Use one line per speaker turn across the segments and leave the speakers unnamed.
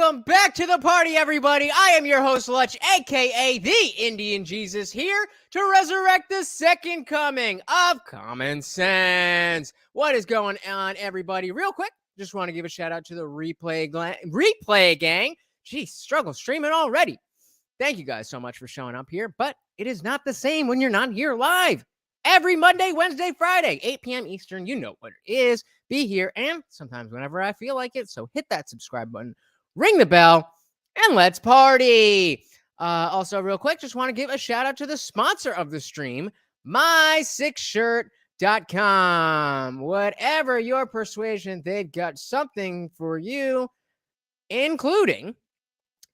Welcome back to the party, everybody. I am your host, Lutch, aka TheIndianJesus, here to resurrect the second coming of common sense. What is going on, everybody? Real quick, just want to give a shout out to the replay gang. Geez, struggle streaming already. Thank you guys so much for showing up here, but it is not the same when you're not here live. Every Monday, Wednesday, Friday, 8 p.m. Eastern, you know what it is. Be here, and sometimes whenever I feel like it, so hit that subscribe button, ring the bell, and let's party. Also, real quick, just want to give a shout out to the sponsor of the stream, my6shirt.com. Whatever your persuasion, they've got something for you, including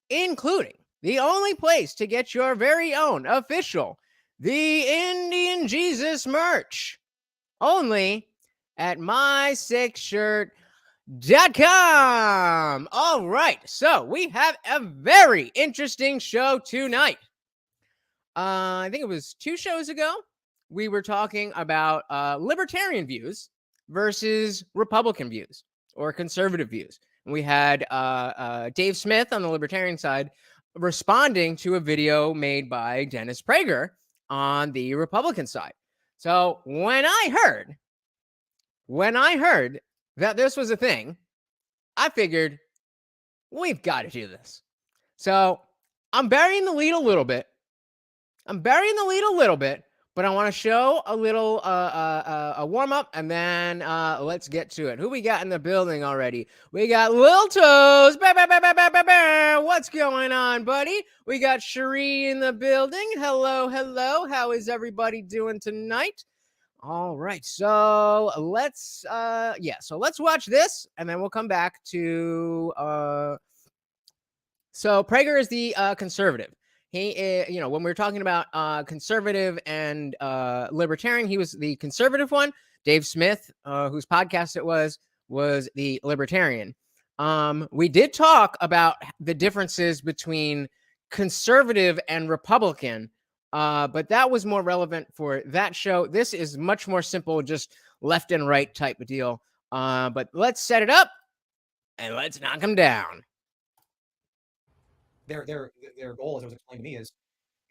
the only place to get your very own official The Indian Jesus merch, only at my6shirt.com. All right, so we have a very interesting show tonight. I think it was 2 shows ago, we were talking about libertarian views versus Republican views or conservative views. And we had Dave Smith on the libertarian side responding to a video made by Dennis Prager on the Republican side. So when I heard that this was a thing, I figured we've got to do this. So I'm burying the lead a little bit. But I want to show a little a warm up, and then let's get to it. Who we got in the building already? We got Lil Toes. What's going on, buddy? We got Cherie in the building. Hello. How is everybody doing tonight? All right, so let's watch this, and then we'll come back to so Prager is the conservative. He, when we were talking about conservative and libertarian, he was the conservative one. Dave Smith, whose podcast it was the libertarian. We did talk about the differences between conservative and Republican, but that was more relevant for that show. This is much more simple, just left and right type of deal. But let's set it up and let's knock them down.
Their goal, as it was explained to me, is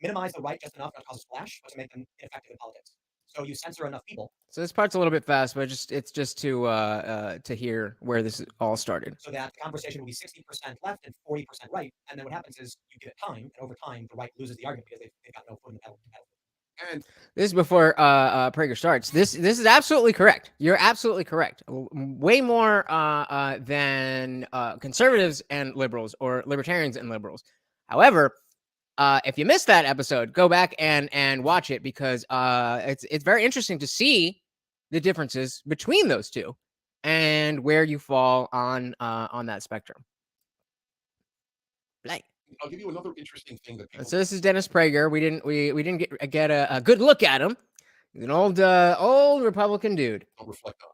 minimize the right just enough not to cause a splash, but to make them ineffective in politics. So you censor enough people.
So this part's a little bit fast, but it's just to hear where this all started.
So that the conversation will be 60% left and 40% right, and then what happens is you give it time, and over time the right loses the argument because they've got no foot in the pedal.
And this is before Prager starts. This is absolutely correct. You're absolutely correct. Way more than conservatives and liberals or libertarians and liberals. However, if you missed that episode, go back and watch it, because it's very interesting to see the differences between those two and where you fall on that spectrum. Like,
I'll give you another interesting thing that people...
So this is Dennis Prager. We didn't get a good look at him. He's an old Republican dude.
Don't reflect on.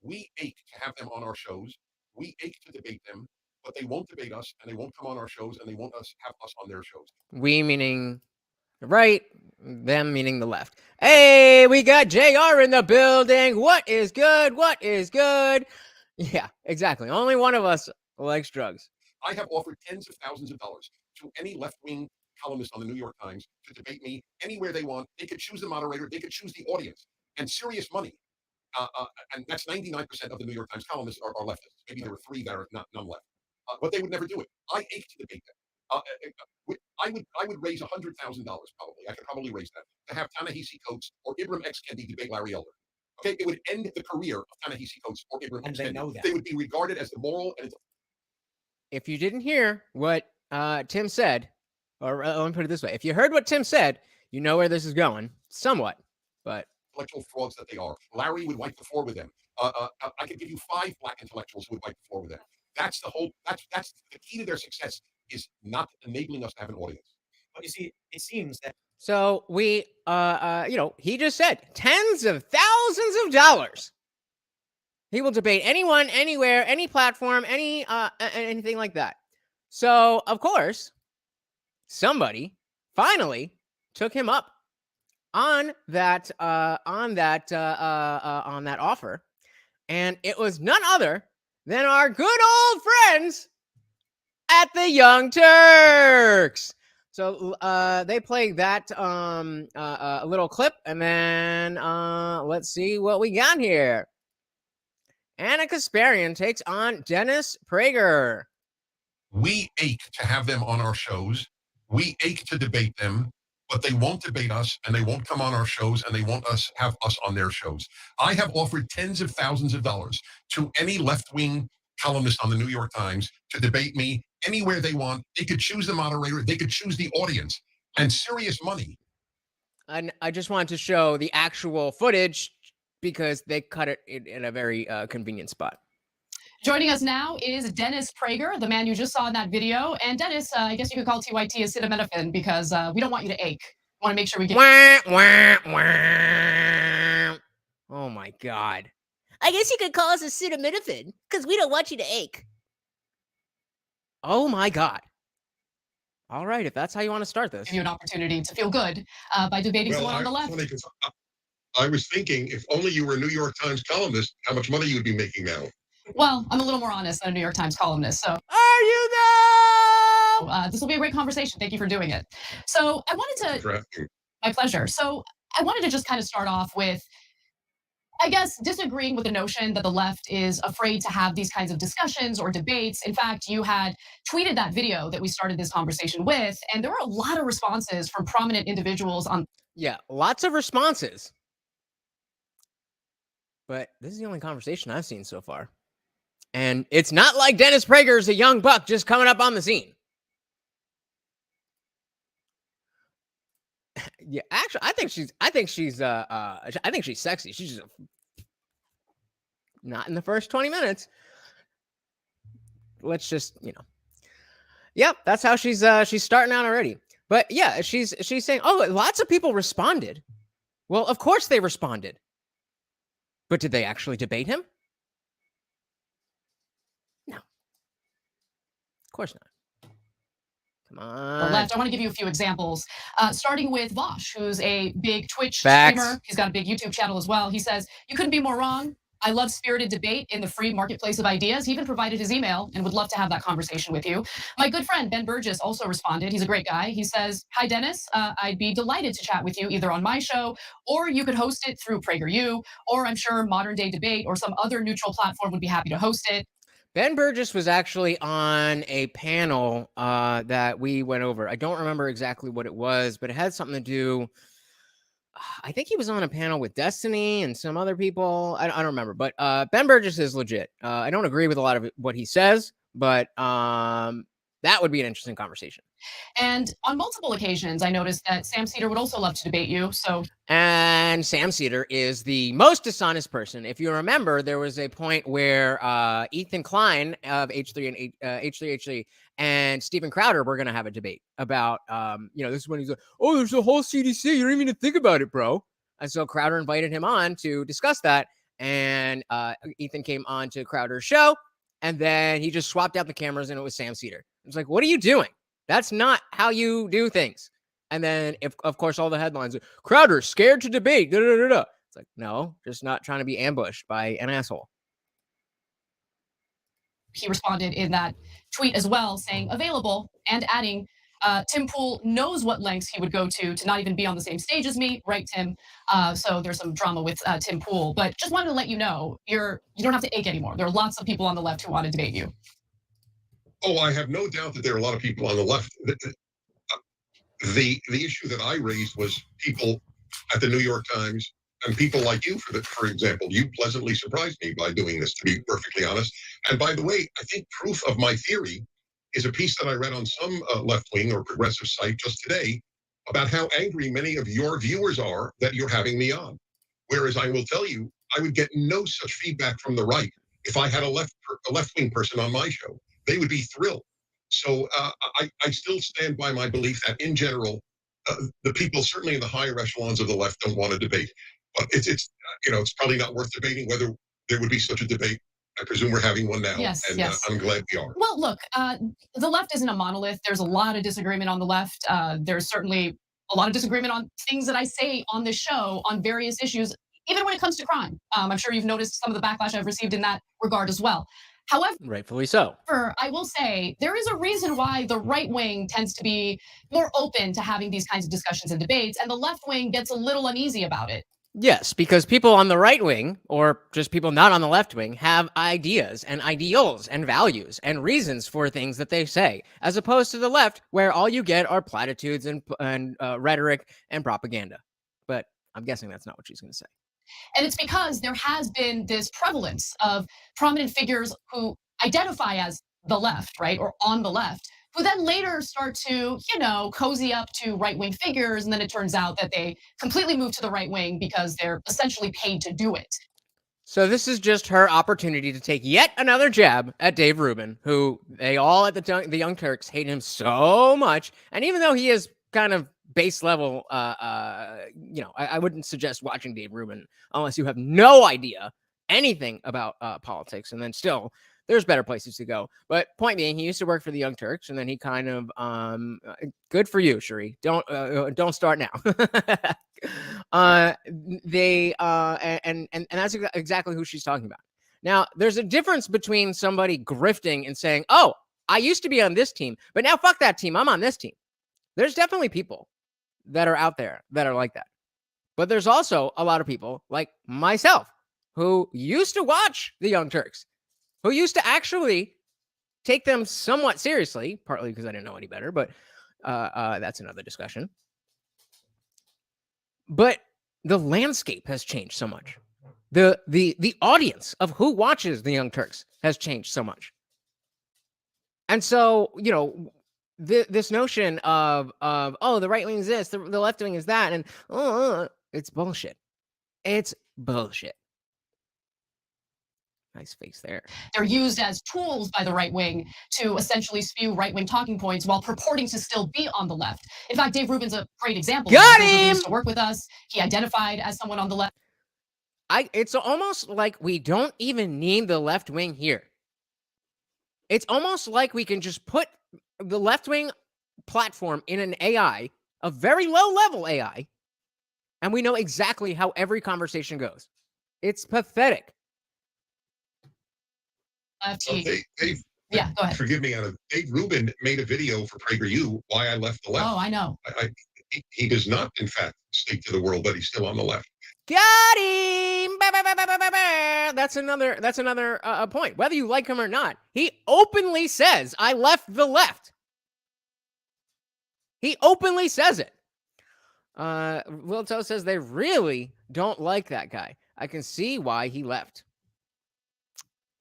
We ache to have them on our shows. We ache to debate them, but they won't debate us, and they won't come on our shows, and they won't have us on their shows.
We meaning the right, them meaning the left. Hey, we got JR in the building. What is good? Yeah, exactly. Only one of us likes drugs.
I have offered tens of thousands of dollars to any left-wing columnist on the New York Times to debate me anywhere they want. They could choose the moderator. They could choose the audience. And serious money. And that's 99% of the New York Times columnists are leftists. Maybe there were 3 that are none left. But they would never do it. I ache to debate them. I would raise $100,000 probably. I could probably raise that to have Ta-Nehisi Coates or Ibram X. Kendi debate Larry Elder. Okay, it would end the career of Ta-Nehisi Coates or Ibram X. Kendi. They would be regarded as the moral and...
If you didn't hear what Tim said, or let me put it this way, if you heard what Tim said, you know where this is going, somewhat, but...
Intellectual frauds that they are. Larry would wipe the floor with them. I could give you 5 black intellectuals who would wipe the floor with them. That's the key to their success, is not enabling us to have an audience.
But you see, it seems that...
So we, he just said tens of thousands of dollars. He will debate anyone, anywhere, any platform, anything like that. So, of course, somebody finally took him up on that offer, and it was none other than our good old friends at at the Young Turks. So they play that a little clip, and then let's see what we got here. Anna Kasparian takes on Dennis Prager.
We ache to have them on our shows. We ache to debate them, but they won't debate us, and they won't come on our shows, and they won't have us on their shows. I have offered tens of thousands of dollars to any left-wing columnist on the New York Times to debate me anywhere they want. They could choose the moderator. They could choose the audience, and serious money.
And I just wanted to show the actual footage because they cut it in a very convenient spot.
Joining us now is Dennis Prager, the man you just saw in that video. And Dennis, I guess you could call TYT acetaminophen because we don't want you to ache. We want to make sure we get...
Oh my God. I guess you could call us acetaminophen because we don't want you to ache. Oh my God. All right, if that's how you want to start this.
Give you an opportunity to feel good by debating someone on the left.
I was thinking, if only you were a New York Times columnist, how much money you would be making now.
Well, I'm a little more honest than a New York Times columnist, so.
Are you though?
This will be a great conversation. Thank you for doing it. So I wanted to, my pleasure. So I wanted to just kind of start off with, I guess, disagreeing with the notion that the left is afraid to have these kinds of discussions or debates. In fact, you had tweeted that video that we started this conversation with, and there were a lot of responses from prominent individuals on.
Yeah, lots of responses. But this is the only conversation I've seen so far. And it's not like Dennis Prager is a young buck just coming up on the scene. Yeah, actually, I think she's sexy. She's just not in the first 20 minutes. Let's just, Yep, that's how she's starting out already. But yeah, she's saying, "Oh, lots of people responded." Well, of course they responded. But did they actually debate him? No. Of course not. Come on.
The left. I want to give you a few examples, starting with Vosh, who's a big Twitch streamer. He's got a big YouTube channel as well. He says, "You couldn't be more wrong. I love spirited debate in the free marketplace of ideas." He even provided his email and would love to have that conversation with you. My good friend Ben Burgess also responded. He's a great guy. He says, "Hi, Dennis. I'd be delighted to chat with you either on my show, or you could host it through PragerU, or I'm sure Modern Day Debate or some other neutral platform would be happy to host it."
Ben Burgess was actually on a panel that we went over. I don't remember exactly what it was, but it had something to do. I think he was on a panel with Destiny and some other people. I don't remember, but Ben Burgess is legit. I don't agree with a lot of what he says, but that would be an interesting conversation.
And on multiple occasions, I noticed that Sam Cedar would also love to debate you.
And Sam Cedar is the most dishonest person. If you remember, there was a point where Ethan Klein of H3 and Steven Crowder were going to have a debate about, this is when he's like, "Oh, there's a whole CDC. You don't even need to think about it, bro." And so Crowder invited him on to discuss that. And Ethan came on to Crowder's show. And then he just swapped out the cameras and it was Sam Cedar. I was like, "What are you doing? That's not how you do things." And then, of course, all the headlines, "Crowder scared to debate." Da, da, da, da. It's like, no, just not trying to be ambushed by an asshole.
He responded in that tweet as well, saying available and adding, Tim Pool knows what lengths he would go to not even be on the same stage as me, right, Tim? So there's some drama with Tim Pool, but just wanted to let you know, you don't have to ache anymore. There are lots of people on the left who want to debate you.
Oh, I have no doubt that there are a lot of people on the left. The issue that I raised was people at the New York Times and people like you, for example. You pleasantly surprised me by doing this, to be perfectly honest. And by the way, I think proof of my theory is a piece that I read on some left-wing or progressive site just today about how angry many of your viewers are that you're having me on. Whereas I will tell you, I would get no such feedback from the right if I had a left-wing person on my show. They would be thrilled. So I still stand by my belief that in general, the people certainly in the higher echelons of the left don't want to debate. But it's probably not worth debating whether there would be such a debate. I presume we're having one now,
yes.
I'm glad we are.
Well, look, the left isn't a monolith. There's a lot of disagreement on the left. There's certainly a lot of disagreement on things that I say on this show on various issues, even when it comes to crime. I'm sure you've noticed some of the backlash I've received in that regard as well. However,
rightfully so.
I will say there is a reason why the right wing tends to be more open to having these kinds of discussions and debates, and the left wing gets a little uneasy about it.
Yes, because people on the right wing, or just people not on the left wing, have ideas and ideals and values and reasons for things that they say, as opposed to the left, where all you get are platitudes and rhetoric and propaganda. But I'm guessing that's not what she's going to say.
And it's because there has been this prevalence of prominent figures who identify as the left, right, or on the left, who then later start to, cozy up to right-wing figures, and then it turns out that they completely move to the right wing because they're essentially paid to do it.
So this is just her opportunity to take yet another jab at Dave Rubin, who they all at the Young Turks hate him so much, and even though he is kind of base level, I wouldn't suggest watching Dave Rubin unless you have no idea anything about politics, and then still there's better places to go. But point being, he used to work for the Young Turks, and then he kind of good for you, Cherie. Don't start now. And that's exactly who she's talking about. Now, there's a difference between somebody grifting and saying, "Oh, I used to be on this team, but now fuck that team. I'm on this team." There's definitely people that are out there that are like that. But there's also a lot of people like myself who used to watch the Young Turks, who used to actually take them somewhat seriously, partly because I didn't know any better, but that's another discussion. But the landscape has changed so much. The audience of who watches the Young Turks has changed so much. And so, this notion of the right wing is this, the left wing is that, and it's bullshit. It's bullshit. Nice face there.
They're used as tools by the right wing to essentially spew right-wing talking points while purporting to still be on the left. In fact, Dave Rubin's a great example.
Got
him! He
him!
used to work with us. He identified as someone on the left.
It's almost like we don't even need the left wing here. It's almost like we can just put the left wing platform in an AI, a very low level AI, and we know exactly how every conversation goes. It's pathetic.
Dave,
yeah, go ahead.
Forgive me, Anna. Dave Rubin made a video for PragerU, Why I Left the Left.
Oh, I know.
He does not, in fact, speak to the world, but he's still on the left.
Got him! That's another point. Whether you like him or not, he openly says, I left the left. He openly says it. Wilto says they really don't like that guy. I can see why he left.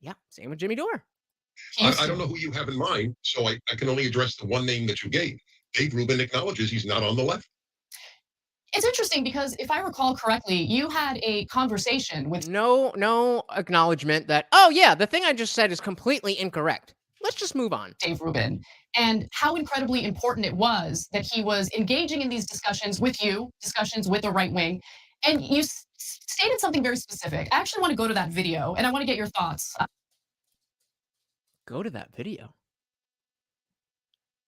Yeah, same with Jimmy Dore.
I don't know who you have in mind, so I can only address the one name that you gave. Dave Rubin acknowledges he's not on the left.
It's interesting because if I recall correctly, you had a conversation with
no acknowledgement that, oh yeah, the thing I just said is completely incorrect. Let's just move on.
Dave Rubin, and how incredibly important it was that he was engaging in these discussions with you, discussions with the right wing, and you stated something very specific. I actually want to go to that video, and I want to get your thoughts.
Go to that video.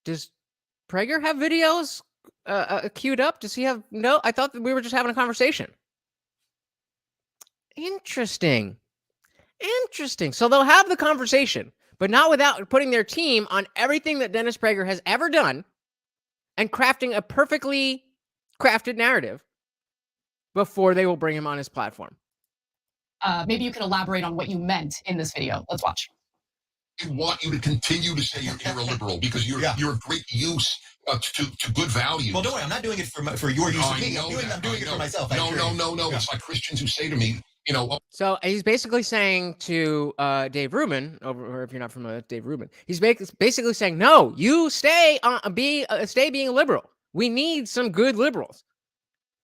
Does Prager have videos queued up? Does he have? No, I thought that we were just having a conversation. Interesting. So they'll have the conversation, but not without putting their team on everything that Dennis Prager has ever done and crafting a perfectly crafted narrative before they will bring him on his platform.
Maybe you can elaborate on what you meant in this video. Let's watch.
I want you to continue to say you're illiberal because you're a great use to good values.
Well, don't worry, I'm not doing it for your use of me. I'm doing it for myself.
No. Yeah. It's like Christians who say to me,
So he's basically saying to Dave Rubin, or if you're not from Dave Rubin, he's basically saying, no, you stay being a liberal. We need some good liberals.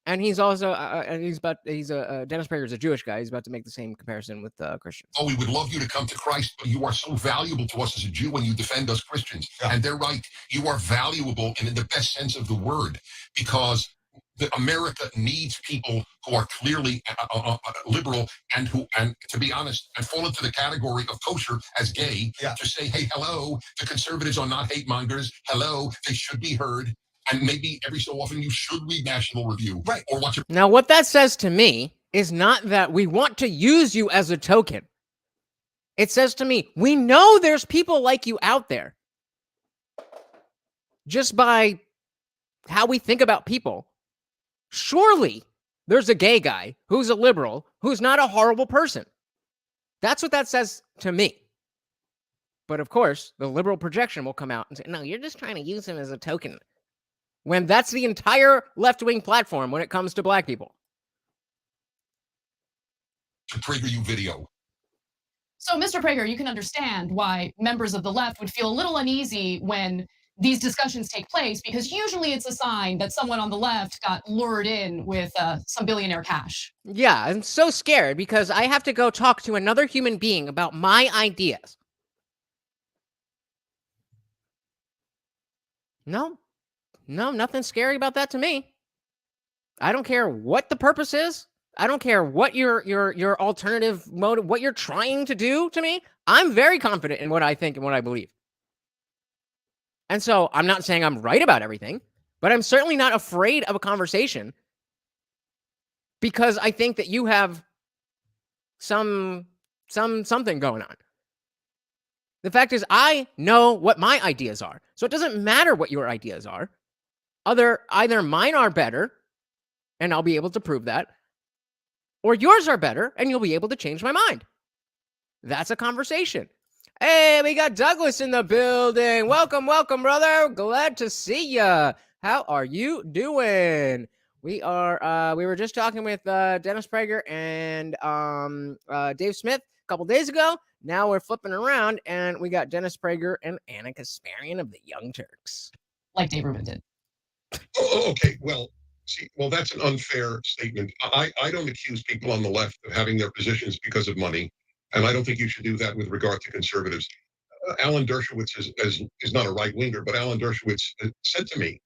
And he's also Dennis Prager is a Jewish guy. He's about to make the same comparison with Christians.
Oh, we would love you to come to Christ, but you are so valuable to us as a Jew when you defend us Christians. Yeah. And they're right. You are valuable and in the best sense of the word, because America needs people who are clearly liberal and to be honest, and fall into the category of kosher as gay, to say, hey, hello, the conservatives are not hate mongers. Hello, they should be heard. And maybe every so often you should read National Review. Right. Or watch it.
Now, what that says to me is not that we want to use you as a token. It says to me, we know there's people like you out there. Just by how we think about people. Surely there's a gay guy who's a liberal who's not a horrible person. That's what that says to me. But of course, the liberal projection will come out and say, no, you're just trying to use him as a token. When that's the entire left-wing platform when it comes to black people.
To PragerU video.
So, Mr. Prager, you can understand why members of the left would feel a little uneasy when these discussions take place, because usually it's a sign that someone on the left got lured in with some billionaire cash.
Yeah, I'm so scared because I have to go talk to another human being about my ideas. No, nothing scary about that to me. I don't care what the purpose is. I don't care what your alternative motive, what you're trying to do to me. I'm very confident in what I think and what I believe. And so I'm not saying I'm right about everything, but I'm certainly not afraid of a conversation because I think that you have something going on. The fact is, I know what my ideas are. So it doesn't matter what your ideas are. Either mine are better, and I'll be able to prove that, or yours are better, and you'll be able to change my mind. That's a conversation. Hey, we got Douglas in the building. Welcome, brother. Glad to see ya. How are you doing? We were just talking with Dennis Prager and Dave Smith a couple days ago. Now we're flipping around, and we got Dennis Prager and Anna Kasparian of the Young Turks.
Like Dave Rubin did.
Oh, okay. Well, that's an unfair statement. I don't accuse people on the left of having their positions because of money, and I don't think you should do that with regard to conservatives. Alan Dershowitz is not a right-winger, but Alan Dershowitz said to me,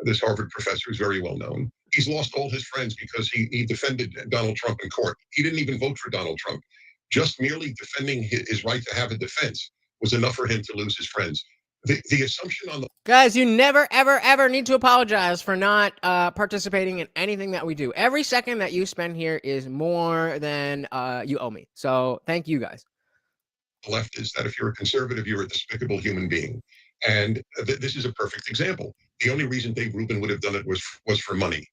this Harvard professor is very well known, he's lost all his friends because he defended Donald Trump in court. He didn't even vote for Donald Trump. Just merely defending his right to have a defense was enough for him to lose his friends. The assumption on the...
Guys, you never, ever, ever need to apologize for not participating in anything that we do. Every second that you spend here is more than you owe me. So thank you, guys.
The left is that if you're a conservative, you're a despicable human being. And this is a perfect example. The only reason Dave Rubin would have done it was for money.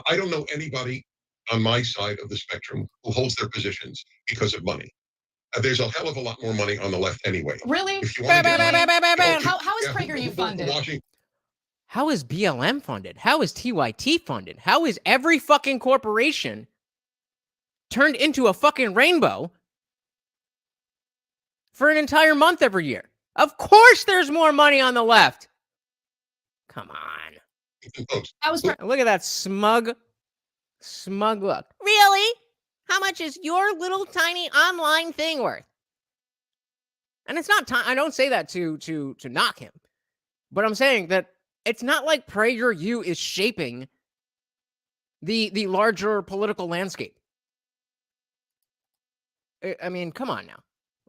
I don't know anybody on my side of the spectrum who holds their positions because of money. There's a hell of a lot more money on the left anyway.
Really?
If you want to
How is PragerU funded?
How is BLM funded? How is TYT funded? How is every fucking corporation turned into a fucking rainbow for an entire month every year? Of course there's more money on the left. Come on. Look at that smug look. Really? How much is your little tiny online thing worth? And it's not time. I don't say that to knock him, but I'm saying that it's not like PragerU is shaping the larger political landscape. I mean, come on now,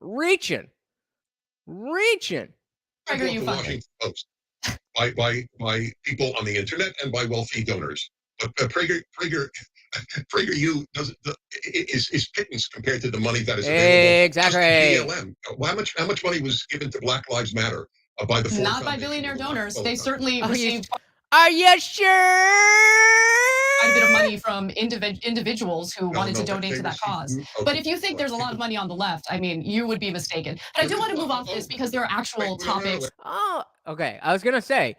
reaching.
PragerU
the Washington Post by people on the internet and by wealthy donors. But PragerU is pittance compared to the money that is available.
Exactly.
BLM. How much money was given to Black Lives Matter by the Ford
Not by
Foundation?
billionaire donors. They certainly received.
Are you sure?
Quite a bit of money from individuals who wanted to donate to that cause. But if you think there's a lot of money on the left, I mean, you would be mistaken. But I do want to move off this because there are actual topics.
Oh, okay. I was gonna say,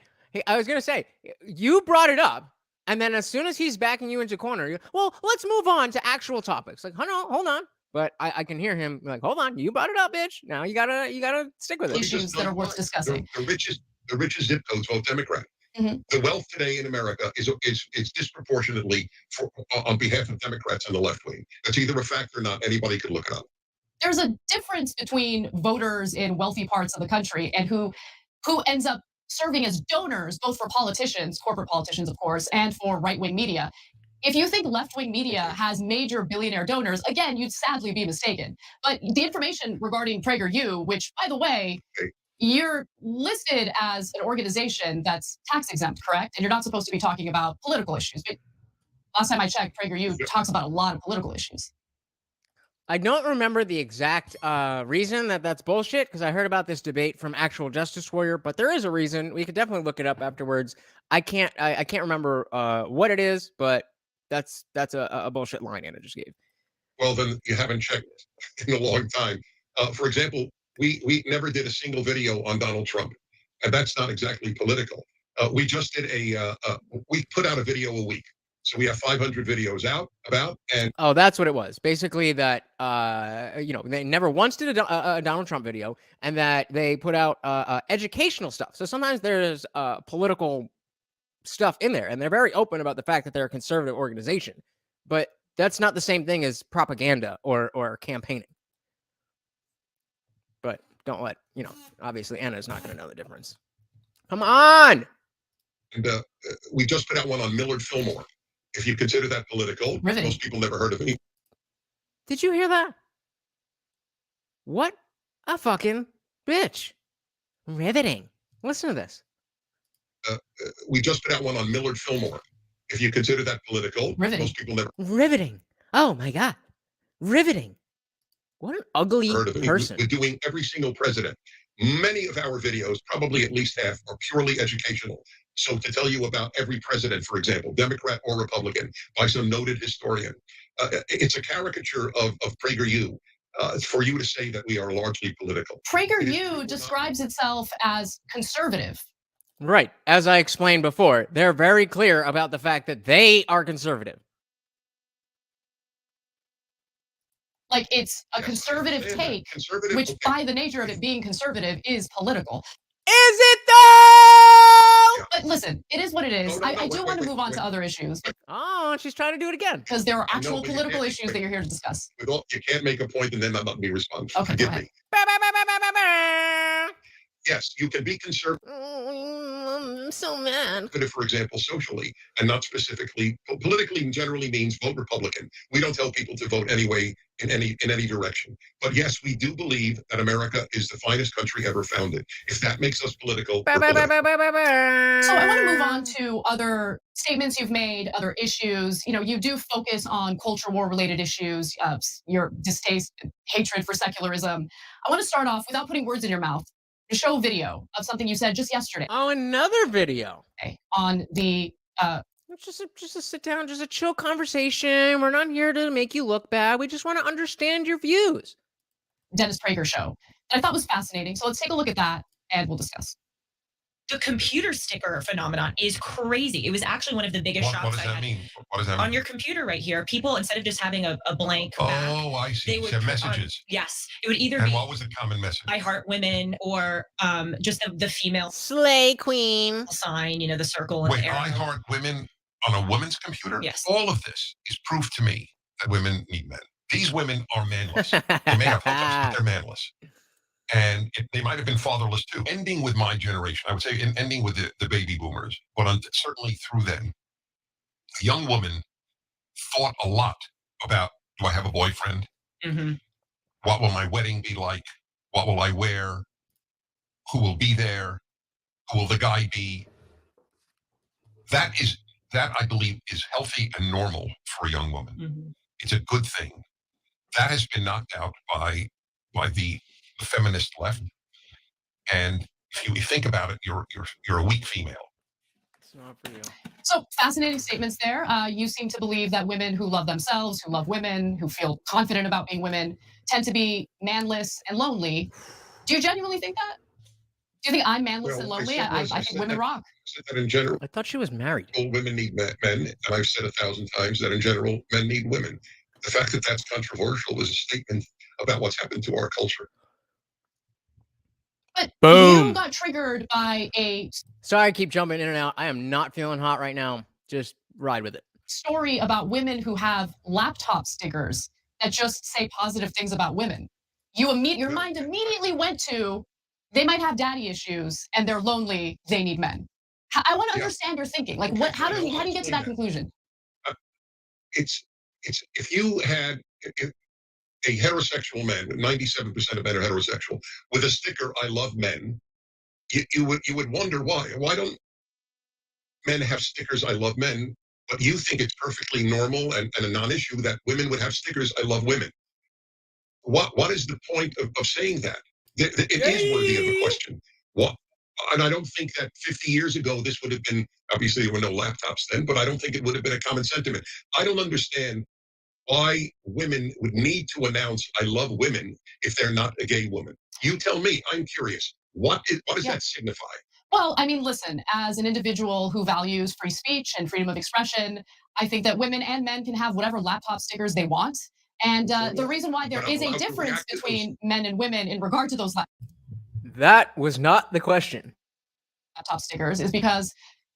you brought it up, and then as soon as he's backing you into corner, well, let's move on to actual topics. Like, hold on. But I can hear him like, hold on, you brought it up, bitch. Now you gotta stick with it.
Issues that are worth discussing.
The richest zip codes vote Democrat.
Mm-hmm.
The wealth today in America is disproportionately on behalf of Democrats and the left wing. It's either a fact or not. Anybody could look it up.
There's a difference between voters in wealthy parts of the country and who ends up serving as donors, both for politicians, corporate politicians, of course, and for right-wing media. If you think left-wing media has major billionaire donors, again, you'd sadly be mistaken. But the information regarding PragerU, which, by the way, you're listed as an organization that's tax exempt, correct? And you're not supposed to be talking about political issues. But last time I checked, PragerU talks about a lot of political issues.
I don't remember the exact reason that's bullshit, because I heard about this debate from actual Justice Warrior, but there is a reason. We could definitely look it up afterwards. I can't remember what it is, but that's a bullshit line Anna just gave.
Well, then you haven't checked in a long time. For example, we never did a single video on Donald Trump, and that's not exactly political. We just did we put out a video a week. So we have 500 videos out about, and
oh, that's what it was. Basically, that they never once did a Donald Trump video, and that they put out educational stuff. So sometimes there's political stuff in there, and they're very open about the fact that they're a conservative organization, but that's not the same thing as propaganda or campaigning. But don't let obviously Anna's not going to know the difference. Come on.
And we just put out one on Millard Fillmore. If you consider that political,
Riveting.
Most people never heard of it.
Did you hear that? What a fucking bitch. Riveting. Listen to this.
We just put out one on Millard Fillmore. If you consider that political,
Riveting.
Most people never
Riveting. Oh my God. Riveting. What an ugly
heard of it.
person.
We're doing every single president. Many of our videos, probably at least half, are purely educational. So to tell you about every president, for example, Democrat or Republican, by some noted historian, it's a caricature of PragerU. For you to say that we are largely political.
PragerU describes itself as conservative.
Right. As I explained before, they're very clear about the fact that they are conservative.
Like, it's a conservative take, which by the nature of it being conservative is political.
Is it though?
But listen, it is what it is. I do want to move on to other issues.
Oh, she's trying to do it again.
Because there are actual political issues that you're here to discuss.
You can't make a point and then not be responsible.
Okay, go ahead.
Yes, you can be conservative.
I'm so mad.
For example, socially, and not specifically politically, generally means vote Republican. We don't tell people to vote anyway in any direction. But yes, we do believe that America is the finest country ever founded. If that makes us political, we're political.
So I want to move on to other statements you've made, other issues. You do focus on culture war related issues, your distaste, hatred for secularism. I want to start off without putting words in your mouth. To show a video of something you said just yesterday.
Oh, another video.
Okay, on the
just a sit down, just a chill conversation. We're not here to make you look bad. We just want to understand your views.
Dennis Prager show that I thought was fascinating. So let's take a look at that and we'll discuss.
The computer sticker phenomenon is crazy. It was actually one of the biggest shocks
What does
I
that
had.
mean? What does that mean?
On your computer right here, people, instead of just having a blank back,
Oh, I see.
they would
Send
put on-
messages.
yes, it would either
And
be
what was the common message?
I heart women or just the female
Slay queen.
sign, the circle and
Wait,
the arrow.
I heart women on a woman's computer?
Yes.
All of this is proof to me that women need men. These women are manless. They may have hookups, but they're manless. And they might have been fatherless too. Ending with my generation, I would say, ending with the baby boomers, but certainly through them, a young woman thought a lot about, do I have a boyfriend?
Mm-hmm.
What will my wedding be like? What will I wear? Who will be there? Who will the guy be? That I believe is healthy and normal for a young woman.
Mm-hmm.
It's a good thing. That has been knocked out by the feminist left. And if you think about it, you're a weak female.
It's not for you.
So fascinating statements there. You seem to believe that women who love themselves, who love women, who feel confident about being women, tend to be manless and lonely. Do you genuinely think that? Do you think I'm manless and lonely? I think women rock.
I said that in general,
I thought she was married.
women need men, and I've said 1,000 times that in general, men need women. The fact that that's controversial is a statement about what's happened to our culture.
But
Boom.
you got triggered by a
Sorry, I keep jumping in and out. I am not feeling hot right now. Just ride with it.
story about women who have laptop stickers that just say positive things about women. Your mind immediately went to, they might have daddy issues and they're lonely, they need men. I want to understand your thinking. Like, what? How do you get to that conclusion?
It's if you had a heterosexual man, 97% of men are heterosexual, with a sticker "I love men," you would wonder why. Why don't men have stickers "I love men"? But you think it's perfectly normal and a non-issue that women would have stickers "I love women." what is the point of saying that? It is worthy of a question. What? And I don't think that 50 years ago this would have been, obviously there were no laptops then, but I don't think it would have been a common sentiment. I don't understand why women would need to announce I love women if they're not a gay woman. You tell me. I'm curious. What does that signify?
Well, I mean, listen, as an individual who values free speech and freedom of expression, I think that women and men can have whatever laptop stickers they want. And the reason why there is a difference between men and women in regard to those
That was not the question.
laptop stickers is because,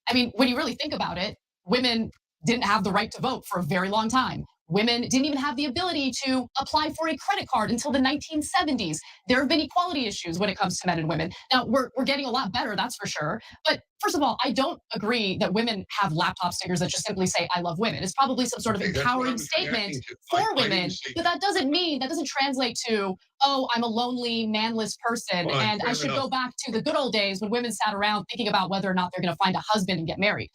I mean, when you really think about it, women didn't have the right to vote for a very long time. Women didn't even have the ability to apply for a credit card until the 1970s. There have been equality issues when it comes to men and women. Now, we're getting a lot better, that's for sure. But first of all, I don't agree that women have laptop stickers that just simply say, I love women. It's probably some sort of empowering statement for women. But that doesn't translate to, oh, I'm a lonely, manless person. And I should go back to the good old days when women sat around thinking about whether or not they're going to find a husband and get married.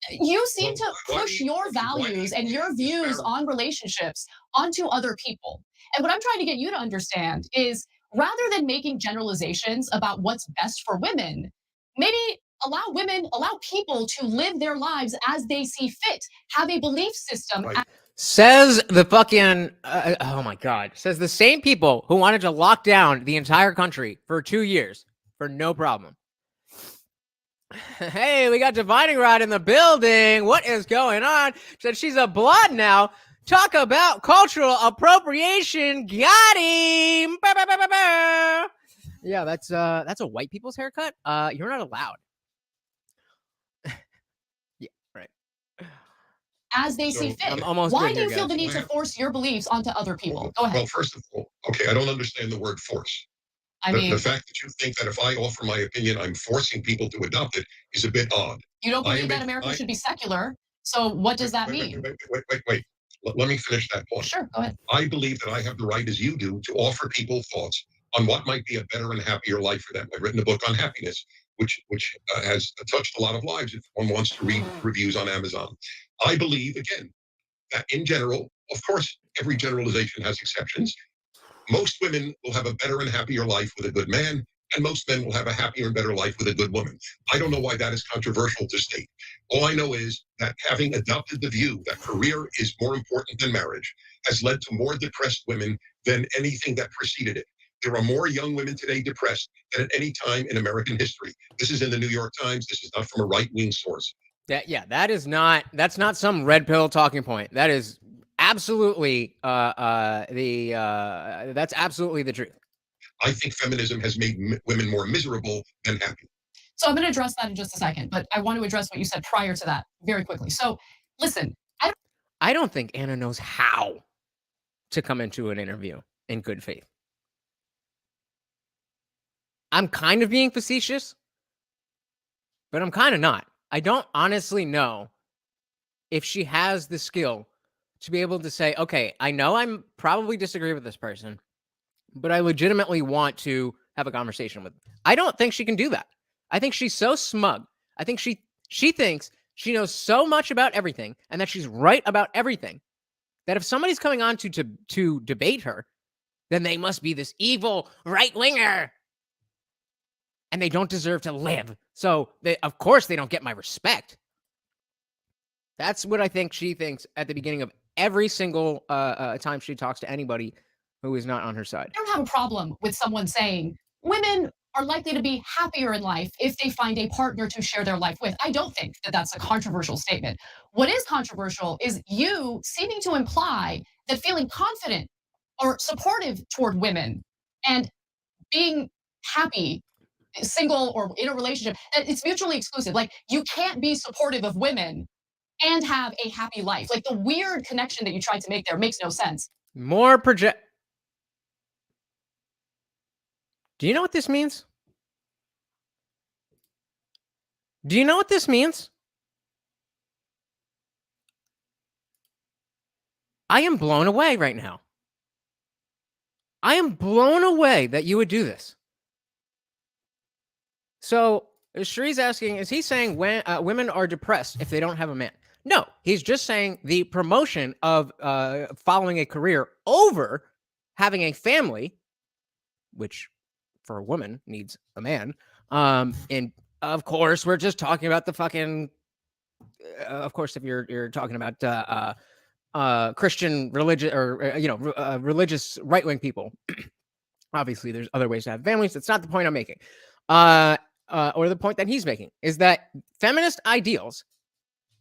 You seem to push your values and your views on relationships onto other people. And what I'm trying to get you to understand is rather than making generalizations about what's best for women, maybe allow people to live their lives as they see fit, have a belief system.
Says the fucking, oh my God, says the same people who wanted to lock down the entire country for 2 years for no problem. Hey, we got Dividing Rod in the building. What is going on? Said she's a blood now. Talk about cultural appropriation. Got him. Bah, bah, bah, bah, bah. Yeah, that's a white people's haircut. You're not allowed. Yeah, right.
As they see fit.
I'm almost
Why
good
do you
here,
feel
guys.
the need to force your beliefs onto other people? Go ahead.
Well, first of all, okay, I don't understand the word force.
I mean,
The fact that you think that if I offer my opinion, I'm forcing people to adopt it is a bit odd.
you don't believe that America should be secular. So what does that mean?
Wait. Let me finish that point.
Sure, go ahead.
I believe that I have the right, as you do, to offer people thoughts on what might be a better and happier life for them. I've written a book on happiness, which has touched a lot of lives if one wants to read reviews on Amazon. I believe, again, that in general, of course, every generalization has exceptions. Most women will have a better and happier life with a good man, and most men will have a happier and better life with a good woman. I don't know why that is controversial to state. All I know is that having adopted the view that career is more important than marriage has led to more depressed women than anything that preceded it. There are more young women today depressed than at any time in American history. This is in the New York Times. This is not from a right-wing source.
That's not some red pill talking point. That is absolutely that's absolutely the truth.
I think feminism has made women more miserable than happy.
So I'm going to address that in just a second, but I want to address what you said prior to that very quickly. So listen,
I don't think Anna knows how to come into an interview in good faith. I'm kind of being facetious, but I'm kind of not. I don't honestly know if she has the skill to be able to say, okay, I know I'm probably disagree with this person, but I legitimately want to have a conversation with them. I don't think she can do that. I think she's so smug. I think she thinks she knows so much about everything and that she's right about everything that if somebody's coming on to debate her, then they must be this evil right-winger and they don't deserve to live. So, of course, they don't get my respect. That's what I think she thinks at the beginning of every single time she talks to anybody who is not on her side.
I don't have a problem with someone saying women are likely to be happier in life if they find a partner to share their life with. I don't think that that's a controversial statement. What is controversial is you seeming to imply that feeling confident or supportive toward women and being happy, single or in a relationship, that it's mutually exclusive. Like you can't be supportive of women and have a happy life. Like the weird connection that you tried to make there makes no sense.
More Do you know what this means? Do you know what this means? I am blown away right now. I am blown away that you would do this. So, Shree's asking, is he saying when women are depressed if they don't have a man? No, he's just saying the promotion of following a career over having a family, which for a woman needs a man. And of course, we're just talking about the fucking. Of course, if you're talking about Christian religion or religious right wing people, obviously there's other ways to have families. That's not the point I'm making. Or the point that he's making is that feminist ideals,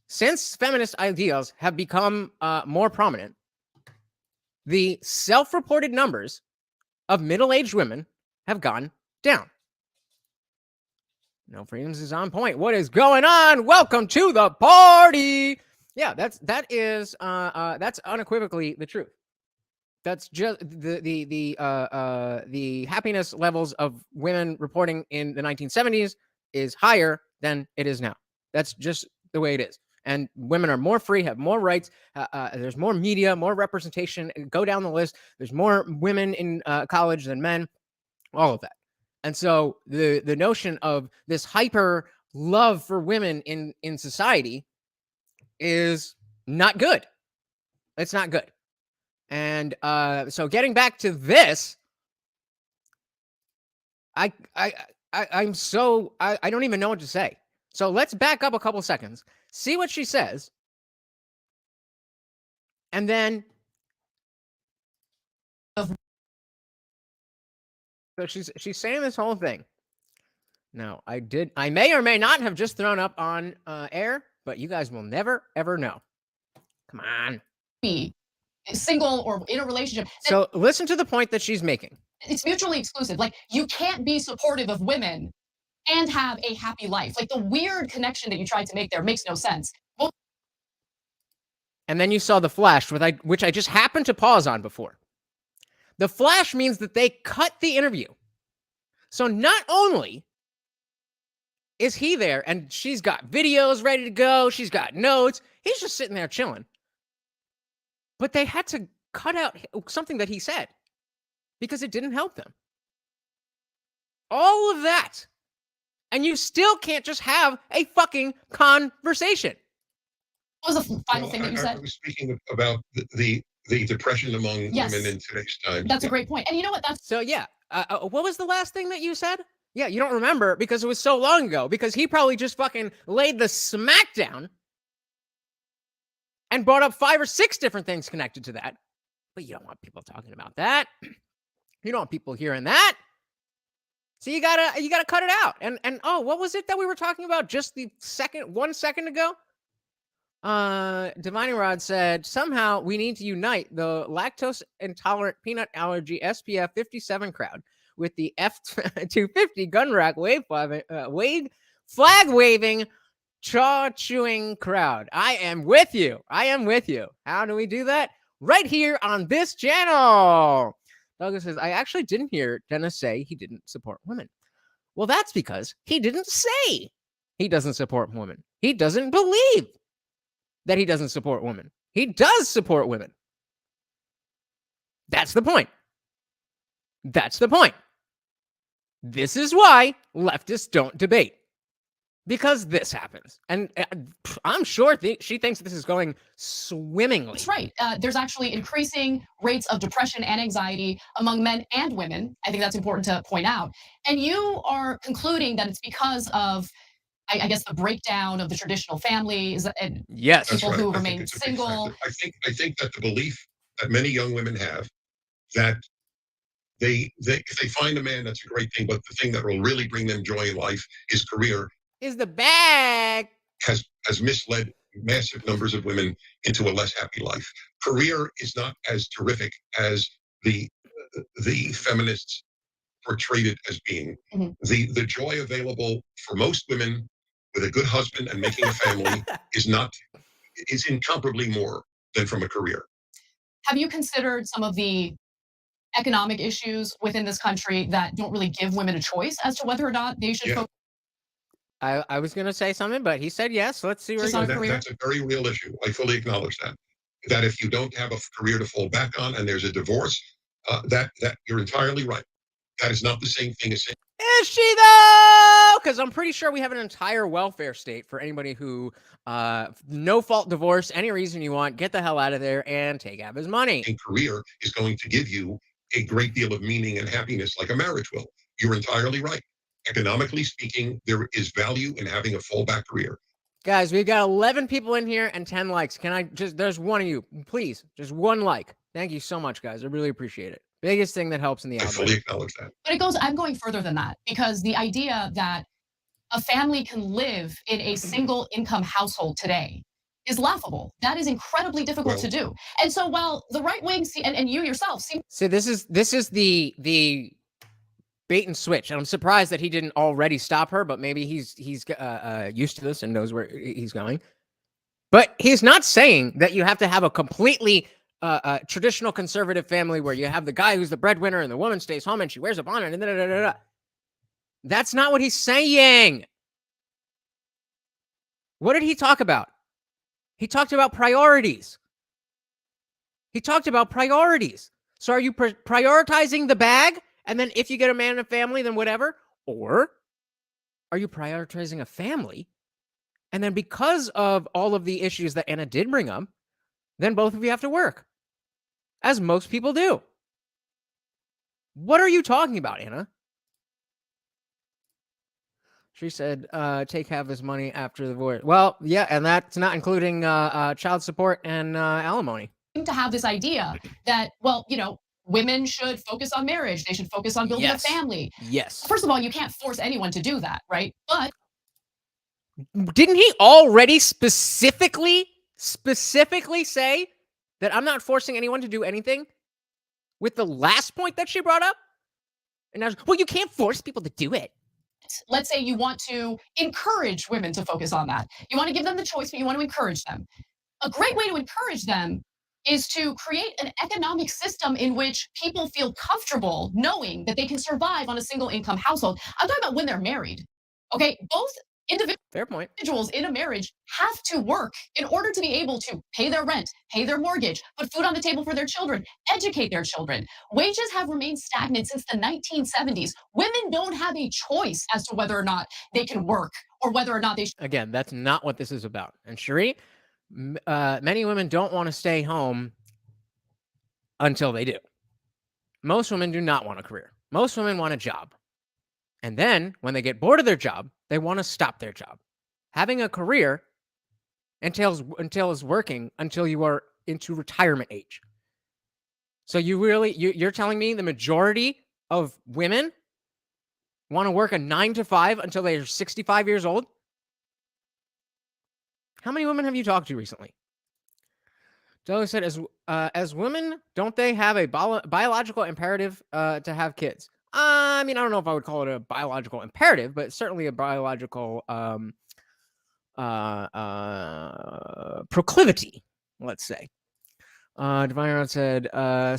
since feminist ideals have become more prominent, the self-reported numbers of middle-aged women have gone down. No Freedoms is on point. What is going on? Welcome to the party. Yeah, that's unequivocally the truth. That's just the happiness levels of women reporting in the 1970s is higher than it is now. That's just the way it is. And women are more free, have more rights. There's more media, more representation. Go down the list. There's more women in college than men. All of that. And so the notion of this hyper love for women in society is not good. It's not good. And so getting back to this, I'm so I don't even know what to say. So let's back up a couple seconds, see what she says, and then so she's saying this whole thing. Now, I may or may not have just thrown up on air, but you guys will never ever know. Come on.
Be single or in a relationship.
So listen to the point that she's making.
It's mutually exclusive. Like, you can't be supportive of women and have a happy life. Like, the weird connection that you tried to make there makes no sense. Well,
and then you saw the flash, which I just happened to pause on before. The flash means that they cut the interview. So not only is he there and she's got videos ready to go, she's got notes, he's just sitting there chilling. But they had to cut out something that he said because it didn't help them. All of that. And you still can't just have a fucking conversation.
What was the final thing that you said?
I was speaking about the depression among
Yes.
women in today's time.
That's a great point. And you know what? That's
So yeah, what was the last thing that you said? Yeah, you don't remember because it was so long ago. Because he probably just fucking laid the smackdown and brought up 5 or 6 different things connected to that. But you don't want people talking about that. You don't want people hearing that. So you gotta cut it out. And oh, what was it that we were talking about just 1 second ago? Divining Rod said, somehow we need to unite the lactose intolerant peanut allergy SPF 57 crowd with the F250 gun rack flag waving, chaw chewing crowd. I am with you. How do we do that? Right here on this channel. Douglas says, I actually didn't hear Dennis say he didn't support women. Well, that's because he didn't say he doesn't support women. He doesn't believe that he doesn't support women. He does support women. That's the point. This is why leftists don't debate. Because this happens. And I'm sure she thinks this is going swimmingly.
That's right. There's actually increasing rates of depression and anxiety among men and women. I think that's important to point out. And you are concluding that it's because of, I guess, the breakdown of the traditional families and
yes,
people
right.
who remain single.
I think that the belief that many young women have that they if they find a man, that's a great thing, but the thing that will really bring them joy in life is career.
Is the bag
has misled massive numbers of women into a less happy life. Career is not as terrific as the feminists portrayed it as being.
Mhm.
The joy available for most women with a good husband and making a family is incomparably more than from a career.
Have you considered some of the economic issues within this country that don't really give women a choice as to whether or not they should focus?
I was going to say something, but he said yes. Let's see where he goes.
That's a very real issue. I fully acknowledge that. That if you don't have a career to fall back on and there's a divorce, that you're entirely right. That is not the same thing as saying.
Is she though? Because I'm pretty sure we have an entire welfare state for anybody who no fault divorce, any reason you want, get the hell out of there and take Abba's money.
A career is going to give you a great deal of meaning and happiness like a marriage will. You're entirely right. Economically speaking, there is value in having a fallback career.
Guys, we've got 11 people in here and 10 likes. Can I just, there's one of you, please, just one like. Thank you so much, guys. I really appreciate it. Biggest thing that helps in the
I
algorithm.
fully acknowledge that.
But I'm going further than that, because the idea that a family can live in a single income household today is laughable. That is incredibly difficult to do. And so while the right wing and you yourself seem
this is the bait and switch, and I'm surprised that he didn't already stop her, but maybe he's used to this and knows where he's going. But he's not saying that you have to have a completely traditional conservative family where you have the guy who's the breadwinner and the woman stays home and she wears a bonnet and da-da-da-da-da. That's not what he's saying. What did he talk about? He talked about priorities. He talked about priorities. So are you prioritizing the bag? And then if you get a man and a family, then whatever? Or are you prioritizing a family? And then because of all of the issues that Anna did bring up, then both of you have to work. As most people do. What are you talking about, Anna? She said, take half his money after the divorce. Well, yeah, and that's not including child support and alimony.
to have this idea that, well, women should focus on marriage. They should focus on building a family.
Yes.
First of all, you can't force anyone to do that, right? But
didn't he already specifically say that I'm not forcing anyone to do anything with the last point that she brought up? And I was, well, you can't force people to do it.
Let's say you want to encourage women to focus on that. You want to give them the choice, but you want to encourage them. A great way to encourage them is to create an economic system in which people feel comfortable knowing that they can survive on a single income household. I'm talking about when they're married. Okay, both individuals in a marriage have to work in order to be able to pay their rent, pay their mortgage, put food on the table for their children, educate their children. Wages have remained stagnant since the 1970s. Women don't have a choice as to whether or not they can work or whether or not they
Again, that's not what this is about. And Cherie, many women don't want to stay home until they do. Most women do not want a career. Most women want a job. And then when they get bored of their job, they want to stop their job. Having a career entails working until you are into retirement age. So you're telling me the majority of women want to work a 9 to 5 until they're 65 years old? How many women have you talked to recently? Doug said, as women, don't they have a biological imperative to have kids? I mean, I don't know if I would call it a biological imperative, but certainly a biological proclivity, let's say. Divine Rod said,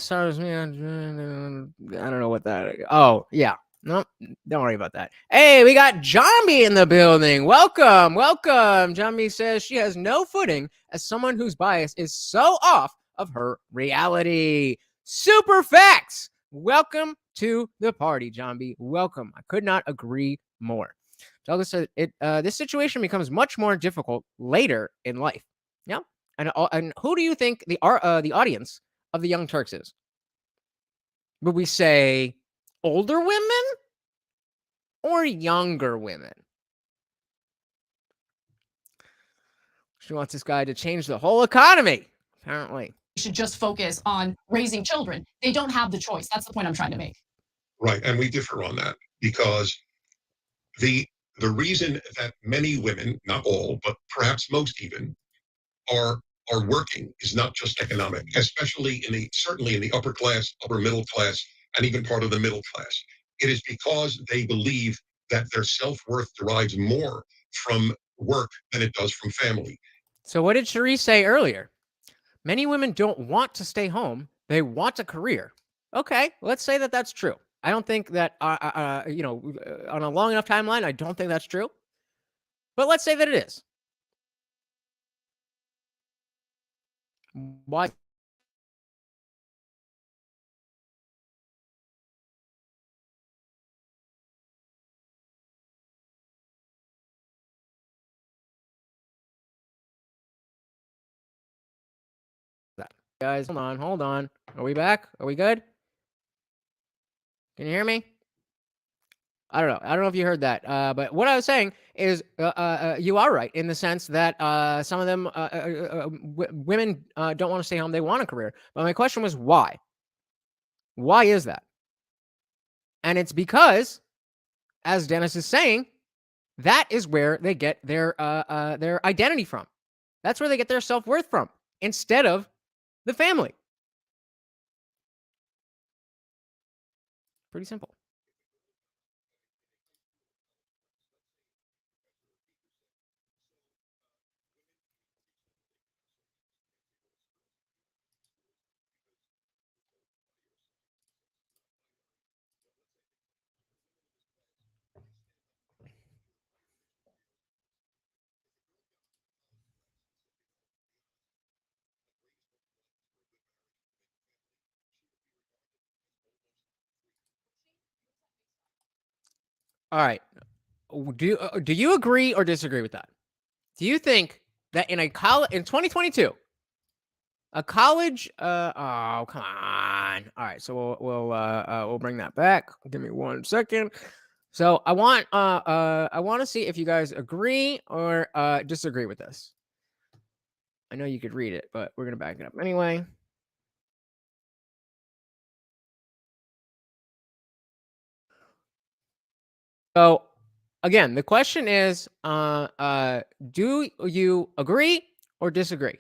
sorry, man. I don't know what that. Oh, yeah. No, don't worry about that. Hey, we got Jambi in the building. Welcome. Jambi says she has no footing as someone whose bias is so off of her reality. Super facts. Welcome to the party, Jambi. Welcome. I could not agree more. Douglas said this situation becomes much more difficult later in life. Yeah. And who do you think the audience of the Young Turks is? Would we say older women or younger women? She wants this guy to change the whole economy, apparently.
Should just focus on raising children. They don't have the choice. That's the point I'm trying to make.
Right, and we differ on that because the reason that many women, not all, but perhaps most even, are working is not just economic, especially certainly in the upper class, upper middle class, and even part of the middle class. It is because they believe that their self-worth derives more from work than it does from family.
So what did Cherie say earlier? Many women don't want to stay home. They want a career. Okay, let's say that that's true. I don't think that, on a long enough timeline, I don't think that's true. But let's say that it is. Why? Guys, hold on. Are we back? Are we good? Can you hear me? I don't know. I don't know if you heard that. But what I was saying is, you are right in the sense that some of them, women don't want to stay home. They want a career. But my question was why? Why is that? And it's because, as Dennis is saying, that is where they get their identity from. That's where they get their self-worth from, instead of the family. Pretty simple. All right. Do you agree or disagree with that? Do you think that in 2022, a college oh, come on. All right, so we'll bring that back. Give me 1 second. So I want to see if you guys agree or disagree with this. I know you could read it, but we're going to back it up anyway. So again, the question is, do you agree or disagree?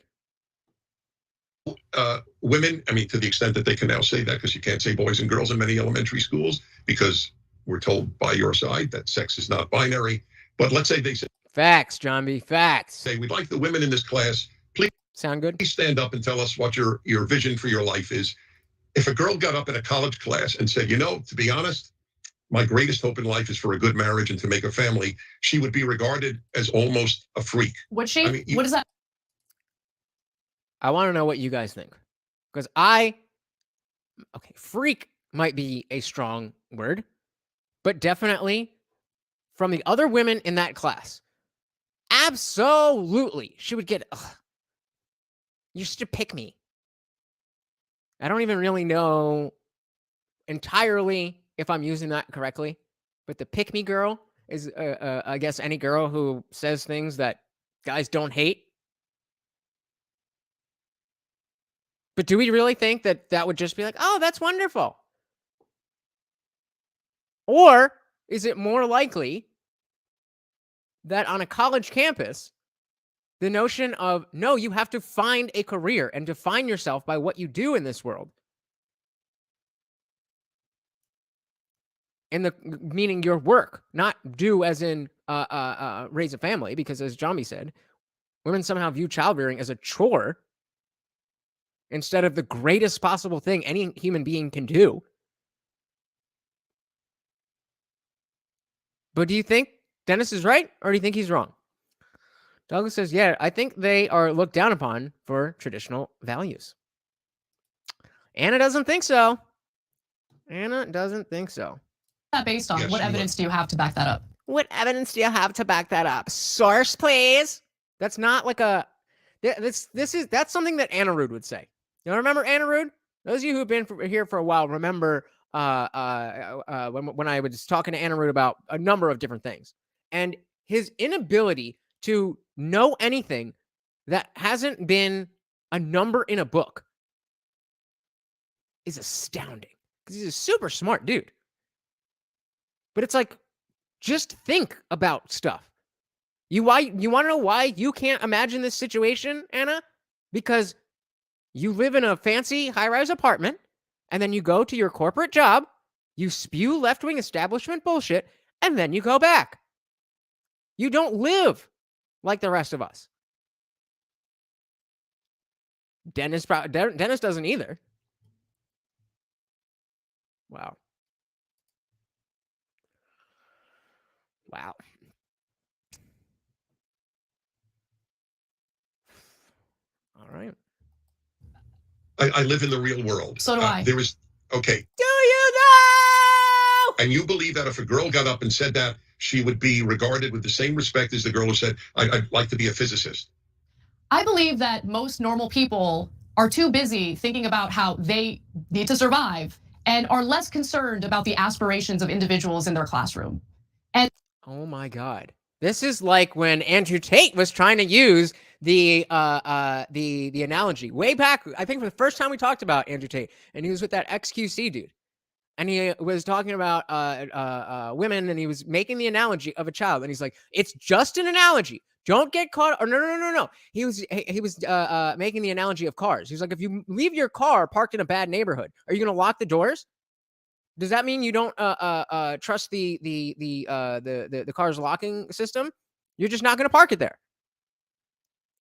Women, I mean, to the extent that they can now say that, because you can't say boys and girls in many elementary schools, because we're told by your side that sex is not binary. But let's say they say
facts, John B. Facts.
Say we'd like the women in this class. Please
sound good.
Please stand up and tell us what your vision for your life is. If a girl got up in a college class and said, to be honest, my greatest hope in life is for a good marriage and to make a family, she would be regarded as almost a freak.
Would she? I mean, what is that?
I want to know what you guys think. Because freak might be a strong word, but definitely from the other women in that class, absolutely, she would get, you're such a pick-me. I don't even really know entirely if I'm using that correctly, but the pick-me girl is, I guess, any girl who says things that guys don't hate. But do we really think that that would just be like, oh, that's wonderful? Or is it more likely that on a college campus, the notion of, no, you have to find a career and define yourself by what you do in this world, and meaning your work, not do as in raise a family, because as Jamie said, women somehow view childbearing as a chore instead of the greatest possible thing any human being can do. But do you think Dennis is right, or do you think he's wrong? Douglas says, yeah, I think they are looked down upon for traditional values. Anna doesn't think so. Anna doesn't think so.
Based on what evidence do you have to back that up?
What evidence do you have to back that up? Source, please. That's not like a. That's something that Anna Rude would say. You remember Anna Rude? Those of you who've been here for a while remember when I was talking to Anna Rude about a number of different things, and his inability to know anything that hasn't been a number in a book is astounding, because he's a super smart dude. But it's like, just think about stuff. You want to know why you can't imagine this situation, Anna? Because you live in a fancy high-rise apartment, and then you go to your corporate job, you spew left-wing establishment bullshit, and then you go back. You don't live like the rest of us. Dennis doesn't either. Wow. Wow. All right.
I live in the real world.
So do I.
There is, okay.
Do you know?
And you believe that if a girl got up and said that, she would be regarded with the same respect as the girl who said, I'd like to be a physicist?
I believe that most normal people are too busy thinking about how they need to survive and are less concerned about the aspirations of individuals in their classroom. And
oh my God, this is like when Andrew Tate was trying to use the analogy way back. I think for the first time we talked about Andrew Tate, and he was with that XQC dude, and he was talking about women, and he was making the analogy of a child, and he's like, it's just an analogy. Don't get caught. Or no. He was making the analogy of cars. He's like, if you leave your car parked in a bad neighborhood, are you going to lock the doors? Does that mean you don't trust the car's locking system? You're just not going to park it there.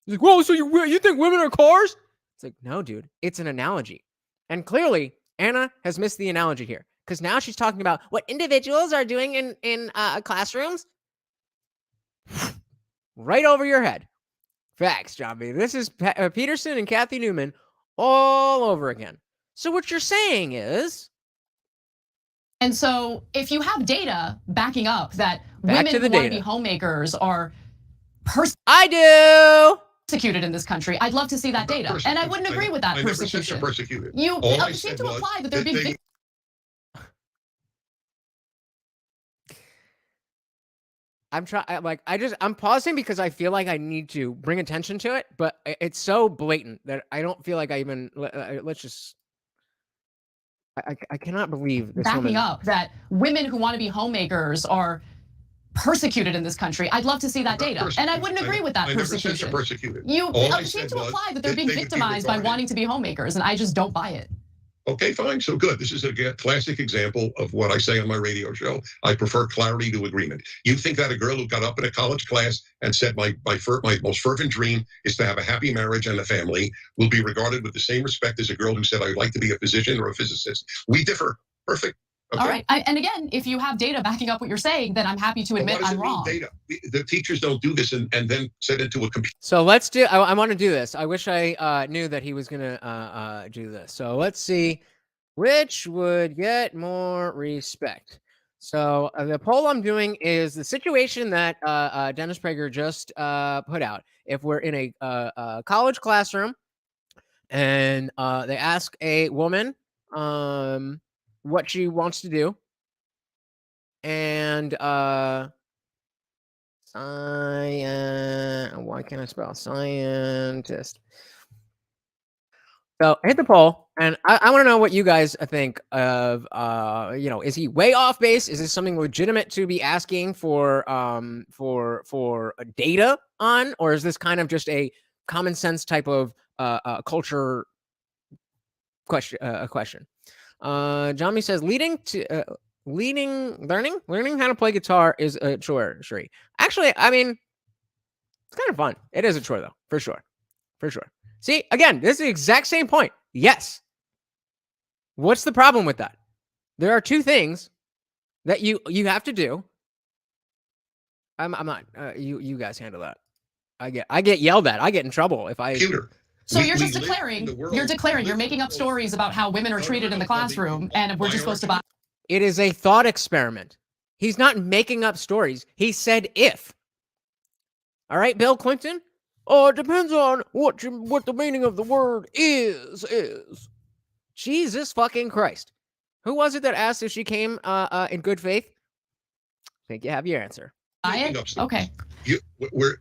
He's like, whoa, so you think women are cars? It's like, no, dude, it's an analogy. And clearly, Anna has missed the analogy here, because now she's talking about what individuals are doing in classrooms. Right over your head. Facts, John B. This is Peterson and Kathy Newman all over again. So what you're saying is...
And so if you have data backing up that women who want to be homemakers are persecuted in this country, I'd love to see that data. And I wouldn't agree with that persecution.
Persecuted.
You seem to imply that they're being...
I'm pausing because I feel like I need to bring attention to it, but it's so blatant that I don't feel like I even, let's just, I cannot believe this
backing
woman.
up that women who want to be homemakers are persecuted in this country. I'd love to see that data. And I wouldn't agree with that persecution. You seem to imply that they're being victimized by wanting to be homemakers, and I just don't buy it.
Okay, fine. So good. This is a classic example of what I say on my radio show. I prefer clarity to agreement. You think that a girl who got up in a college class and said my most fervent dream is to have a happy marriage and a family will be regarded with the same respect as a girl who said I'd like to be a physician or a physicist? We differ. Perfect. Okay.
All right. And again, if you have data backing up what you're saying, then I'm happy to admit I'm wrong.
Data? The teachers don't do this and then set into a computer.
So let's do, I want to do this. I wish I knew that he was going to do this. So let's see which would get more respect. So the poll I'm doing is the situation that Dennis Prager just put out. If we're in a college classroom and they ask a woman what she wants to do, and why can't I spell scientist? So hit the poll, and I want to know what you guys think of. Is he way off base? Is this something legitimate to be asking for data on, or is this kind of just a common sense type of culture question? Johnny says learning how to play guitar is a chore. Sheree. Actually, I mean, it's kind of fun. It is a chore though, for sure. See, again, this is the exact same point. Yes. What's the problem with that? There are two things that you have to do. I'm not. You guys handle that. I get yelled at. I get in trouble if I.
Computer.
So you're just declaring. You're making up stories about how women are treated in the classroom, and we're just supposed to buy.
It is a thought experiment. He's not making up stories. He said if. All right, Bill Clinton. Oh, it depends on what the meaning of the word is. Jesus fucking Christ. Who was it that asked if she came in good faith? I think you have your answer.
Okay.
We're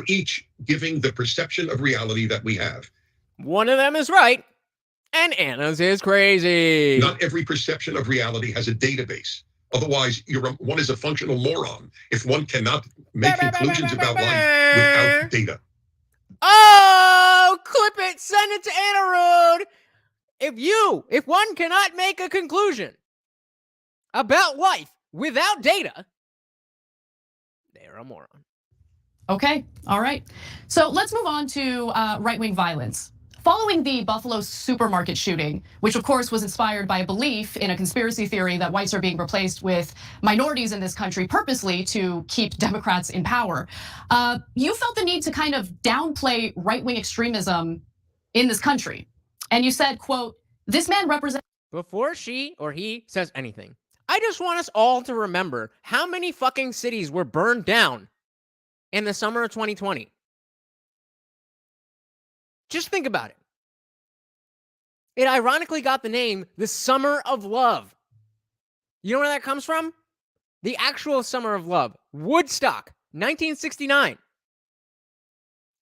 each giving the perception of reality that we have.
One of them is right, and Anna's is crazy.
Not every perception of reality has a database. Otherwise, one is a functional moron if one cannot make conclusions about life without data.
Oh, clip it, send it to Anna Rude. If one cannot make a conclusion about life without data, they're a moron.
Okay, all right. So let's move on to right-wing violence. Following the Buffalo supermarket shooting, which of course was inspired by a belief in a conspiracy theory that whites are being replaced with minorities in this country purposely to keep Democrats in power, you felt the need to kind of downplay right-wing extremism in this country. And you said, quote, this man represents...
Before she or he says anything, I just want us all to remember how many fucking cities were burned down in the summer of 2020. Just think about it. It ironically got the name the Summer of Love. You know where that comes from? The actual Summer of Love, Woodstock, 1969.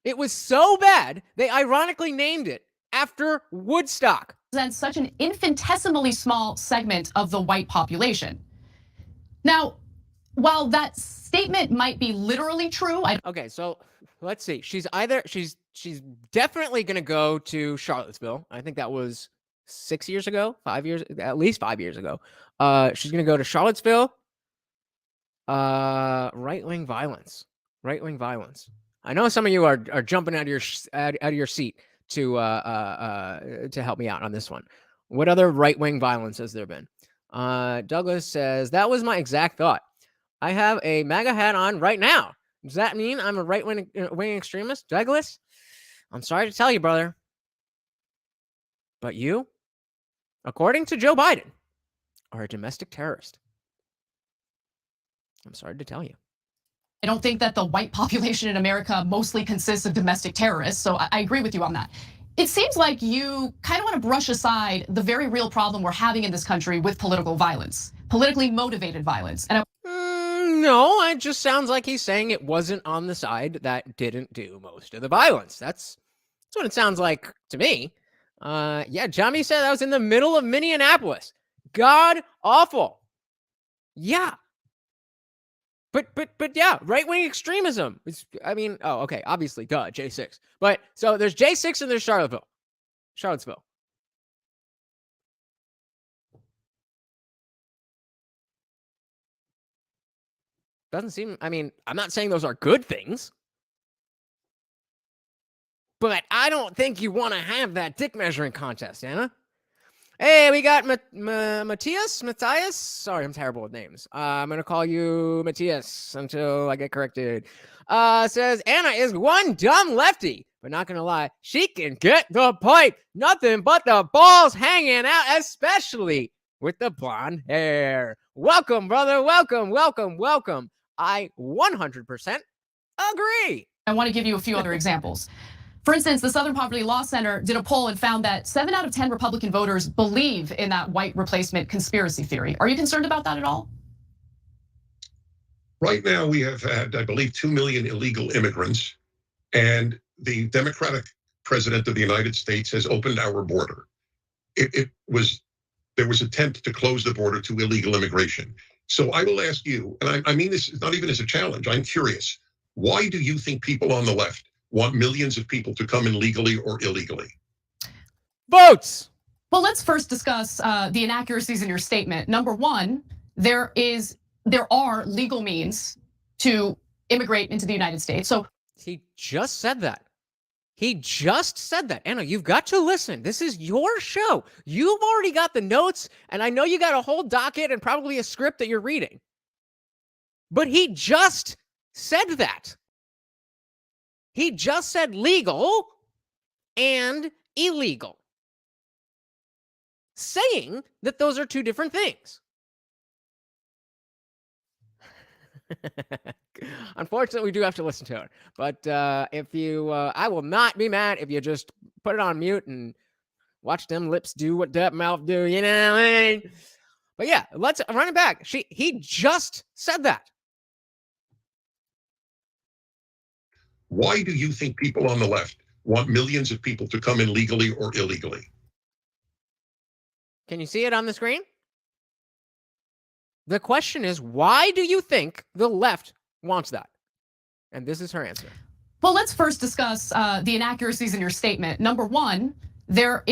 It was so bad, they ironically named it after Woodstock.
Represents such an infinitesimally small segment of the white population. Now, while that statement might be literally true,
okay, so let's see. She's definitely going to go to Charlottesville. I think that was 6 years ago, 5 years, at least 5 years ago. She's going to go to Charlottesville. Right-wing violence. Right-wing violence. I know some of you are jumping out of your seat to help me out on this one. What other right-wing violence has there been? Douglas says, that was my exact thought. I have a MAGA hat on right now. Does that mean I'm a right-wing extremist? Douglas, I'm sorry to tell you, brother. But you, according to Joe Biden, are a domestic terrorist. I'm sorry to tell you.
I don't think that the white population in America mostly consists of domestic terrorists, so I agree with you on that. It seems like you kind of want to brush aside the very real problem we're having in this country with political violence, politically motivated violence. And
no, it just sounds like he's saying it wasn't on the side that didn't do most of the violence. That's what it sounds like to me. Yeah, Johnny said that was in the middle of Minneapolis. God awful. Yeah. But yeah, right-wing extremism. Okay, obviously, duh, J6. But so there's J6 and there's Charlottesville. Doesn't seem, I'm not saying those are good things. But I don't think you want to have that dick measuring contest, Anna. Hey, we got Matthias? Sorry, I'm terrible with names. I'm going to call you Matthias until I get corrected. Says, Anna is one dumb lefty. But not going to lie, she can get the point. Nothing but the balls hanging out, especially with the blonde hair. Welcome, brother. Welcome. I 100% agree.
I want to give you a few other examples. For instance, the Southern Poverty Law Center did a poll and found that 7 out of 10 Republican voters believe in that white replacement conspiracy theory. Are you concerned about that at all?
Right now, we have had, I believe, 2 million illegal immigrants, and the Democratic president of the United States has opened our border. There was attempt to close the border to illegal immigration. So I will ask you, and I mean this not even as a challenge, I'm curious, why do you think people on the left want millions of people to come in legally or illegally?
Votes.
Well, let's first discuss the inaccuracies in your statement. Number one, there are legal means to immigrate into the United States. So
he just said that. Anna, you've got to listen. This is your show. You've already got the notes, and I know you got a whole docket and probably a script that you're reading. But he just said that. He just said legal and illegal, saying that those are two different things. Unfortunately, we do have to listen to it. But if you, I will not be mad if you just put it on mute and watch them lips do what that mouth do. You know what I mean? But yeah, let's run it back. He just said that.
Why do you think people on the left want millions of people to come in legally or illegally?
Can you see it on the screen? The question is, why do you think the left wants that? And this is her answer.
Well, let's first discuss the inaccuracies in your statement. Number one, there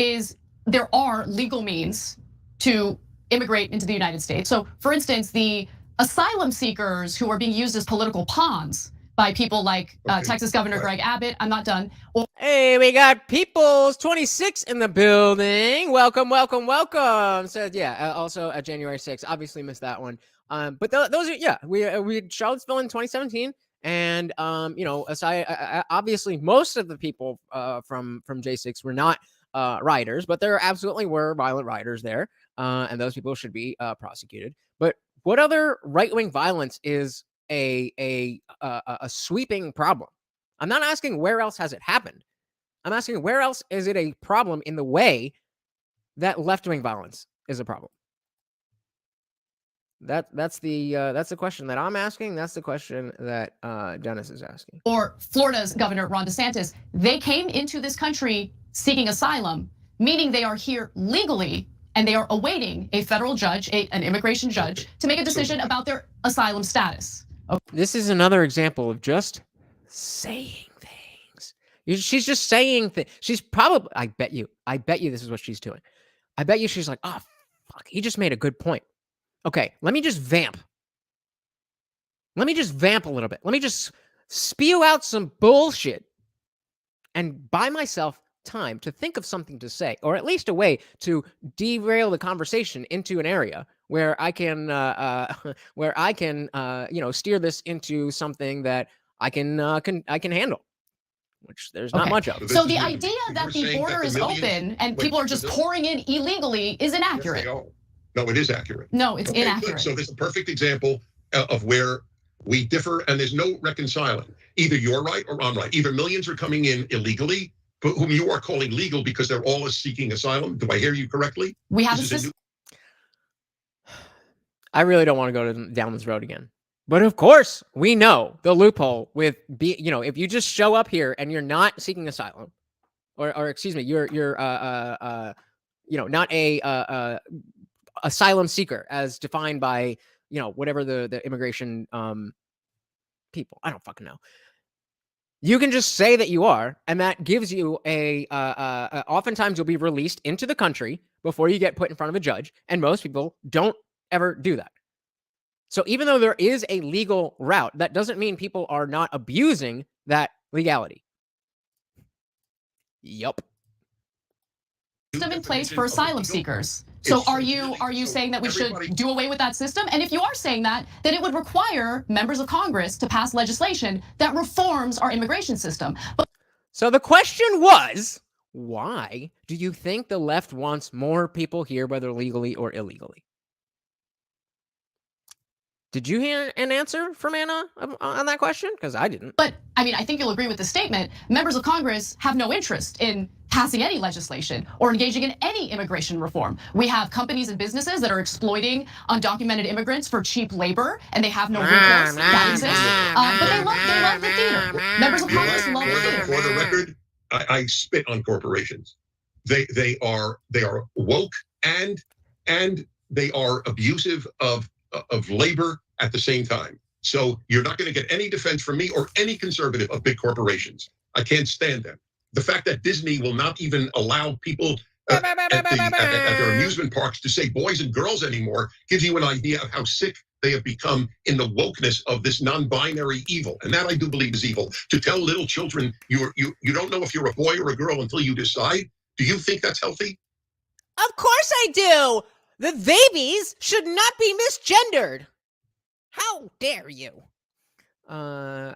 are legal means to immigrate into the United States. So for instance, the asylum seekers who are being used as political pawns by people like Texas Governor Greg Abbott. I'm not done.
Hey, we got People's 26 in the building. Welcome. So yeah, also January 6th. Obviously missed that one. But those are, yeah, we had Charlottesville in 2017. And, aside, obviously most of the people from J6 were not rioters, but there absolutely were violent rioters there. And those people should be prosecuted. But what other right-wing violence is a sweeping problem? I'm not asking where else has it happened. I'm asking where else is it a problem in the way that left-wing violence is a problem? That's the question that I'm asking. That's the question that Dennis is asking.
Or Florida's Governor Ron DeSantis, they came into this country seeking asylum, meaning they are here legally and they are awaiting a federal judge, an immigration judge, to make a decision about their asylum status.
This is another example of just saying things. She's just saying things. She's probably, I bet you this is what she's doing. I bet you she's like, oh, fuck, he just made a good point. Okay, let me just vamp. Let me just vamp a little bit. Let me just spew out some bullshit and buy myself time to think of something to say, or at least a way to derail the conversation into an area where I can, steer this into something that I can handle, which there's not much of.
So the idea that the border is open and people are just pouring in illegally is inaccurate.
No, it is accurate.
No, it's inaccurate.
Good. So this is a perfect example of where we differ, and there's no reconciling. Either you're right or I'm right. Either millions are coming in illegally, but whom you are calling legal because they're all seeking asylum. Do I hear you correctly?
We have a system.
I really don't want to go down this road again. But of course, we know the loophole with if you just show up here and you're not seeking asylum, or excuse me, you're not a asylum seeker as defined by whatever the immigration people. I don't fucking know. You can just say that you are, and that gives you oftentimes you'll be released into the country before you get put in front of a judge, and most people don't ever do that. So even though there is a legal route, that doesn't mean people are not abusing that legality. Yup.
System in place for asylum seekers. So are you saying that we should do away with that system? And if you are saying that, then it would require members of Congress to pass legislation that reforms our immigration system.
So the question was, why do you think the left wants more people here, whether legally or illegally? Did you hear an answer from Anna on that question? Because I didn't.
But I mean, I think you'll agree with the statement. Members of Congress have no interest in passing any legislation or engaging in any immigration reform. We have companies and businesses that are exploiting undocumented immigrants for cheap labor, and they have no recourse. That exists. But they love the theater. Members of Congress love the theater.
For the record, I spit on corporations. They are woke and they are abusive of labor at the same time. So you're not going to get any defense from me or any conservative of big corporations. I can't stand them. The fact that Disney will not even allow people at their amusement parks to say boys and girls anymore gives you an idea of how sick they have become in the wokeness of this non-binary evil. And that I do believe is evil. To tell little children you don't know if you're a boy or a girl until you decide. Do you think that's healthy?
Of course I do. The babies should not be misgendered. How dare you? I'll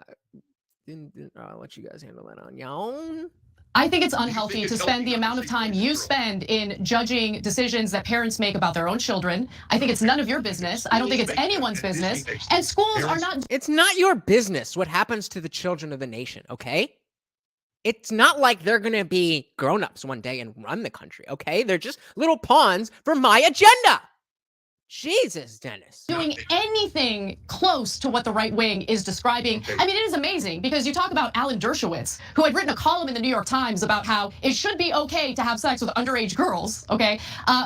let you guys handle that on your own.
I think it's unhealthy to spend the amount of time you spend in judging decisions that parents make about their own children. I think it's none of your business. I don't think it's anyone's business. And schools are not.
It's not your business what happens to the children of the nation, okay? It's not like they're going to be grown-ups one day and run the country, okay? They're just little pawns for my agenda. Jesus, Dennis.
Doing anything close to what the right wing is describing. I mean, it is amazing because you talk about Alan Dershowitz, who had written a column in the New York Times about how it should be okay to have sex with underage girls, okay?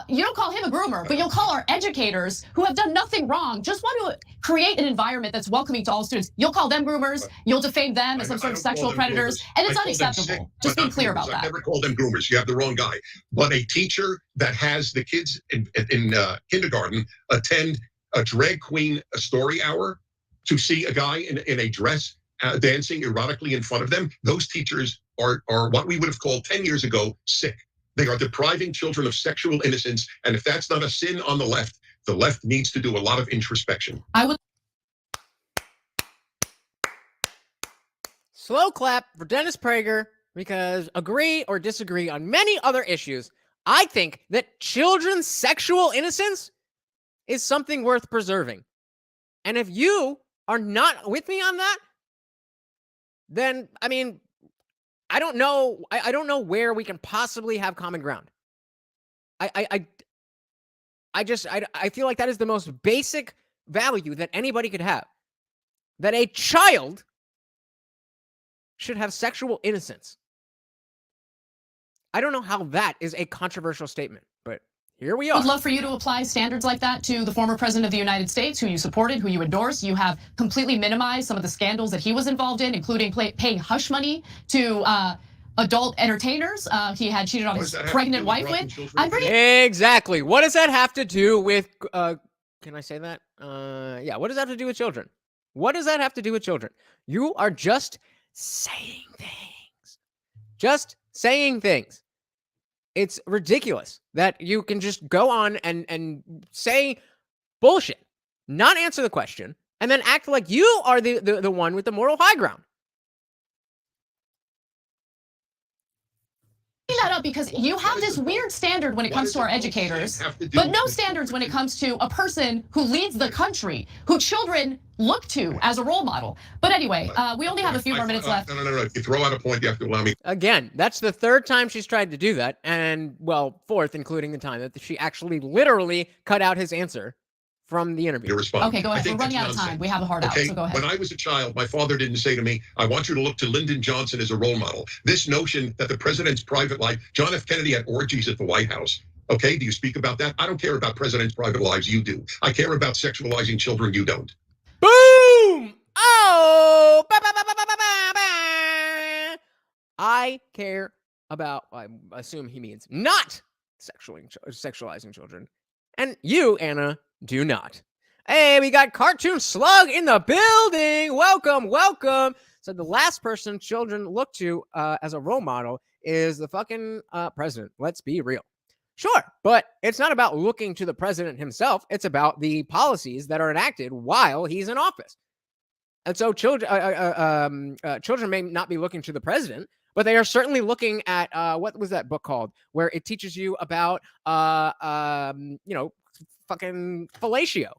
You don't call him a groomer, but you'll call our educators who have done nothing wrong, just want to create an environment that's welcoming to all students. You'll call them groomers, you'll defame them as some sort of sexual predators, and it's unacceptable. Just being clear about that.
I never called them groomers. You have the wrong guy. But a teacher that has the kids in kindergarten attend a drag queen story hour to see a guy in a dress dancing erotically in front of them, those teachers are what we would have called 10 years ago sick. They are depriving children of sexual innocence, and if that's not a sin on the left needs to do a lot of introspection.
Slow clap for Dennis Prager, because agree or disagree on many other issues, I think that children's sexual innocence is something worth preserving. And if you are not with me on that, then, I mean, I don't know. I don't know where we can possibly have common ground. I feel like that is the most basic value that anybody could have. That a child should have sexual innocence. I don't know how that is a controversial statement, but here we are.
I would love for you to apply standards like that to the former president of the United States, who you supported, who you endorsed. You have completely minimized some of the scandals that he was involved in, including paying hush money to adult entertainers. He had cheated on his pregnant wife with.
Exactly. What does that have to do with? Can I say that? Yeah. What does that have to do with children? What does that have to do with children? You are just saying things. Just saying things. It's ridiculous that you can just go on and say bullshit, not answer the question, and then act like you are the one with the moral high ground.
That up because you have this weird standard when it comes to our educators, but no standards when it comes to a person who leads the country, who children look to as a role model. But anyway, we only have a few more minutes left.
No. If you throw out a point, you have to allow me.
Again, that's the third time she's tried to do that, and well, fourth, including the time that she actually literally cut out his answer from the interview.
Okay, go ahead. We're running out of time. We have a hard out, so go ahead.
When I was a child, my father didn't say to me, I want you to look to Lyndon Johnson as a role model. This notion that the president's private life, John F. Kennedy had orgies at the White House. Okay, do you speak about that? I don't care about presidents' private lives. You do. I care about sexualizing children. You don't.
Boom! Oh! I care about, I assume he means not sexualizing children. And you, Anna, do not. Hey, we got Cartoon Slug in the building. Welcome, welcome. So the last person children look to as a role model is the fucking president. Let's be real. Sure, but it's not about looking to the president himself. It's about the policies that are enacted while he's in office. And so children may not be looking to the president, but they are certainly looking at what was that book called, where it teaches you about fucking fellatio.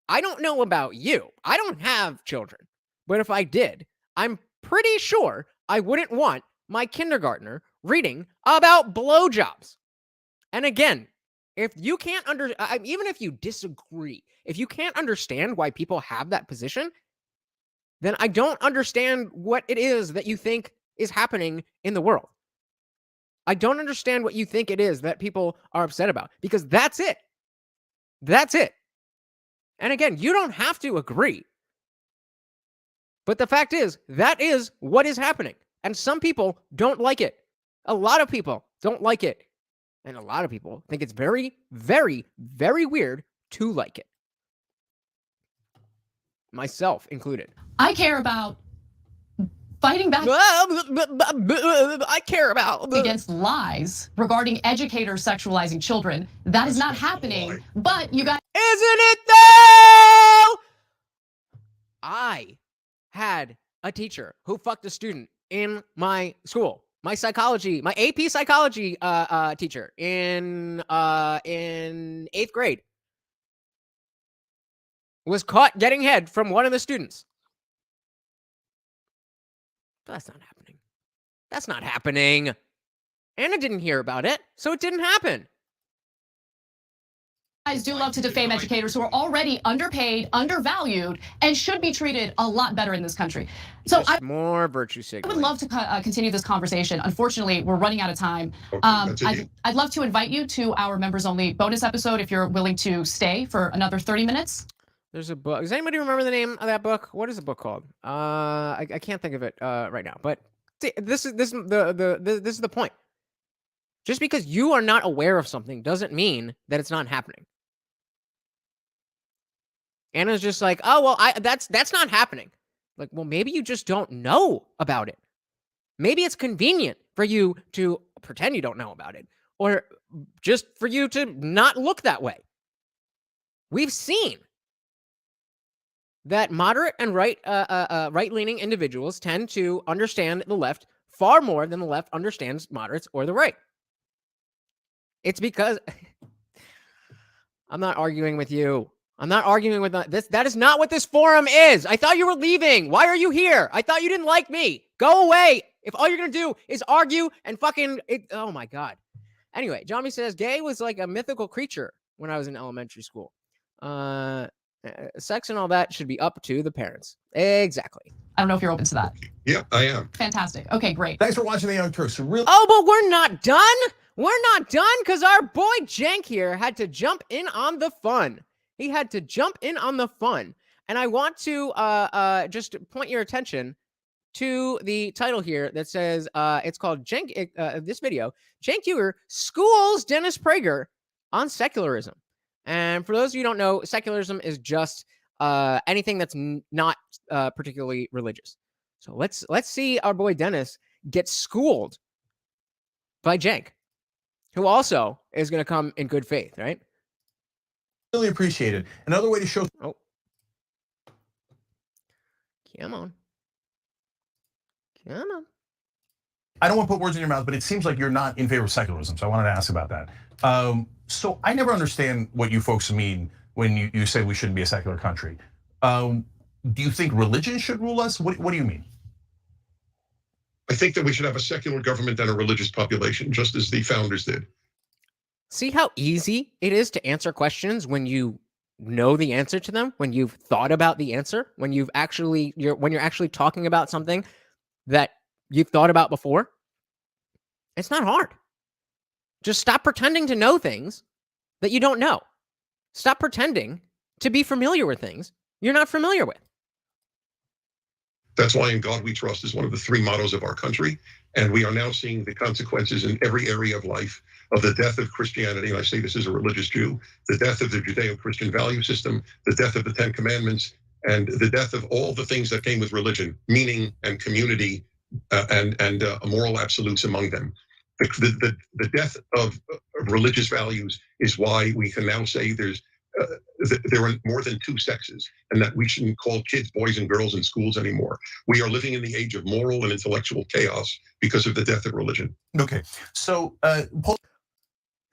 I don't know about you. I don't have children, but if I did, I'm pretty sure I wouldn't want my kindergartner reading about blowjobs. And again, if you can't even if you disagree, if you can't understand why people have that position, then I don't understand what it is that you think is happening in the world. I don't understand what you think it is that people are upset about, because that's it. That's it. And again, you don't have to agree. But the fact is, that is what is happening. And some people don't like it. A lot of people don't like it. And a lot of people think it's very, very, very weird to like it. Myself included.
I care about fighting back
I care about
against lies regarding educators sexualizing children. That is not happening, but you guys...
Isn't it though? I had a teacher who fucked a student in my school. My AP psychology teacher in 8th grade was caught getting head from one of the students. But that's not happening. That's not happening. Anna didn't hear about it, so it didn't happen.
Guys do love to defame educators who are already underpaid, undervalued, and should be treated a lot better in this country. So
more virtue signaling.
I would love to continue this conversation. Unfortunately, we're running out of time. I'd love to invite you to our members-only bonus episode if you're willing to stay for another 30 minutes.
There's a book. Does anybody remember the name of that book? What is the book called? I can't think of it right now. But this is the point. Just because you are not aware of something doesn't mean that it's not happening. Anna's just like, oh well, that's not happening. Like, well, maybe you just don't know about it. Maybe it's convenient for you to pretend you don't know about it, or just for you to not look that way. We've seen that moderate and right-leaning individuals tend to understand the left far more than the left understands moderates or the right. It's because I'm not arguing with you. I'm not arguing with this. That is not what this forum is. I thought you were leaving. Why are you here? I thought you didn't like me. Go away. If all you're going to do is argue and fucking... oh, my God. Anyway, Johnny says gay was like a mythical creature when I was in elementary school. Sex and all that should be up to the parents. Exactly.
I don't know if you're open to that.
Yeah, I am.
Fantastic. Okay, great.
Thanks for watching The Young Turks. Really.
Oh, but we're not done. We're not done because our boy Jank here had to jump in on the fun. He had to jump in on the fun. And I want to just point your attention to the title here that says it's called this video, Cenk Uygur schools Dennis Prager on secularism. And for those of you who don't know, secularism is just anything that's not particularly religious. So let's see our boy Dennis get schooled by Cenk, who also is going to come in good faith, right?
Really appreciate it. Another way to show.
Oh, come on. Come on.
I don't want to put words in your mouth, but it seems like you're not in favor of secularism. So I wanted to ask about that. So I never understand what you folks mean when you say we shouldn't be a secular country. Do you think religion should rule us? What do you mean?
I think that we should have a secular government and a religious population, just as the founders did.
See how easy it is to answer questions when you know the answer to them, when you've thought about the answer, when you're actually talking about something that you've thought about before. It's not hard. Just stop pretending to know things that you don't know. Stop pretending to be familiar with things you're not familiar with.
That's why In God We Trust is one of the three mottos of our country. And we are now seeing the consequences in every area of life of the death of Christianity. And I say this as a religious Jew, the death of the Judeo-Christian value system, the death of the 10 Commandments, and the death of all the things that came with religion, meaning and community and moral absolutes among them. The death of religious values is why we can now say there are more than two sexes, and that we shouldn't call kids boys and girls in schools anymore. We are living in the age of moral and intellectual chaos because of the death of religion.
Okay, so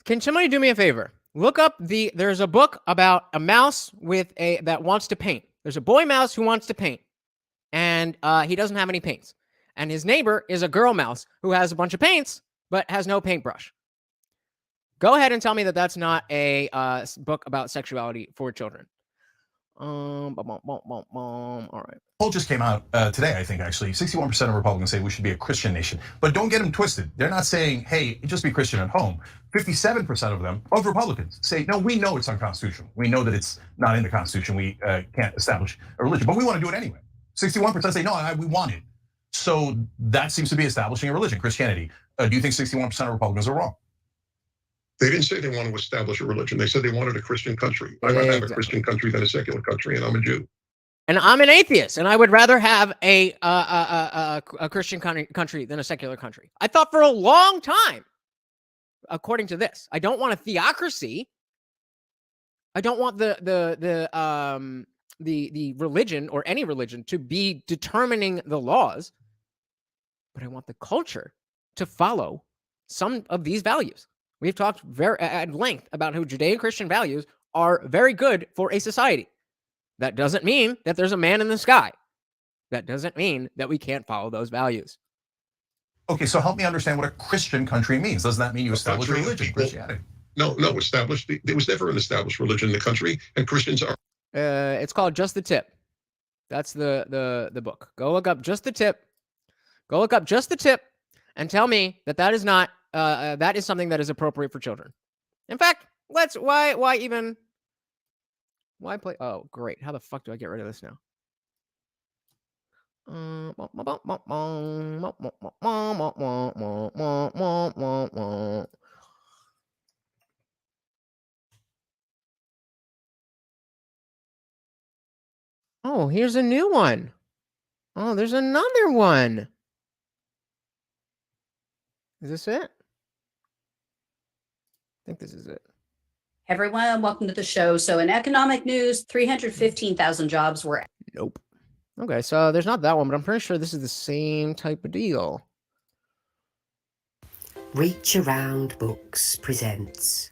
can somebody do me a favor? Look up there's a book about a mouse that wants to paint. There's a boy mouse who wants to paint, and he doesn't have any paints. And his neighbor is a girl mouse who has a bunch of paints, but has no paintbrush. Go ahead and tell me that that's not a book about sexuality for children. All right.
Poll just came out today, I think, actually. 61% of Republicans say we should be a Christian nation. But don't get them twisted. They're not saying, hey, just be Christian at home. 57% of them, of Republicans, say, no, we know it's unconstitutional. We know that it's not in the Constitution. We can't establish a religion, but we want to do it anyway. 61% say, no, we want it. So that seems to be establishing a religion, Christianity. Do you think 61% of Republicans are wrong?
They didn't say they want to establish a religion. They said they wanted a Christian country. I'd rather have a Christian country than a secular country, and I'm a Jew.
And I'm an atheist, and I would rather have a Christian country than a secular country. I thought for a long time, according to this, I don't want a theocracy. I don't want the religion or any religion to be determining the laws, but I want the culture to follow some of these values. We've talked at length about how Judeo-Christian values are very good for a society. That doesn't mean that there's a man in the sky. That doesn't mean that we can't follow those values.
Okay, so help me understand what a Christian country means. Doesn't that mean you establish a religion, Christianity?
No, established. There was never an established religion in the country, and Christians are.
It's called Just the Tip. That's the book. Go look up Just the Tip. Go look up Just the Tip, and tell me that is not that is something that is appropriate for children. In fact, why play? Oh, great. How the fuck do I get rid of this now? Oh, here's a new one. Oh, there's another one. Is this it? I think this is it.
Everyone, welcome to the show. So in economic news, 315,000 jobs were.
Nope. Okay, so there's not that one, but I'm pretty sure this is the same type of deal.
Reach Around Books presents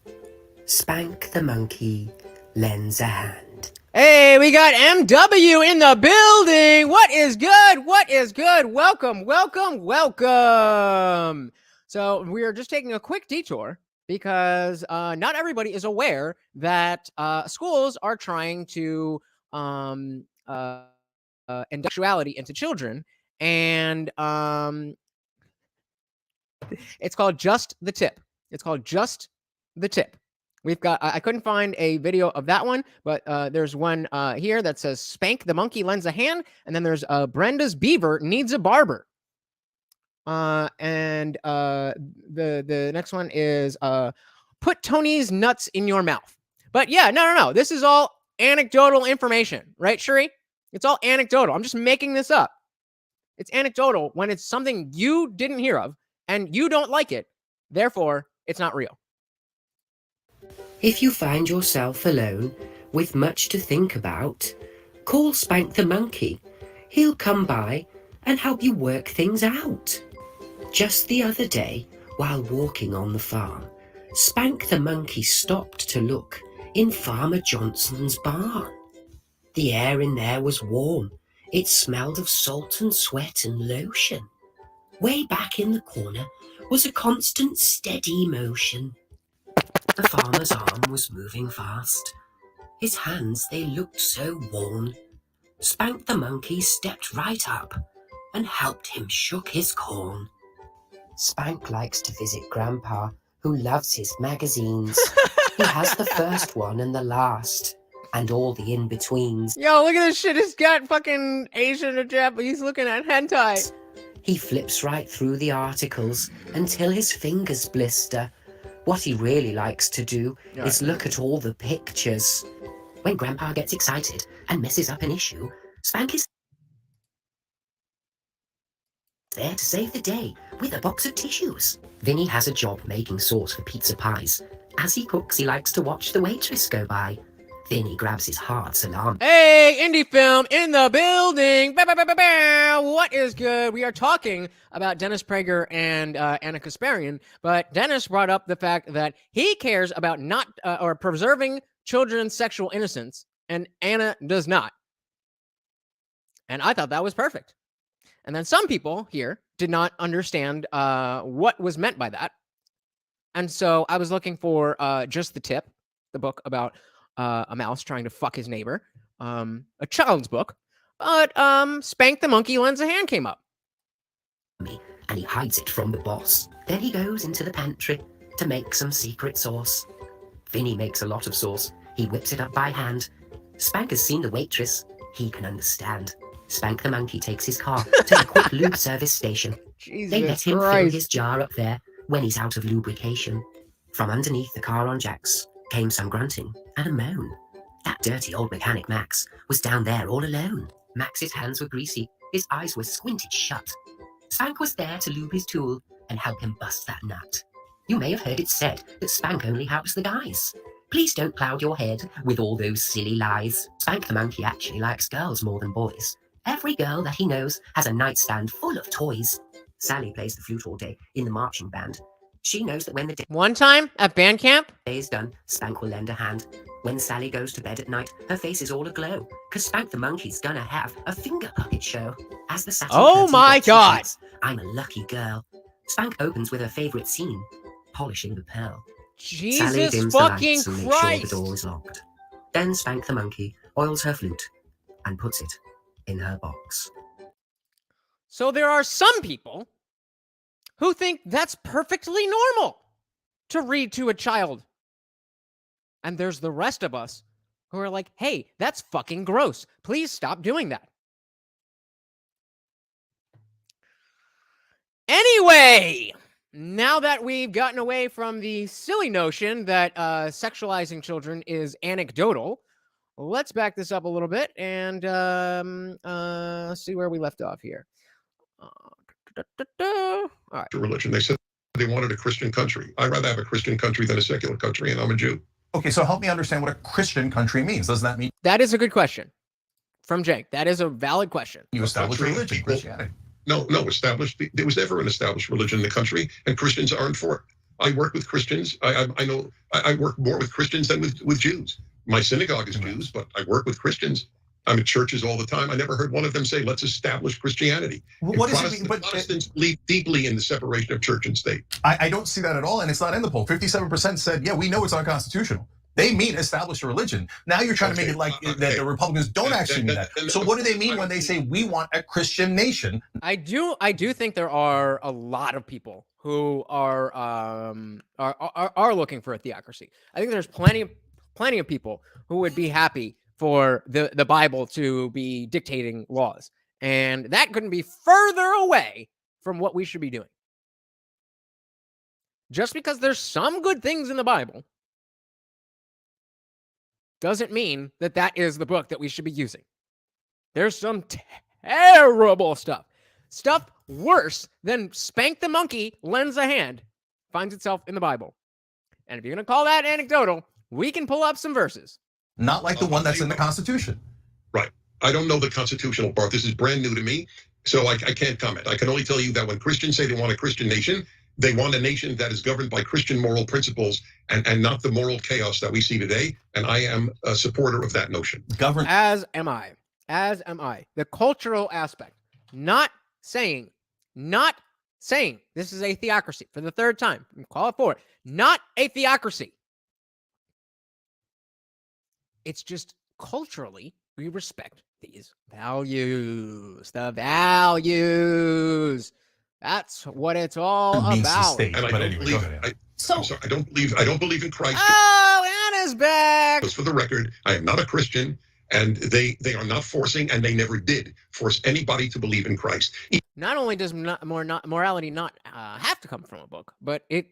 Spank the Monkey Lends a Hand.
Hey, we got MW in the building. What is good? What is good? Welcome, welcome, welcome. So we are just taking a quick detour because not everybody is aware that schools are trying to induct sexuality into children, and it's called Just the Tip. It's called Just the Tip. We've got, I couldn't find a video of that one, but there's one here that says Spank the Monkey Lends a Hand. And then there's Brenda's Beaver Needs a Barber. And the next one is Put Tony's Nuts in Your Mouth. But yeah, no. This is all anecdotal information, right, Sheree? It's all anecdotal. I'm just making this up. It's anecdotal when it's something you didn't hear of and you don't like it. Therefore, it's not real.
If you find yourself alone with much to think about, call Spank the Monkey. He'll come by and help you work things out. Just the other day, while walking on the farm, Spank the Monkey stopped to look in Farmer Johnson's barn. The air in there was warm. It smelled of salt and sweat and lotion. Way back in the corner was a constant steady motion. The farmer's arm was moving fast. His hands, they looked so worn. Spank the Monkey stepped right up and helped him shook his corn. Spank likes to visit Grandpa, who loves his magazines. He has the first one and the last, and all the in-betweens.
Yo, look at this shit. He's got fucking Asian or Japanese. He's looking at hentai.
He flips right through the articles until his fingers blister. What he really likes to do is look at all the pictures. When Grandpa gets excited and messes up an issue, Spank is there to save the day with a box of tissues. Vinny has a job making sauce for pizza pies. As he cooks, he likes to watch the waitress go by. Vinny grabs his hard salami.
Hey, indie film in the building. Bow, bow, bow, bow, bow. What is good? We are talking about Dennis Prager and Anna Kasparian, but Dennis brought up the fact that he cares about not or preserving children's sexual innocence, and Anna does not. And I thought that was perfect. And then some people here did not understand what was meant by that. And so I was looking for Just the Tip, the book about a mouse trying to fuck his neighbor, a child's book, but Spank the Monkey Lends a Hand came up.
And he hides it from the boss. Then he goes into the pantry to make some secret sauce. Vinny makes a lot of sauce. He whips it up by hand. Spank has seen the waitress. He can understand. Spank the Monkey takes his car to the quick lube service station. They let him fill his jar up there when he's out of lubrication. From underneath the car on jacks came some grunting and a moan. That dirty old mechanic Max was down there all alone. Max's hands were greasy, his eyes were squinted shut. Spank was there to lube his tool and help him bust that nut. You may have heard it said that Spank only helps the guys. Please don't cloud your head with all those silly lies. Spank the Monkey actually likes girls more than boys. Every girl that he knows has a nightstand full of toys. Sally plays the flute all day in the marching band. She knows that when the
One time at band camp,
day is done, Spank will lend a hand. When Sally goes to bed at night, her face is all aglow, 'cause Spank the Monkey's gonna have a finger puppet show. As the satin curtain
my
drops and
God.
shakes, I'm a lucky girl. Spank opens with her favorite scene, polishing the pearl. Sally
Jesus
dims the
fucking
lights and makes sure
Christ.
the door is locked. Then Spank the Monkey oils her flute and puts it in her box.
So there are some people who think that's perfectly normal to read to a child. And there's the rest of us who are like, hey, that's fucking gross. Please stop doing that. Anyway, now that we've gotten away from the silly notion that sexualizing children is anecdotal, let's back this up a little bit and see where we left off here. All right.
Religion. They said they wanted a Christian country. I'd rather have a Christian country than a secular country, and I'm a Jew.
Okay, so help me understand what a Christian country means. Does that mean
That is a good question from Jake. That is a valid question.
you establish religion, Christianity?
No, established. There was never an established religion in the country, and Christians aren't for it. I work with Christians. I know I work more with Christians than with Jews. My synagogue is Jews, but I work with Christians. I'm at churches all the time. I never heard one of them say, let's establish Christianity.
What does it mean? But
Protestants believe deeply in the separation of church and state.
I don't see that at all, and it's not in the poll. 57% said, yeah, we know it's unconstitutional. They mean establish a religion. Now you're trying to make it like that the Republicans don't actually mean that. So what do they mean when they say we want a Christian nation?
I do think there are a lot of people who are looking for a theocracy. I think there's plenty of people who would be happy for the Bible to be dictating laws, and that couldn't be further away from what we should be doing. Just because there's some good things in the Bible doesn't mean that that is the book that we should be using. There's some terrible stuff. Stuff worse than spank the monkey, lends a hand, finds itself in the Bible. And if you're going to call that anecdotal, we can pull up some verses.
Not like the one that's in the Constitution.
Right. I don't know the constitutional part. This is brand new to me, so I can't comment. I can only tell you that when Christians say they want a Christian nation, they want a nation that is governed by Christian moral principles and not the moral chaos that we see today. And I am a supporter of that notion.
As am I. The cultural aspect. Not saying this is a theocracy for the third time. Call it for it. Not a theocracy. It's just culturally, we respect these values. The values. That's what it's all about.
And I don't believe. I'm sorry, I don't believe in Christ.
Oh, Anna's back.
For the record, I am not a Christian, and they are not forcing, and they never did force anybody to believe in Christ.
Not only does morality not have to come from a book, but it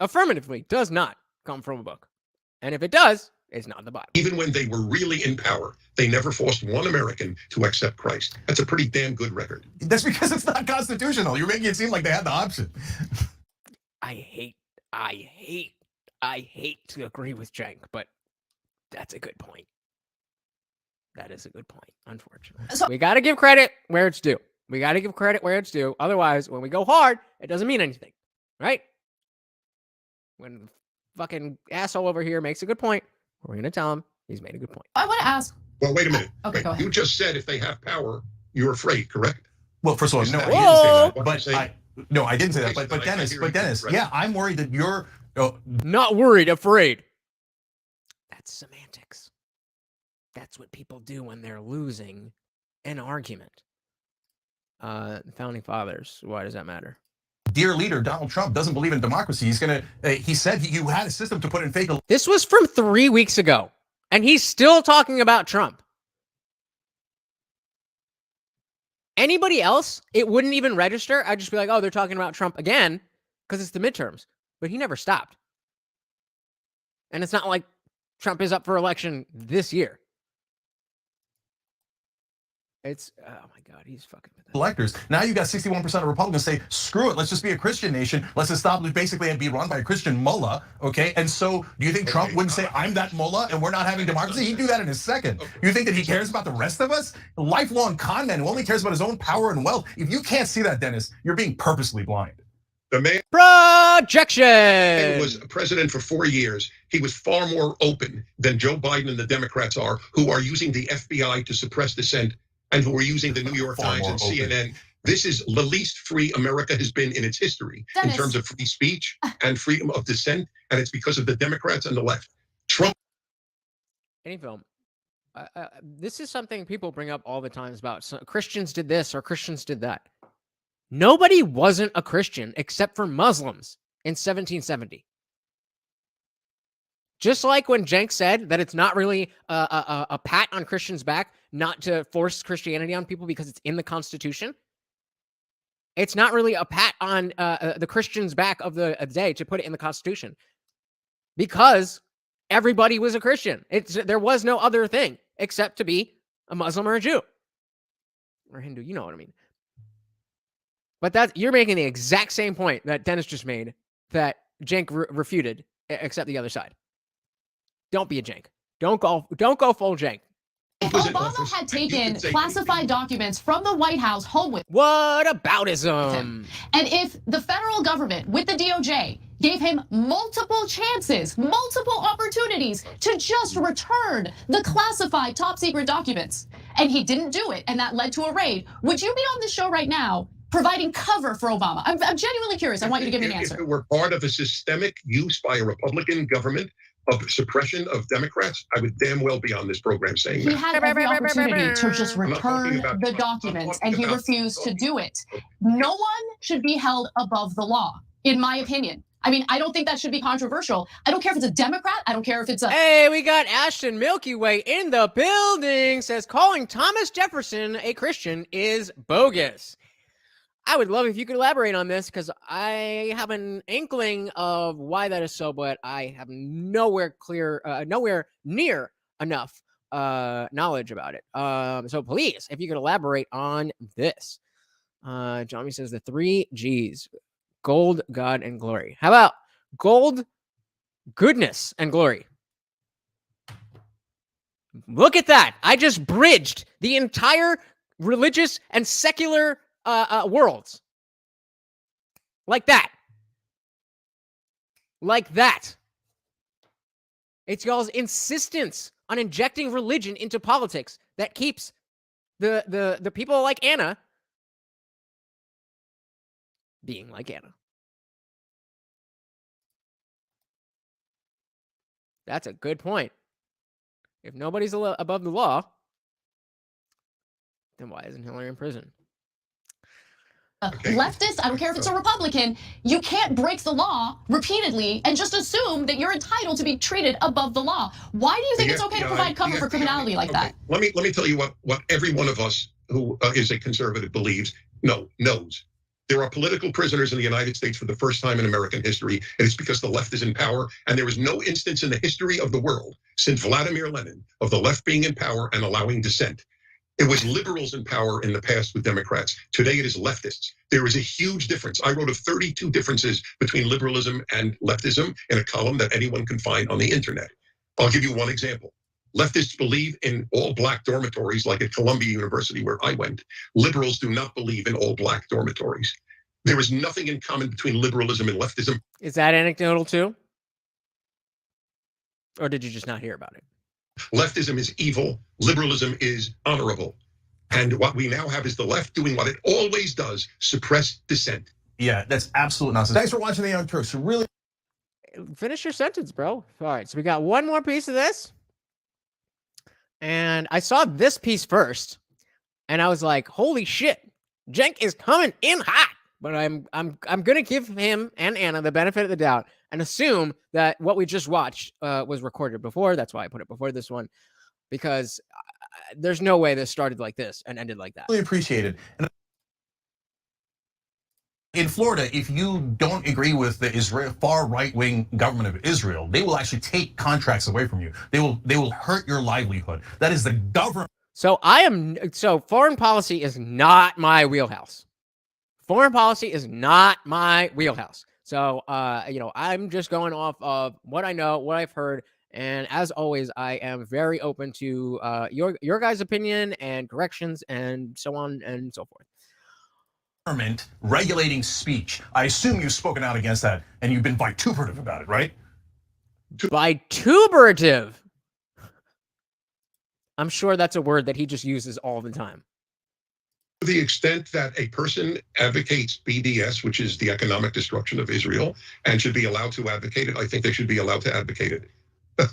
affirmatively does not come from a book. And if it does, it's not the Bible.
Even when they were really in power, they never forced one American to accept Christ. That's a pretty damn good record.
That's because it's not constitutional. You're making it seem like they had the option.
I hate to agree with Cenk, but that's a good point. That is a good point, unfortunately. So we got to give credit where it's due. Otherwise, when we go hard, it doesn't mean anything, right? When the fucking asshole over here makes a good point, we're going to tell him he's made a good point.
I want to ask.
Well, wait a minute.
Okay, go ahead.
You just said if they have power, you're afraid, correct?
Well, first of all, no, I didn't say that. I didn't say that. But Dennis, yeah, I'm worried that you're
not worried, afraid. That's semantics. That's what people do when they're losing an argument. The founding fathers. Why does that matter?
Dear leader Donald Trump doesn't believe in democracy. He said you had a system to put in fake.
This was from 3 weeks ago, and he's still talking about Trump. Anybody else, it wouldn't even register. I'd just be like, oh, they're talking about Trump again because it's the midterms. But he never stopped. And it's not like Trump is up for election this year. It's, oh my God, he's fucking with that.
Electors. Now you got 61% of Republicans say, screw it, let's just be a Christian nation. Let's establish basically and be run by a Christian mullah, okay? And so do you think Trump wouldn't say, I'm that mullah and we're not having democracy? He'd do that in a second. You think that he cares about the rest of us? A lifelong con man who only cares about his own power and wealth. If you can't see that, Dennis, you're being purposely blind.
The man
projection
was president for 4 years. He was far more open than Joe Biden and the Democrats are, who are using the FBI to suppress dissent and who are using the New York Times and CNN. This is the least free America has been in its history in terms of free speech and freedom of dissent, and it's because of the Democrats and the left. Trump.
Any film. This is something people bring up all the time about Christians did this or Christians did that. Nobody wasn't a Christian except for Muslims in 1770. Just like when Cenk said that it's not really a pat on Christians' back not to force Christianity on people because it's in the Constitution. It's not really a pat on the Christians' back of the day to put it in the Constitution because everybody was a Christian. There was no other thing except to be a Muslim or a Jew or Hindu. You know what I mean? But you're making the exact same point that Dennis just made that Cenk refuted, except the other side. Don't be a Cenk. Don't go full Cenk.
If Obama had taken classified documents from the White House home with
what aboutism?
And if the federal government with the DOJ gave him multiple chances, multiple opportunities to just return the classified top secret documents. And he didn't do it, and that led to a raid. Would you be on this show right now providing cover for Obama? I'm genuinely curious. I want you to give me an answer.
If it were part of a systemic use by a Republican government of suppression of Democrats, I would damn well be on this program saying
he
that.
had every opportunity to just return the documents, and he refused to do it. No one should be held above the law, in my opinion. I mean, I don't think that should be controversial. I don't care if it's a Democrat. I don't care if it's a...
Hey, we got Ashton Milky Way in the building. Says calling Thomas Jefferson a Christian is bogus. I would love if you could elaborate on this, because I have an inkling of why that is so, but I have nowhere near enough knowledge about it. So please, if you could elaborate on this. Johnny says the 3 G's: gold, God, and glory. How about gold, goodness, and glory? Look at that. I just bridged the entire religious and secular worlds. Like that. Like that. It's y'all's insistence on injecting religion into politics that keeps the people like Anna being like Anna. That's a good point. If nobody's above the law, then why isn't Hillary in prison?
Leftist, I don't care if it's a Republican, you can't break the law repeatedly and just assume that you're entitled to be treated above the law. Why do you think it's okay to provide cover for criminality like that?
Let me tell you what every one of us who is a conservative believes knows. There are political prisoners in the United States for the first time in American history, and it's because the left is in power, and there is no instance in the history of the world since Vladimir Lenin of the left being in power and allowing dissent. It was liberals in power in the past with Democrats. Today it is leftists. There is a huge difference. I wrote of 32 differences between liberalism and leftism in a column that anyone can find on the internet. I'll give you one example. Leftists believe in all black dormitories, like at Columbia University where I went. Liberals do not believe in all black dormitories. There is nothing in common between liberalism and leftism.
Is that anecdotal too? Or did you just not hear about it?
Leftism is evil. Liberalism is honorable. And what we now have is the left doing what it always does, suppress dissent.
Yeah, that's absolute nonsense. Thanks for watching The Young Turks. Really,
finish your sentence, bro. All right, so we got one more piece of this. And I saw this piece first, and I was like, holy shit, Cenk is coming in hot. But I'm gonna give him and Anna the benefit of the doubt and assume that what we just watched was recorded before. That's why I put it before this one, because there's no way this started like this and ended like that.
Really appreciated. And in Florida, if you don't agree with the far right-wing government of Israel, they will actually take contracts away from you. They will hurt your livelihood. That is the government.
So foreign policy is not my wheelhouse. Foreign policy is not my wheelhouse. So, I'm just going off of what I know, what I've heard. And as always, I am very open to your guys' opinion and corrections and so on and so forth.
Government regulating speech. I assume you've spoken out against that and you've been vituperative about it, right?
Vituperative. I'm sure that's a word that he just uses all the time.
To the extent that a person advocates BDS, which is the economic destruction of Israel, and should be allowed to advocate it, I think they should be allowed to advocate it.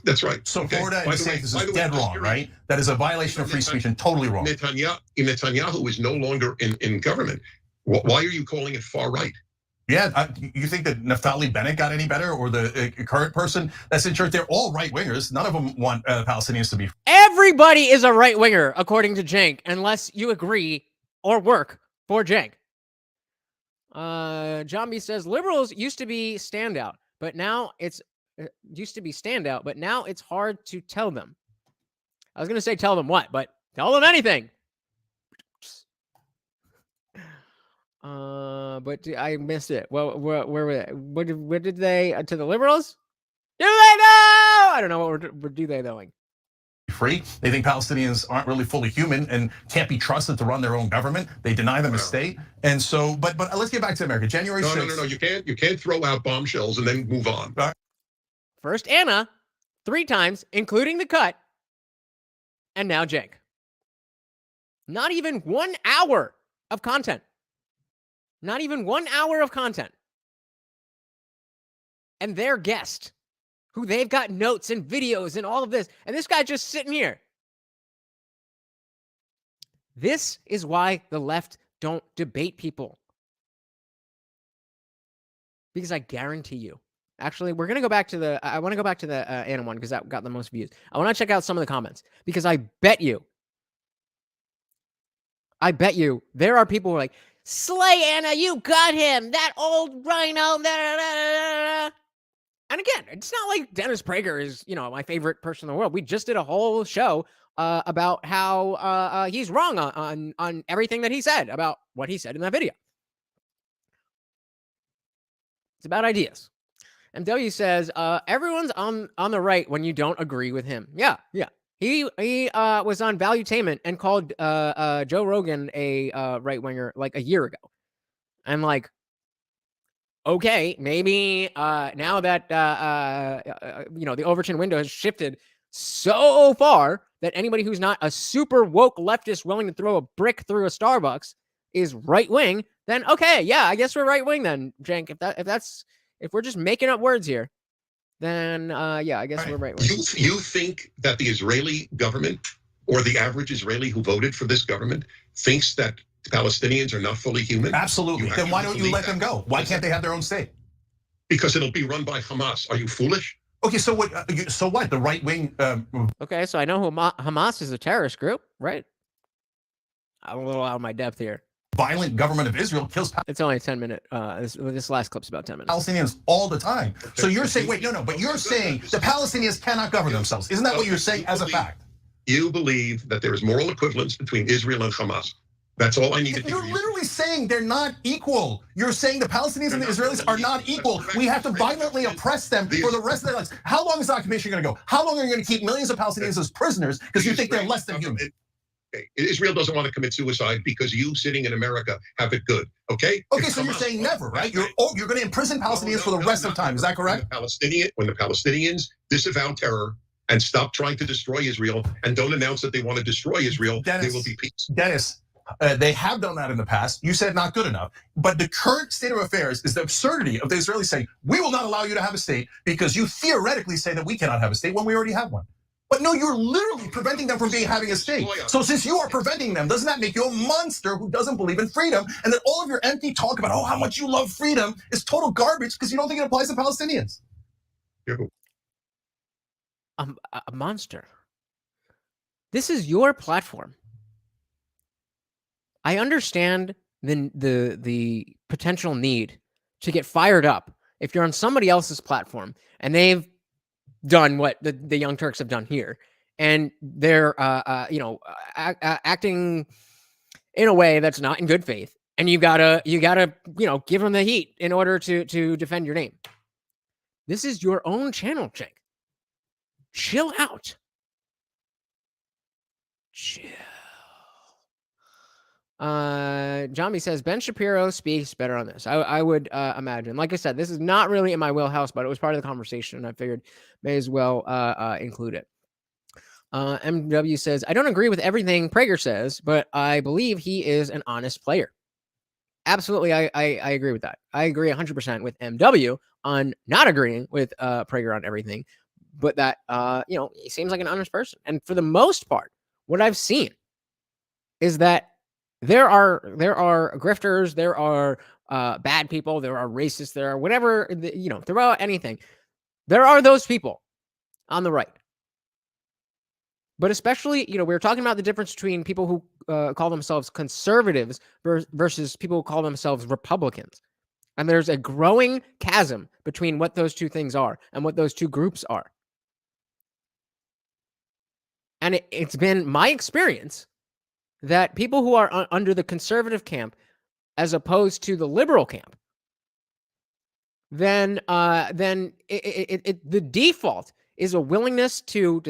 That's right.
So Florida and DeSantis is dead wrong, right? That is a violation of free speech and totally wrong.
Netanyahu is no longer in government. Why are you calling it far right?
Yeah, you think that Naftali Bennett got any better, or the current person that's in charge? They're all right wingers. None of them want Palestinians to be.
Everybody is a right winger, according to Cenk, unless you agree or work for Cenk. John B says liberals used to be standout, but now it's hard to tell them. I was gonna say tell them what, but tell them anything. But I missed it. Well, where were they? What did they to the liberals? Do they know? I don't know what do they knowing.
free. They think Palestinians aren't really fully human and can't be trusted to run their own government. They deny them a state. And so, but let's get back to America. January 6th.
No. You can't throw out bombshells and then move on.
First Anna, 3 times, including the cut, and now Cenk. Not even 1 hour of content. Not even 1 hour of content. And their guest, who they've got notes and videos and all of this, and this guy just sitting here. This is why the left don't debate people. Because I guarantee you. Actually, we're going to go back to the, I want to go back to the Anna one because that got the most views. I want to check out some of the comments because I bet you there are people who are like, slay Anna, you got him, that old rhino. And again, it's not like Dennis Prager is, my favorite person in the world. We just did a whole show about how he's wrong on everything that he said about what he said in that video. It's about ideas. MW says, everyone's on the right when you don't agree with him. Yeah. He was on Valuetainment and called Joe Rogan a right-winger like a year ago. And like, okay, maybe now that, the Overton window has shifted so far that anybody who's not a super woke leftist willing to throw a brick through a Starbucks is right-wing, then okay, yeah, I guess we're right-wing then, Cenk. If we're just making up words here, then yeah, I guess we're right-wing.
You think that the Israeli government or the average Israeli who voted for this government thinks that Palestinians are not fully human?
Absolutely. Then why don't you let them go? Why can't they have their own state?
Because it'll be run by Hamas. Are you foolish?
Okay, so what? The right wing.
Okay, so I know Hamas is a terrorist group, right? I'm a little out of my depth here.
Violent government of Israel kills.
It's only a 10-minute. This last clip's about 10 minutes.
Palestinians all the time. So you're saying, wait, no, but you're saying the Palestinians cannot govern themselves. Isn't that what you're saying as a fact?
You believe that there is moral equivalence between Israel and Hamas. That's all I needed to
You're literally saying they're not equal. You're saying the Palestinians and the Israelis are not equal. We have to violently oppress them for the rest of their lives. How long is the occupation going to go? How long are you going to keep millions of Palestinians as prisoners because you think they're less than human?
Israel doesn't want to commit suicide because you sitting in America have it good, okay?
Okay, so you're saying never, right? You're going to imprison Palestinians for the rest of time. Is that correct?
When the Palestinians disavow terror and stop trying to destroy Israel and don't announce that they want to destroy Israel, there will be peace.
Dennis, they have done that in the past. You said not good enough. But the current state of affairs is the absurdity of the Israelis saying, we will not allow you to have a state because you theoretically say that we cannot have a state when we already have one. But no, you're literally preventing them from having a state. So since you are preventing them, doesn't that make you a monster who doesn't believe in freedom? And that all of your empty talk about, how much you love freedom is total garbage because you don't think it applies to Palestinians.
A monster. This is your platform. I understand the potential need to get fired up if you're on somebody else's platform and they've done what the Young Turks have done here, and they're acting in a way that's not in good faith, and you gotta give them the heat in order to defend your name. This is your own channel, Cenk. Chill out. Chill. Johnny says Ben Shapiro speaks better on this. I would imagine. Like I said, this is not really in my wheelhouse, but it was part of the conversation, and I figured may as well include it. MW says, I don't agree with everything Prager says, but I believe he is an honest player. Absolutely, I agree with that. I agree 100% with MW on not agreeing with Prager on everything, but that he seems like an honest person. And for the most part, what I've seen is that there are grifters, there are bad people, there are racists, there are whatever, throughout anything. There are those people on the right. But especially, we were talking about the difference between people who call themselves conservatives versus people who call themselves Republicans. And there's a growing chasm between what those two things are and what those two groups are. And it's been my experience that people who are under the conservative camp, as opposed to the liberal camp, then the default is a willingness to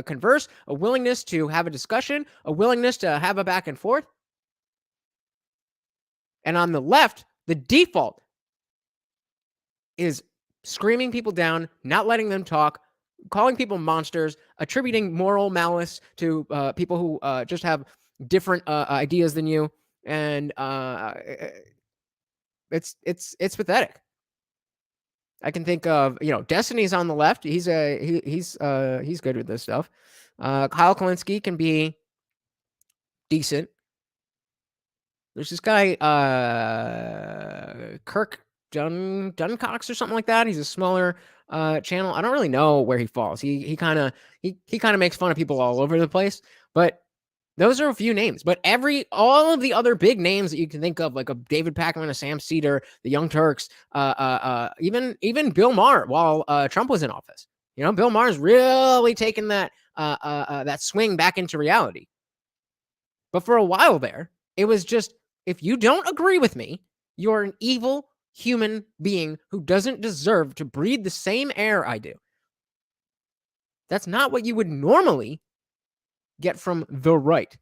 converse, a willingness to have a discussion, a willingness to have a back and forth. And on the left, the default is screaming people down, not letting them talk, calling people monsters, attributing moral malice to people who just have different ideas than you, and it's pathetic. I can think of, Destiny's on the left. He's good with this stuff. Kyle Kalinske can be decent. There's this guy, Kirk Duncox or something like that. He's a smaller channel. I don't really know where he falls. He kind of makes fun of people all over the place. But those are a few names. But all of the other big names that you can think of, like a David Pakman, a Sam Cedar, the Young Turks, even Bill Maher while Trump was in office. Bill Maher's really taken that swing back into reality. But for a while there, it was just, if you don't agree with me, you're an evil human being who doesn't deserve to breathe the same air I do. That's not what you would normally get from the right.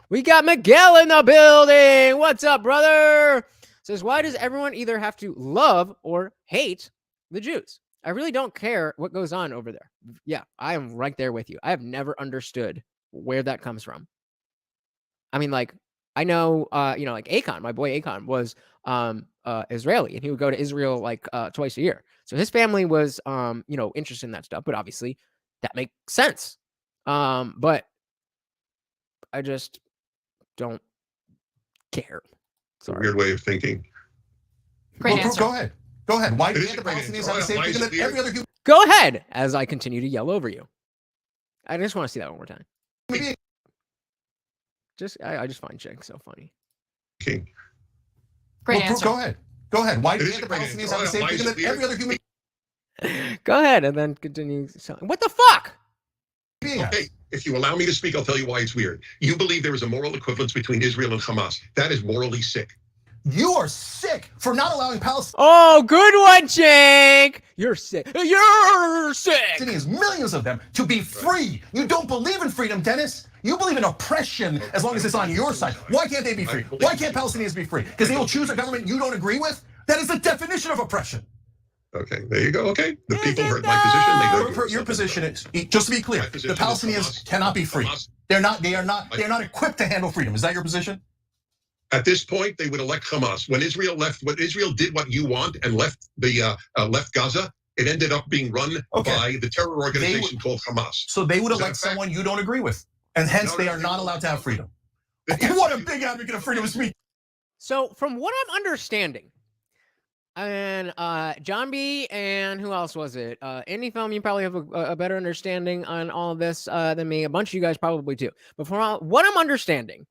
We got Miguel in the building. What's up, brother? Says, why does everyone either have to love or hate the Jews? I really don't care what goes on over there. Yeah, I am right there with you. I have never understood where that comes from. I mean, like, I know, like Akon, my boy Akon was Israeli, and he would go to Israel like twice a year. So his family was, interested in that stuff, but obviously that makes sense. But I just don't care. Sorry.
Weird way of thinking.
Great answer.
Go ahead. Why do
It is
the
a great
Palestinians
answer.
have the same
Why is
thing
it
that every
weird?
other human
Go ahead as I continue to yell over you. I just want to see that one more time.
being?
I just find Jake so funny.
King.
Great answer.
Go ahead. Why do
It is
the
a great
Palestinians
answer.
have the same
Why
thing
is it
that every other human
Go ahead and then continue. What the fuck?
being has?
Okay, if you allow me to speak, I'll tell you why it's weird. You believe there is a moral equivalence between Israel and Hamas. That is morally sick.
You are sick for not allowing Palestinians,
Oh, good one, Jake. You're sick. You're sick.
millions of them, to be free. You don't believe in freedom, Dennis. You believe in oppression as long as it's on your side. Why can't they be free? Why can't Palestinians be free? Because they will choose a government you don't agree with? That is the definition of oppression.
Okay, there you go. Okay, the
Is
people
it
heard my position. They heard
Your
yours.
position is, just to be clear,
My
the
position is
Palestinians
Hamas-
cannot be free.
Hamas-
They are not equipped to handle freedom. Is that your position?
At this point, they would elect Hamas. When Israel did what you want and left left Gaza, it ended up being run by the terror organization called Hamas.
So they would
Is that
elect
a fact?
someone you don't agree with, and hence
No,
they
no,
are
you
not
don't.
allowed to have freedom.
Yes,
What a
you-
big advocate of freedom of speech.
So from what I'm understanding, and John B. and who else was it? Indie Film, you probably have a better understanding on all of this than me. A bunch of you guys probably too. But from what I'm understanding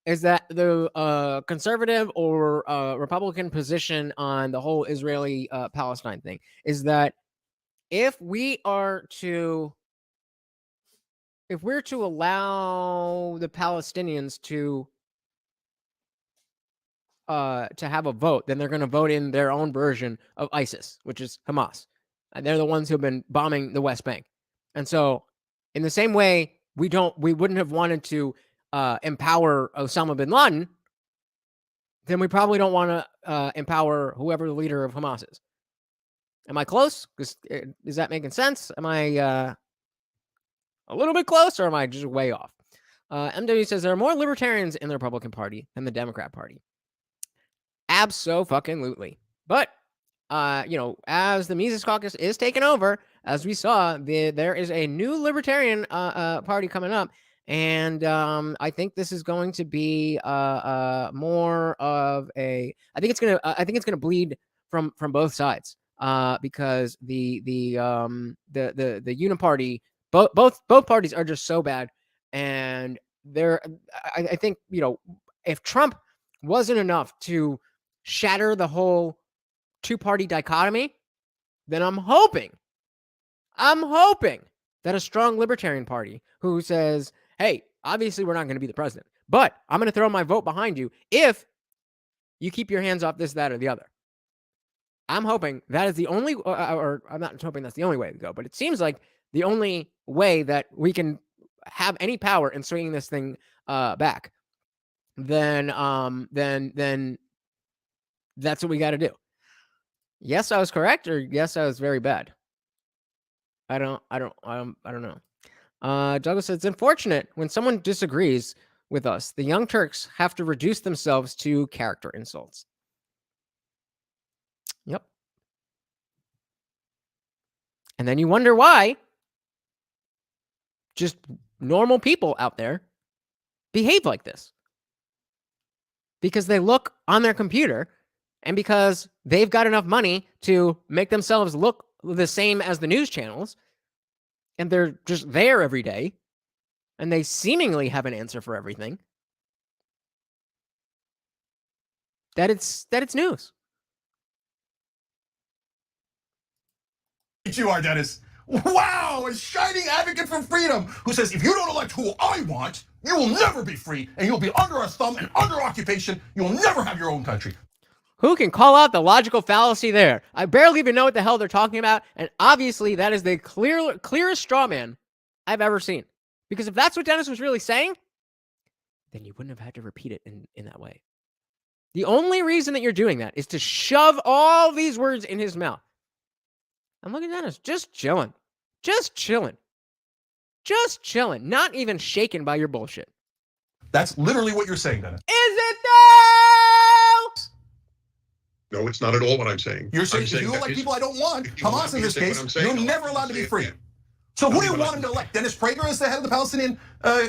is that the conservative or Republican position on the whole Israeli Palestine thing is that if we're to allow the Palestinians to have a vote, then they're going to vote in their own version of ISIS, which is Hamas. And they're the ones who have been bombing the West Bank. And so in the same way, we wouldn't have wanted to empower Osama bin Laden, then we probably don't want to empower whoever the leader of Hamas is. Am I close? Is that making sense? Am I a little bit close, or am I just way off? MW says there are more libertarians in the Republican Party than the Democrat Party. Abso-fucking-lutely. But, as the Mises Caucus is taken over, as we saw, there is a new Libertarian party coming up, and I think this is going to be more of a. I think it's gonna bleed from both sides, because the Uniparty, both parties are just so bad, and I think if Trump wasn't enough to shatter the whole two-party dichotomy, then I'm hoping that a strong Libertarian Party who says, hey, obviously we're not going to be the president, but I'm going to throw my vote behind you if you keep your hands off this, that, or the other. I'm hoping that is the only, or I'm not hoping that's the only way to go, but it seems like the only way that we can have any power in swinging this thing back. Then that's what we got to do. Yes, I was correct, or yes, I was very bad. I don't know. Douglas says, it's unfortunate when someone disagrees with us. The Young Turks have to reduce themselves to character insults. Yep. And then you wonder why just normal people out there behave like this. Because they look on their computer and because they've got enough money to make themselves look the same as the news channels, and they're just there every day, and they seemingly have an answer for everything, that it's news.
You are, Dennis. Wow, a shining advocate for freedom who says if you don't elect who I want, you will never be free and you'll be under our thumb and under occupation. You'll never have your own country.
Who can call out the logical fallacy there? I barely even know what the hell they're talking about, and obviously that is the clearest straw man I've ever seen. Because if that's what Dennis was really saying, then you wouldn't have had to repeat it in that way. The only reason that you're doing that is to shove all these words in his mouth. And look at Dennis, just chilling. Just chilling. Just chilling. Not even shaken by your bullshit.
That's literally what you're saying, Dennis.
Is it though?
No, it's not at all what I'm saying.
You're saying
I'm
if you elect people I don't want,
if you want
Hamas
me
in
to
this
say what
case,
I'm saying,
you're
I'll
never
have
allowed to
say
be
it
free.
again.
So who
Tell
do
me
you
what
want
I
him to
said.
elect? Dennis Prager as the head of the Palestinian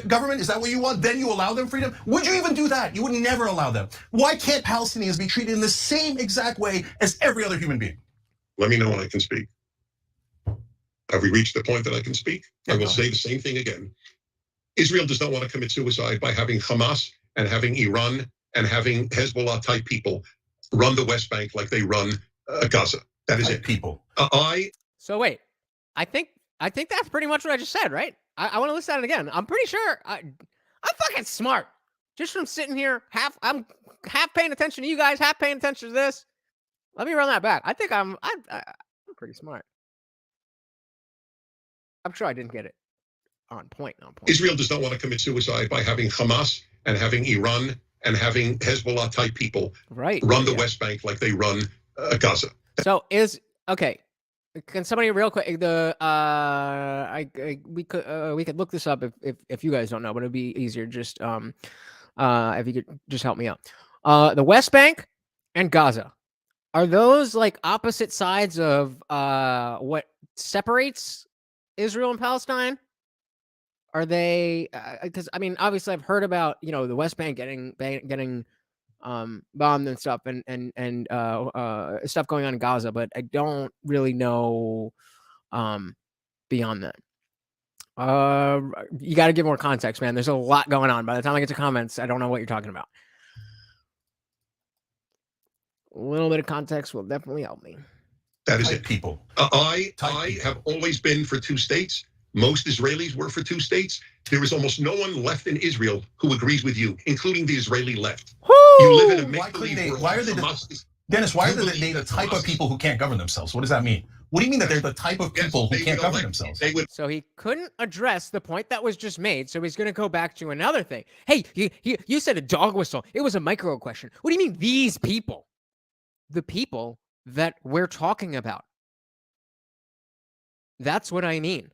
government? Is that what you want? Then you allow them freedom? Would you even do that? You would never allow them. Why can't Palestinians be treated in the same exact way as every other human being?
Let me know when I can speak. Have we reached the point that I can speak? I will say the same thing again. Israel does not want to commit suicide by having Hamas and having Iran and having Hezbollah type people run the West Bank like they run Gaza. That is it.
People.
So wait, I think that's pretty much what I just said, right? I want to listen to it again. I'm pretty sure I'm fucking smart. Just from sitting here, I'm half paying attention to you guys, half paying attention to this. Let me run that back. I think I'm pretty smart. I'm sure I didn't get it on point.
Israel does not want to commit suicide by having Hamas and having Iran and having Hezbollah type people run the West Bank like they run Gaza.
So okay. Can somebody real quick we could look this up if you guys don't know, but it'd be easier just if you could just help me out. The West Bank and Gaza, are those like opposite sides of what separates Israel and Palestine? Are they? Because I mean, obviously, I've heard about the West Bank getting bombed and stuff, and stuff going on in Gaza, but I don't really know beyond that. You got to give more context, man. There's a lot going on. By the time I get to comments, I don't know what you're talking about. A little bit of context will definitely help me.
That is it.
People.
I have always been for two states. Most Israelis were for two states. There is almost no one left in Israel who agrees with you, including the Israeli left.
Woo!
You live in a make-believe world.
Why are they, Dennis, why are they the type of people who can't govern themselves? What does that mean? What do you mean that they're the type of people who can't govern themselves?
So he couldn't address the point that was just made, so he's going to go back to another thing. Hey, you said a dog whistle. It was a micro question. What do you mean these people? The people that we're talking about. That's what I mean.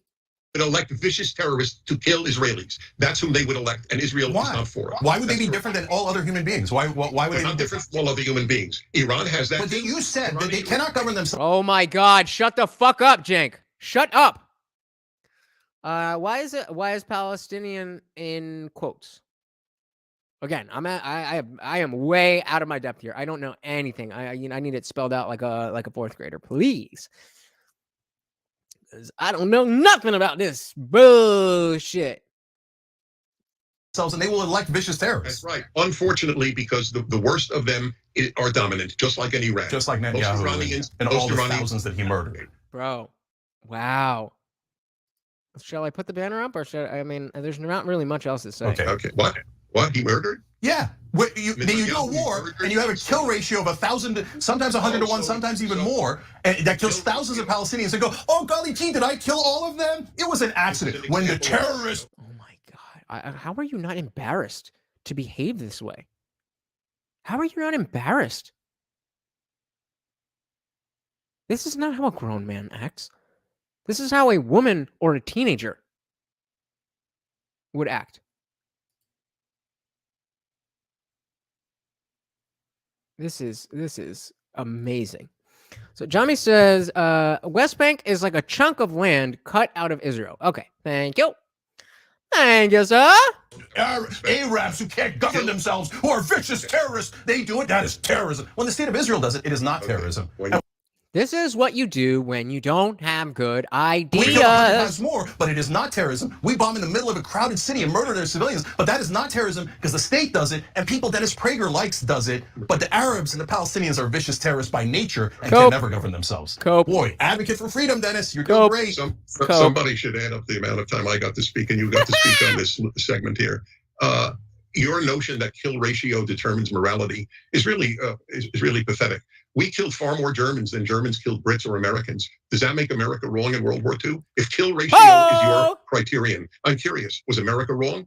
Would elect vicious terrorists to kill Israelis. That's whom they would elect, and Israel is not for it.
Why would they be different than all other human beings? Why would they be
not different from all other human beings? Iran has that.
But you said that they cannot govern themselves.
Oh my God! Shut the fuck up, Jank. Shut up. Why is Palestinian in quotes? Again, I am way out of my depth here. I don't know anything. I need it spelled out like a fourth grader, please. I don't know nothing about this bullshit.
And they will elect vicious terrorists.
That's right. Unfortunately, because the worst of them are dominant, just like in Iran.
Just like Netanyahu and all the thousands that he murdered.
Bro, wow. Shall I put the banner up, or should I mean? There's not really much else to say.
Okay. What? What, he murdered?
Yeah. You do a war and you have a kill ratio of 1,000, sometimes 100 to 1, sometimes even more, and that kills thousands of Palestinians. And go, oh golly gee, did I kill all of them? It was an accident. When the terrorists.
Oh my God! How are you not embarrassed to behave this way? How are you not embarrassed? This is not how a grown man acts. This is how a woman or a teenager would act. This is amazing. So Johnny says, West Bank is like a chunk of land cut out of Israel. Okay, thank you. Thank you, sir.
Arabs who can't govern themselves, who are vicious terrorists, they do it. That is terrorism. When the state of Israel does it, it is not terrorism.
This is what you do when you don't have good
We kill 100 times
ideas.
more, but it is not terrorism. We bomb in the middle of a crowded city and murder their civilians, but that is not terrorism because the state does it and people Dennis Prager likes does it. But the Arabs and the Palestinians are vicious terrorists by nature and can never govern themselves. Boy, advocate for freedom, Dennis. You're doing great.
Somebody should add up the amount of time I got to speak and you got to speak on this segment here. Your notion that kill ratio determines morality is really pathetic. We killed far more Germans than Germans killed Brits or Americans. Does that make America wrong in World War II? If kill ratio is your criterion, I'm curious, was America wrong?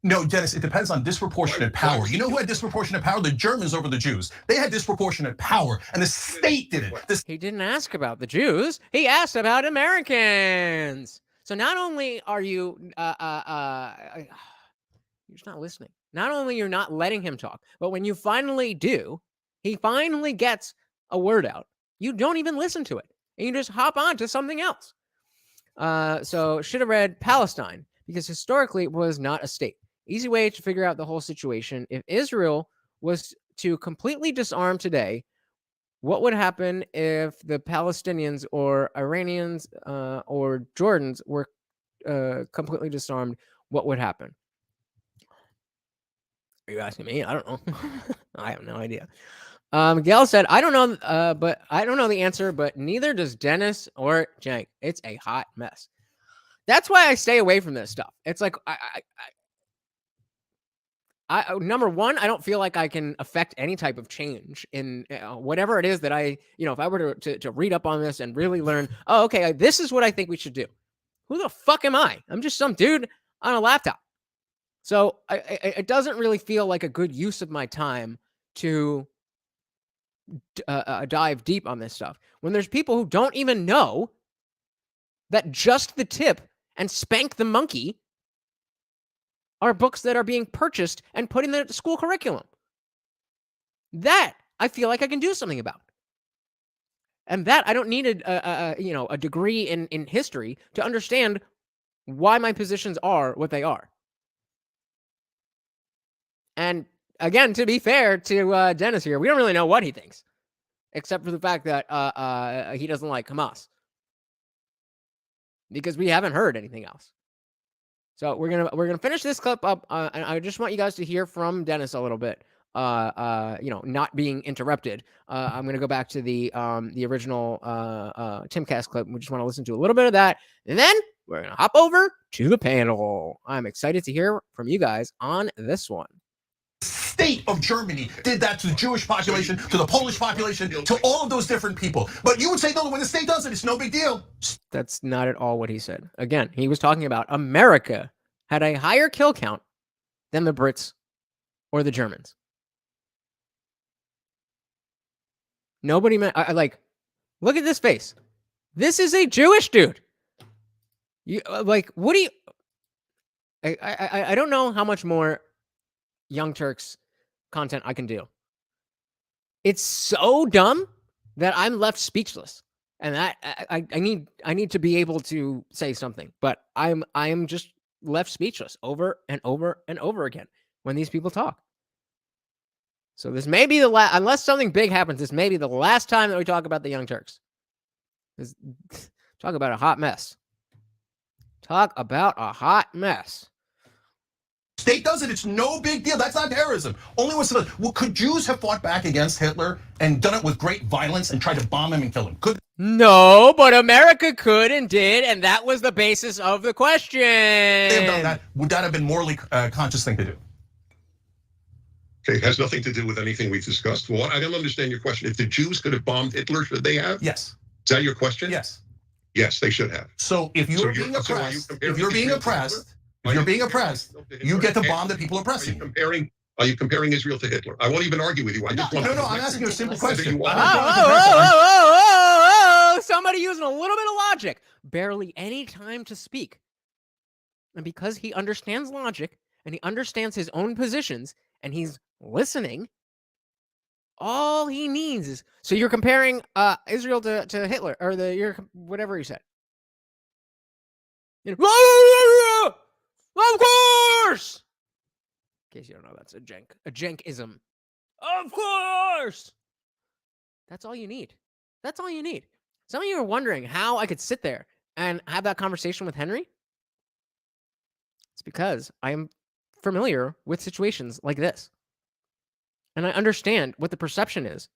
No, Dennis, it depends on disproportionate power. You know who had disproportionate power? The Germans over the Jews. They had disproportionate power, and the state did it.
He didn't ask about the Jews. He asked about Americans. So not only are you, you're just not listening. Not only you're not letting him talk, but when you finally do, he finally gets a word out. You don't even listen to it. And you just hop on to something else. So should have read Palestine because historically it was not a state. Easy way to figure out the whole situation. If Israel was to completely disarm today, what would happen if the Palestinians or Iranians or Jordans were completely disarmed? What would happen? Are you asking me? I don't know. I have no idea. Gail said, I don't know, but I don't know the answer, but neither does Dennis or Jank. It's a hot mess. That's why I stay away from this stuff. It's like, I number one, I don't feel like I can affect any type of change in whatever it is that if I were to read up on this and really learn, oh, okay, this is what I think we should do. Who the fuck am I? I'm just some dude on a laptop. So it doesn't really feel like a good use of my time to dive deep on this stuff when there's people who don't even know that Just the Tip and Spank the Monkey are books that are being purchased and put in the school curriculum. That I feel like I can do something about. And that I don't need a degree in history to understand why my positions are what they are. And again, to be fair to Dennis here, we don't really know what he thinks, except for the fact that he doesn't like Hamas, because we haven't heard anything else. So we're gonna finish this clip up, and I just want you guys to hear from Dennis a little bit. Not being interrupted. I'm gonna go back to the original Timcast clip. We just want to listen to a little bit of that, and then we're gonna hop over to the panel. I'm excited to hear from you guys on this one.
State of Germany did that to the Jewish population, to the Polish population, to all of those different people. But you would say, no, when the state does it, it's no big deal.
That's not at all what he said. Again, he was talking about America had a higher kill count than the Brits or the Germans. Nobody meant, look at this face. This is a Jewish dude. What do you, I don't know how much more Young Turks content I can do. It's so dumb that I'm left speechless, and that I need to be able to say something, but I'm just left speechless over and over and over again when these people talk. So this may be the last, unless something big happens, this may be the last time that we talk about the Young Turks. Talk about a hot mess. Talk about a hot mess.
State does it, it's no big deal. That's not terrorism. Only when civilians. Well, could Jews have fought back against Hitler and done it with great violence and tried to bomb him and kill him? Could?
No, but America could and did, and that was the basis of the question.
They have done that. Would that have been morally conscious thing to do?
Okay, it has nothing to do with anything we've discussed. Well, I don't understand your question. If the Jews could have bombed Hitler, should they have?
Yes.
Is that your question?
Yes.
Yes, they should have.
So if you're being oppressed, you get to bomb the people oppressing you.
Are you comparing Israel to Hitler? I won't even argue with you. I just want
No, I'm asking you a simple question.
Somebody using a little bit of logic. Barely any time to speak. And because he understands logic and he understands his own positions and he's listening, all he needs is... So you're comparing Israel to Hitler, or whatever he said. Of course! In case you don't know, that's a Jenkism. Of course! That's all you need. That's all you need. Some of you are wondering how I could sit there and have that conversation with Henry. It's because I am familiar with situations like this. And I understand what the perception is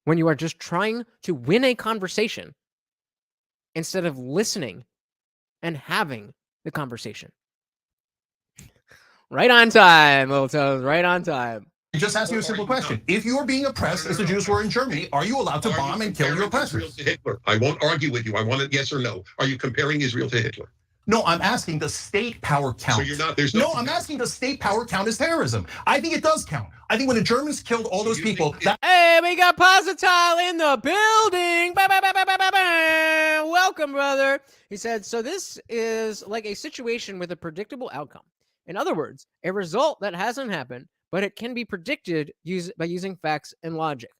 when you are just trying to win a conversation instead of listening and having the conversation. Right on time, little toes, right on time.
Just ask you a simple question. If you are being oppressed, as the Jews were in Germany, are you allowed to bomb and kill your oppressors?
Hitler. I won't argue with you. I want it yes or no. Are you comparing Israel to Hitler?
No, I'm asking the state power count.
So you're not,
I'm asking the state power count as terrorism. I think it does count. I think when the Germans killed all those people...
Hey, we got Positile in the building. Welcome, brother. He said, so this is like a situation with a predictable outcome. In other words, a result that hasn't happened, but it can be predicted by using facts and logic.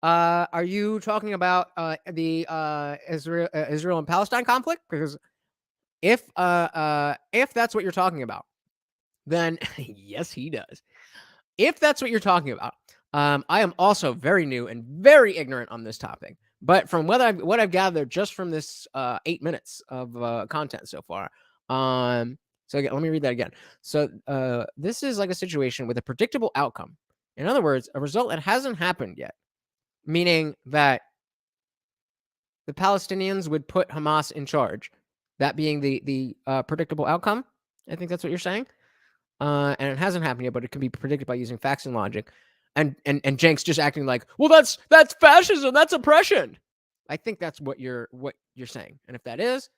Are you talking about the Israel and Palestine conflict? Because if that's what you're talking about, then yes, he does. If that's what you're talking about, I am also very new and very ignorant on this topic. But from what I've gathered just from this 8 minutes of content so far, so again, let me read that again. So this is like a situation with a predictable outcome. In other words, a result that hasn't happened yet, meaning that the Palestinians would put Hamas in charge. That being the predictable outcome. I think that's what you're saying. And it hasn't happened yet, but it can be predicted by using facts and logic. And Jenks just acting like, well, that's fascism, that's oppression. I think that's what you're saying. And if that is,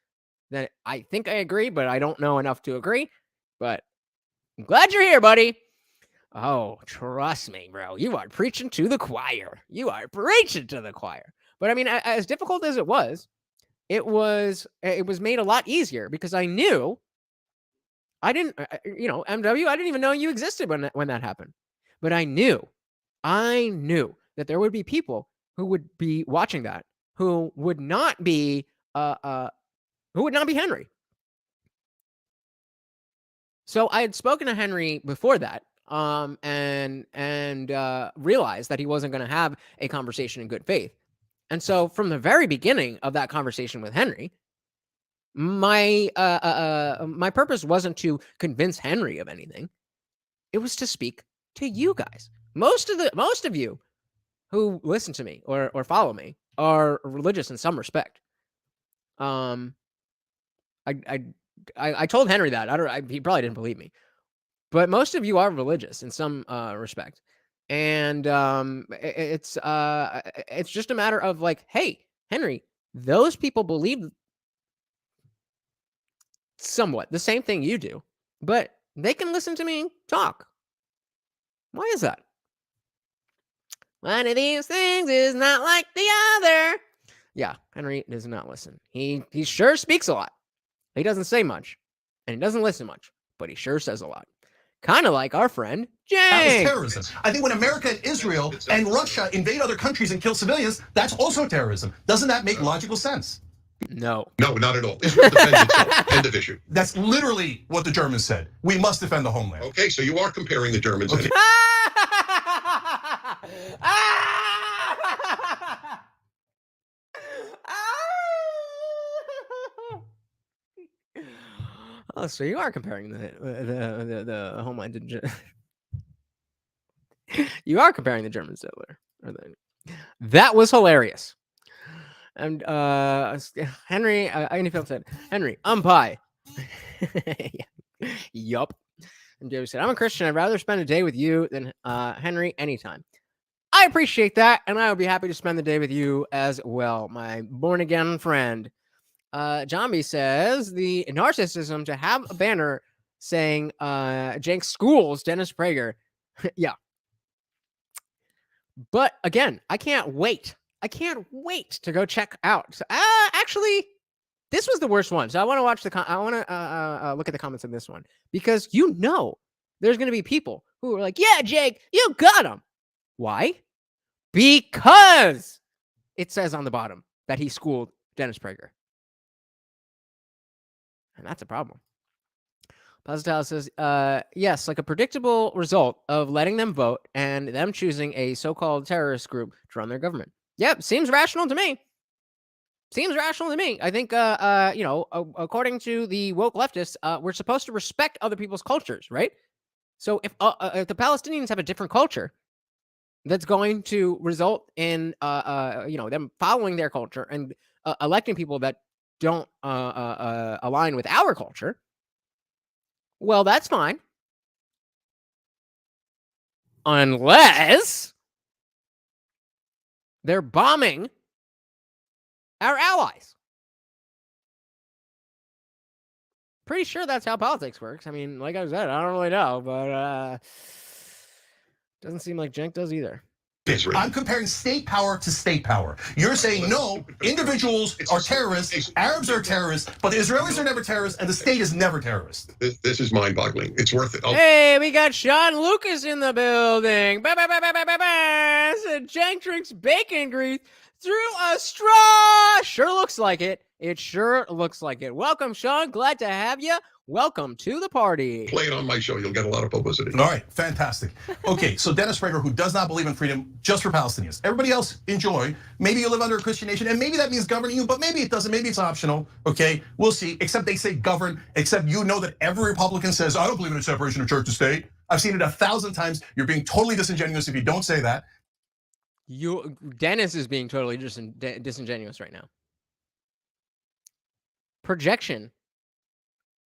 then I think I agree, but I don't know enough to agree. But I'm glad you're here, buddy. Oh, trust me, bro. You are preaching to the choir. You are preaching to the choir. But I mean, as difficult as it was made a lot easier because I knew MW, I didn't even know you existed when that happened. But I knew that there would be people who would be watching that, who would not be Henry. So I had spoken to Henry before that, and realized that he wasn't going to have a conversation in good faith. And so from the very beginning of that conversation with Henry, my purpose wasn't to convince Henry of anything. It was to speak to you guys. Most of you who listen to me or follow me are religious in some respect. I told Henry that. He probably didn't believe me. But most of you are religious in some respect. And it's just a matter of like, hey, Henry, those people believe somewhat the same thing you do, but they can listen to me talk. Why is that? One of these things is not like the other. Yeah, Henry does not listen. He sure speaks a lot. He doesn't say much, and he doesn't listen much, but he sure says a lot. Kind of like our friend Jay.
That was terrorism. I think when America and Israel and Russia invade other countries and kill civilians, that's also terrorism. Doesn't that make logical sense?
No, not at all. Israel defends itself. End of issue.
That's literally what the Germans said. We must defend the homeland.
Okay, so you are comparing the Germans.
Okay.
Oh, so you are comparing the homeland to you are comparing the Germans to Hitler. That was hilarious. And Henry, Andyfield said, Henry, umpire. Yup. And David said, I'm a Christian. I'd rather spend a day with you than Henry anytime. I appreciate that, and I would be happy to spend the day with you as well, my born-again friend. Jambi says, the narcissism to have a banner saying Jenks schools Dennis Prager. Yeah. But again, I can't wait. I can't wait to go check out. Actually, this was the worst one. So I want to watch I want to look at the comments on this one, because there's going to be people who are like, "Yeah, Jake, you got him." Why? Because it says on the bottom that he schooled Dennis Prager, and that's a problem. Posital says, yes, like a predictable result of letting them vote and them choosing a so-called terrorist group to run their government. Yep, seems rational to me. I think, according to the woke leftists, we're supposed to respect other people's cultures, right? So if the Palestinians have a different culture that's going to result in, them following their culture and electing people that don't align with our culture, well, that's fine. Unless they're bombing our allies. Pretty sure that's how politics works. I mean, like I said, I don't really know, but doesn't seem like Cenk does either.
Israel.
I'm comparing state power to state power. You're saying, no, individuals are terrorists, Arabs are terrorists, but the Israelis are never terrorists, and the state is never terrorist.
This is mind-boggling. It's worth it.
Hey, we got Sean Lucas in the building. Said Cenk drinks bacon grease through a straw. Sure looks like it. It sure looks like it. Welcome, Sean. Glad to have you. Welcome to the party.
Play it on my show. You'll get a lot of publicity.
All right, fantastic. Okay, so Dennis Prager, who does not believe in freedom just for Palestinians. Everybody else, enjoy. Maybe you live under a Christian nation, and maybe that means governing you, but maybe it doesn't. Maybe it's optional, okay? We'll see, except they say govern, except you know that every Republican says, I don't believe in a separation of church and state. I've seen it 1,000 times. You're being totally disingenuous if you don't say that.
Dennis is being totally disingenuous right now. Projection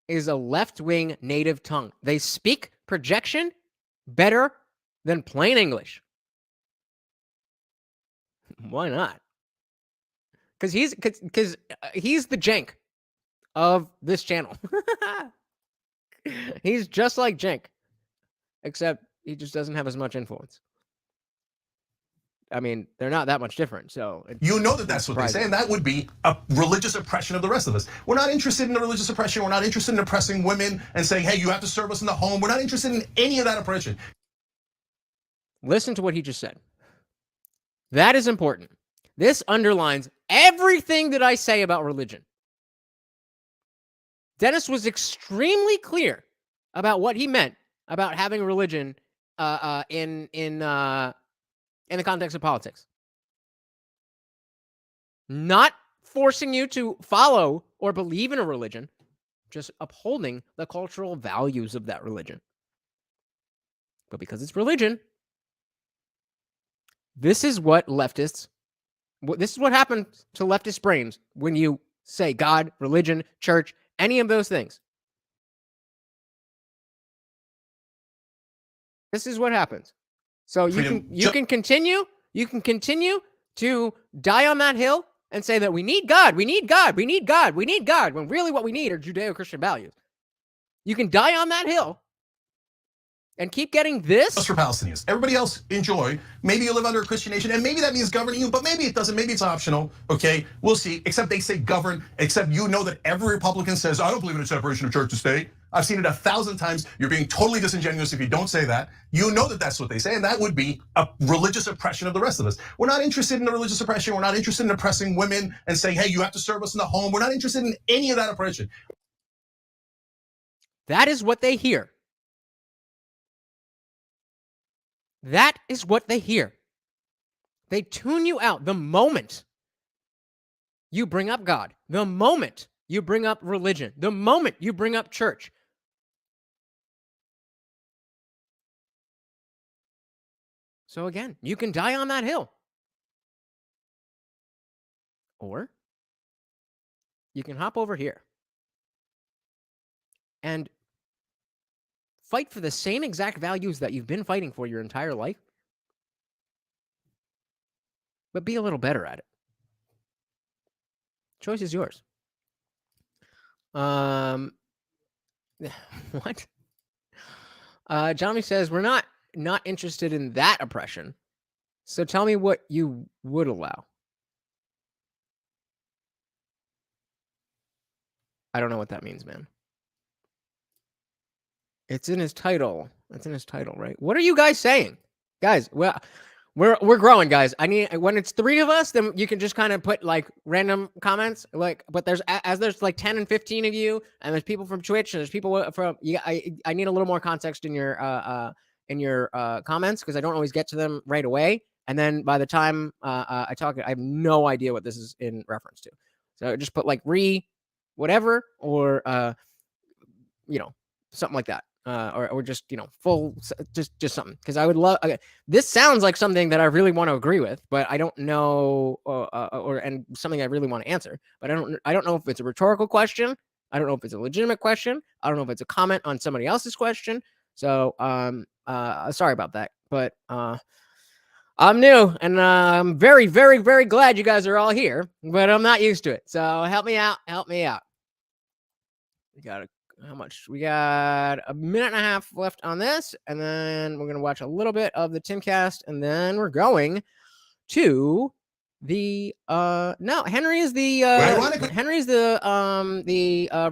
is a left-wing native tongue. They speak projection better than plain English. Why not? Because he's the Cenk of this channel. He's just like Cenk, except he just doesn't have as much influence. I mean, they're not that much different. So
you know that's what they say, and that would be a religious oppression of the rest of us. We're not interested in the religious oppression. We're not interested in oppressing women and saying, hey, you have to serve us in the home. We're not interested in any of that oppression.
Listen to what he just said. That is important. This underlines everything that I say about religion. Dennis was extremely clear about what he meant about having religion in the context of politics. Not forcing you to follow or believe in a religion, just upholding the cultural values of that religion. But because it's religion, this is what happens to leftist brains when you say God, religion, church, any of those things. This is what happens. So you can continue to die on that hill and say that we need God, when really what we need are Judeo-Christian values. You can die on that hill and keep getting this.
Just for Palestinians. Everybody else, enjoy. Maybe you live under a Christian nation, and maybe that means governing you, but maybe it doesn't. Maybe it's optional, okay? We'll see, except they say govern, except you know that every Republican says, I don't believe in a separation of church and state. I've seen it 1,000 times. You're being totally disingenuous if you don't say that. You know that that's what they say, and that would be a religious oppression of the rest of us. We're not interested in the religious oppression. We're not interested in oppressing women and saying, hey, you have to serve us in the home. We're not interested in any of that oppression.
That is what they hear. That is what they hear. They tune you out the moment you bring up God, the moment you bring up religion, the moment you bring up church. So again, you can die on that hill. Or you can hop over here and fight for the same exact values that you've been fighting for your entire life, but be a little better at it. Choice is yours. What? Johnny says, we're not interested in that oppression. So tell me what you would allow. I don't know what that means, man. It's in his title. It's in his title, right? What are you guys saying? Guys, well, we're growing, guys. I need, when it's 3 of us, then you can just kind of put like random comments, like, but there's like 10 and 15 of you, and there's people from Twitch, and there's people from, I need a little more context in your comments, because I don't always get to them right away. And then by the time I talk, I have no idea what this is in reference to. So just put like whatever, or something like that. Or just, full, just something. Because I would love, this sounds like something that I really want to agree with, but I don't know, and something I really want to answer, but I don't know if it's a rhetorical question. I don't know if it's a legitimate question. I don't know if it's a comment on somebody else's question. So, sorry about that, but, I'm new, and I'm very, very, very glad you guys are all here, but I'm not used to it. So help me out. We got how much? We got a minute and a half left on this, and then we're gonna watch a little bit of the Timcast, and then we're going to the no, Henry is the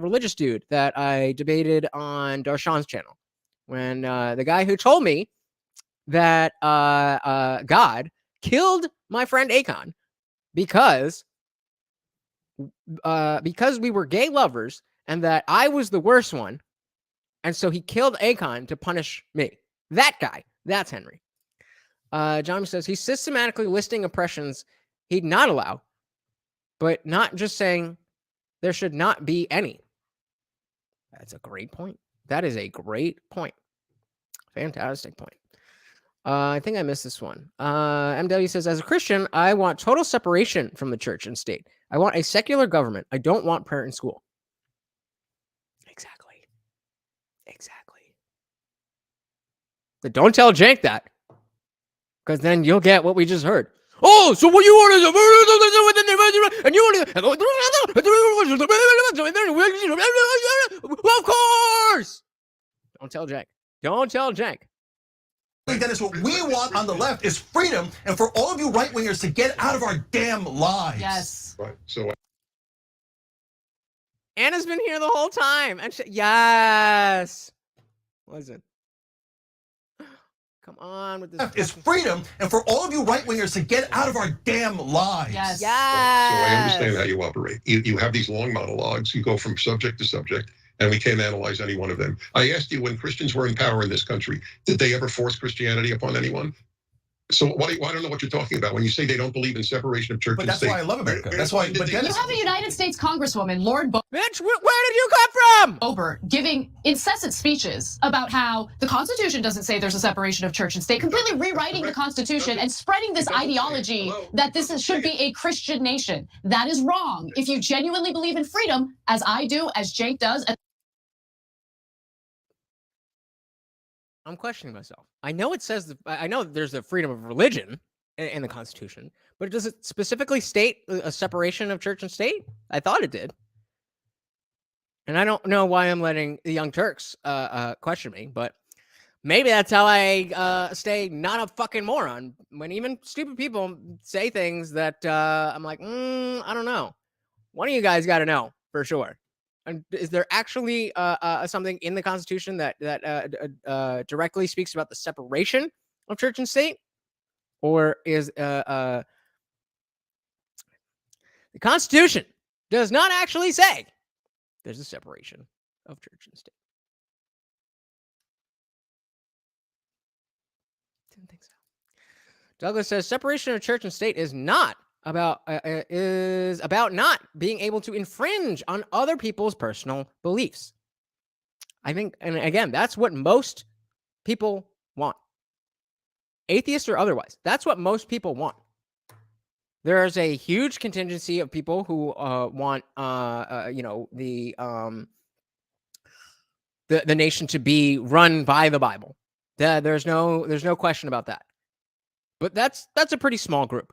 religious dude that I debated on Darshan's channel, when the guy who told me that God killed my friend Akon because we were gay lovers, and that I was the worst one, and so he killed Akon to punish me. That guy, that's Henry. John says he's systematically listing oppressions he'd not allow, but not just saying there should not be any. That's a great point. That is a great point. Fantastic point. I think I missed this one. MW says, as a Christian, I want total separation from the church and state. I want a secular government. I don't want prayer in school. Exactly. But don't tell Jank that, because then you'll get what we just heard. Oh, so what you want is and you want of course. Don't tell Jank.
Dennis, what we want on the left is freedom, and for all of you right-wingers to get out of our damn lives.
Yes.
Right. So
Anna's been here the whole time. And yes. Listen. Come on with this.
Is freedom, and for all of you right-wingers to get out of our damn lives.
Yes.
So I understand how you operate. You have these long monologues. You go from subject to subject, and we can't analyze any one of them. I asked you, when Christians were in power in this country, did they ever force Christianity upon anyone? So I don't know what you're talking about when you say they don't believe in separation of church and state.
But that's why I love America. That's why. But
You have a United States Congresswoman, Lord
Bitch, where did you come from?
Boebert, giving incessant speeches about how the Constitution doesn't say there's a separation of church and state, completely rewriting the Constitution and spreading this ideology that this should be a Christian nation. That is wrong. If you genuinely believe in freedom, as I do, as Jake does.
I'm questioning myself. I know it says, I know there's a freedom of religion in the Constitution, but does it specifically state a separation of church and state? I thought it did. And I don't know why I'm letting the Young Turks question me, but maybe that's how I stay not a fucking moron. When even stupid people say things that I'm like, I don't know. One of you guys got to know for sure. And is there actually something in the Constitution that directly speaks about the separation of church and state? Or is the Constitution does not actually say there's a separation of church and state? Didn't think so. Douglas says separation of church and state is not about not being able to infringe on other people's personal beliefs. I think, and again, that's what most people want, atheists or otherwise. That's what most people want. There is a huge contingency of people who want, the nation to be run by the Bible. There's no question about that. But that's a pretty small group.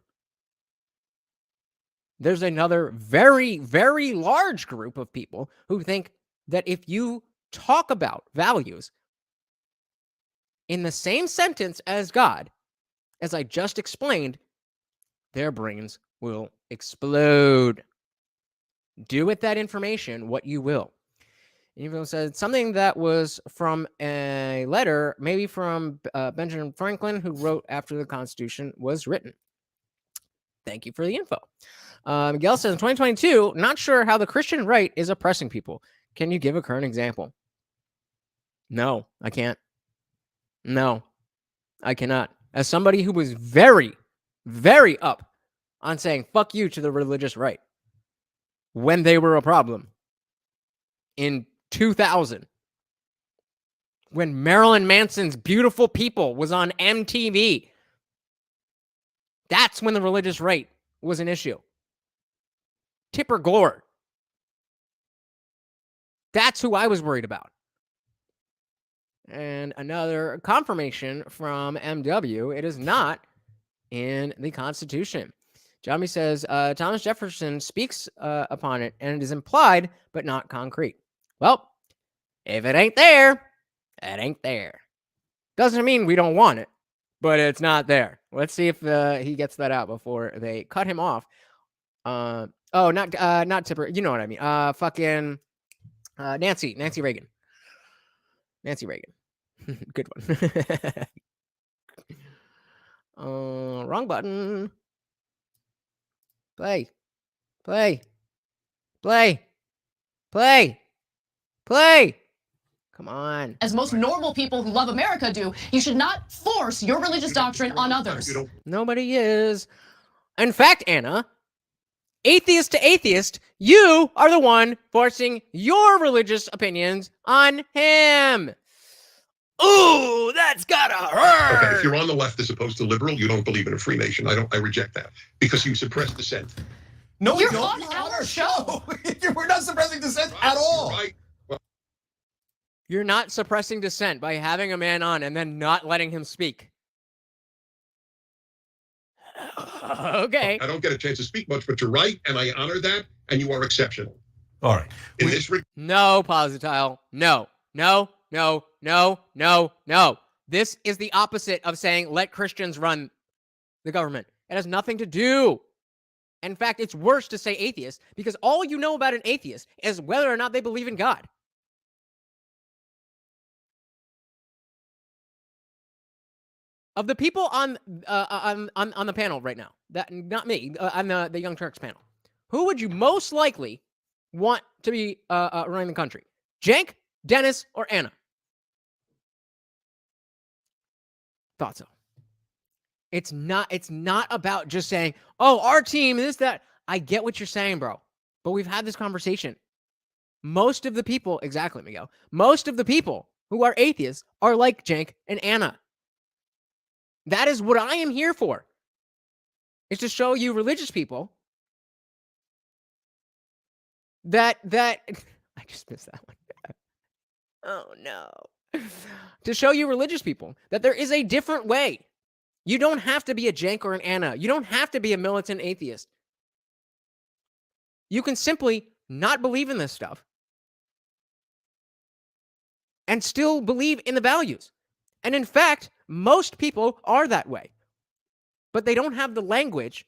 There's another very, very large group of people who think that if you talk about values in the same sentence as God, as I just explained, their brains will explode. Do with that information what you will. Even said something that was from a letter, maybe from Benjamin Franklin, who wrote after the Constitution was written. Thank you for the info. Miguel says in 2022, not sure how the Christian right is oppressing people. Can you give a current example? No, I can't. No, I cannot. As somebody who was very, very up on saying fuck you to the religious right when they were a problem in 2000, when Marilyn Manson's Beautiful People was on MTV, that's when the religious right was an issue. Tipper Gore. That's who I was worried about. And another confirmation from MW, it is not in the Constitution. Johnny says, Thomas Jefferson speaks upon it, and it is implied, but not concrete. Well, if it ain't there, it ain't there. Doesn't mean we don't want it, but it's not there. Let's see if he gets that out before they cut him off. Not Tipper. You know what I mean. Fucking Nancy Reagan. Nancy Reagan. Good one. Wrong button. Play. Come on.
As most normal people who love America do, you should not force your religious doctrine on others.
Nobody is. In fact, Anna, atheist to atheist, you are the one forcing your religious opinions on him. Ooh, that's gotta hurt.
Okay, if you're on the left as opposed to liberal, you don't believe in a free nation. I reject that because you suppress dissent.
No,
You're
we don't.
on our show.
We're not suppressing dissent at all.
Right.
You're not suppressing dissent by having a man on and then not letting him speak. Okay.
I don't get a chance to speak much, but you're right, and I honor that, and you are exceptional.
All right.
In this
No, Positile. No. This is the opposite of saying let Christians run the government. It has nothing to do. In fact, it's worse to say atheist because all you know about an atheist is whether or not they believe in God. Of the people on the panel right now, that not me, on the Young Turks panel, who would you most likely want to be running the country? Cenk, Dennis, or Anna? Thought so. It's not about just saying, oh, our team, this, that. I get what you're saying, bro. But we've had this conversation. Most of the people, exactly, Miguel, most of the people who are atheists are like Cenk and Anna. That is what I am here for. Is to show you religious people that I just missed that one. Oh no. To show you religious people that there is a different way. You don't have to be a Cenk or an Anna. You don't have to be a militant atheist. You can simply not believe in this stuff and still believe in the values. And in fact, most people are that way. But they don't have the language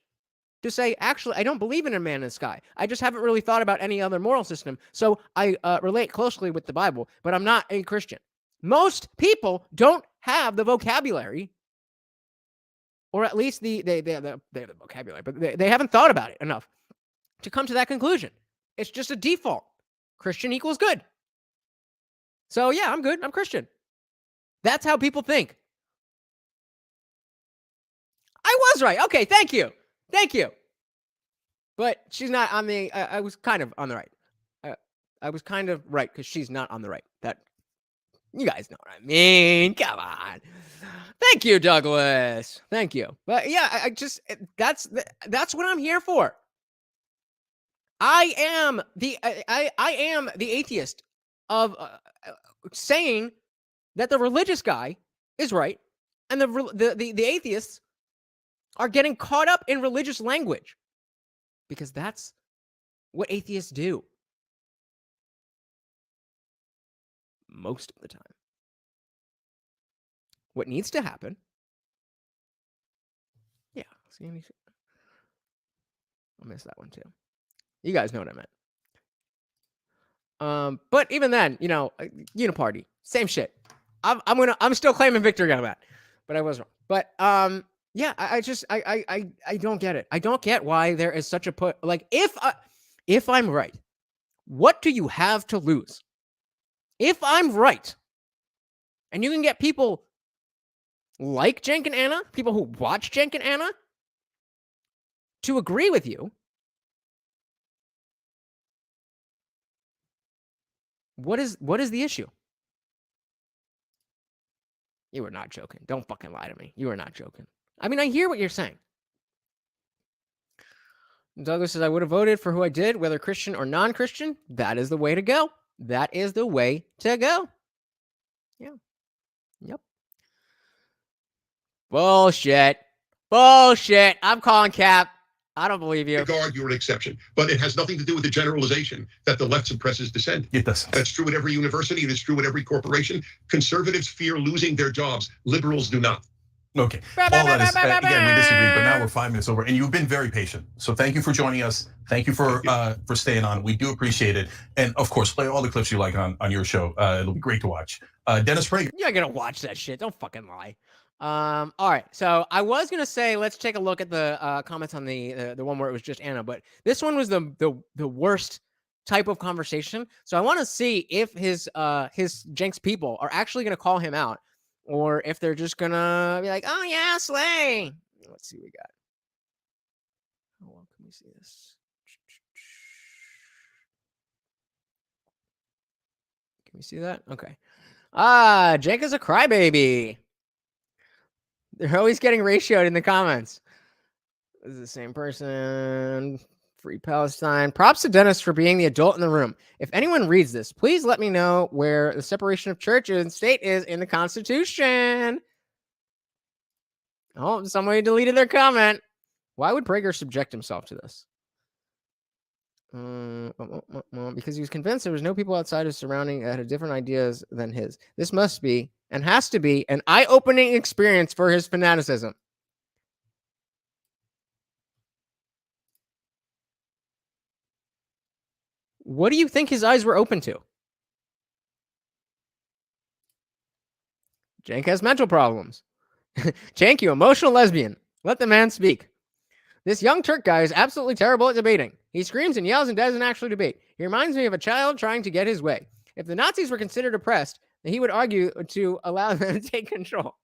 to say, actually, I don't believe in a man in the sky. I just haven't really thought about any other moral system. So I relate closely with the Bible, but I'm not a Christian. Most people don't have the vocabulary, or at least they have the vocabulary, but they haven't thought about it enough to come to that conclusion. It's just a default. Christian equals good. So yeah, I'm good. I'm Christian. That's how people think. I was right. Okay, thank you. But she's not on the, I was kind of on the right. I was kind of right because she's not on the right. That, you guys know what I mean. Come on. Thank you, Douglas. Thank you. But yeah, I just, that's what I'm here for. I am the atheist of saying that the religious guy is right and the atheists are getting caught up in religious language because that's what atheists do most of the time. What needs to happen? Yeah, see, I'll miss that one too. You guys know what I meant. But even then, Uniparty, same shit. I'm still claiming victory on that, but I was wrong. But yeah, I don't get it. I don't get why there is such a put. Like, if I'm right, what do you have to lose? If I'm right, and you can get people like Cenk and Anna, people who watch Cenk and Anna, to agree with you, what is the issue? You were not joking. Don't fucking lie to me. You were not joking. I mean, I hear what you're saying. Douglas says, I would have voted for who I did, whether Christian or non-Christian. That is the way to go. That is the way to go. Yeah. Yep. Bullshit. Bullshit. I'm calling cap. I don't believe you.
Regard, you're an exception. But it has nothing to do with the generalization that the left suppresses dissent.
It does.
That's true at every university. It is true at every corporation. Conservatives fear losing their jobs. Liberals do not.
Okay. All that is, again, we disagree, but now we're 5 minutes over, and you've been very patient. So thank you for joining us. Thank you for staying on. We do appreciate it. And of course, play all the clips you like on your show. It'll be great to watch. Dennis Prager.
You're not gonna watch that shit. Don't fucking lie. All right. So I was gonna say let's take a look at the comments on the one where it was just Anna, but this one was the worst type of conversation. So I want to see if his Cenk's people are actually gonna call him out, or if they're just gonna be like, "Oh yeah, slay." Let's see what we got. How long can we see this? Can we see that? Okay. Cenk is a crybaby. They're always getting ratioed in the comments. This is the same person. Free Palestine. Props to Dennis for being the adult in the room. If anyone reads this, please let me know where the separation of church and state is in the Constitution. Oh, somebody deleted their comment. Why would Prager subject himself to this? Because he was convinced there was no people outside his surrounding that had different ideas than his. This must be and has to be an eye-opening experience for his fanaticism. What do you think his eyes were open to? Cenk has mental problems. Cenk, you emotional lesbian. Let the man speak. This young Turk guy is absolutely terrible at debating. He screams and yells and doesn't actually debate. He reminds me of a child trying to get his way. If the Nazis were considered oppressed, then he would argue to allow them to take control.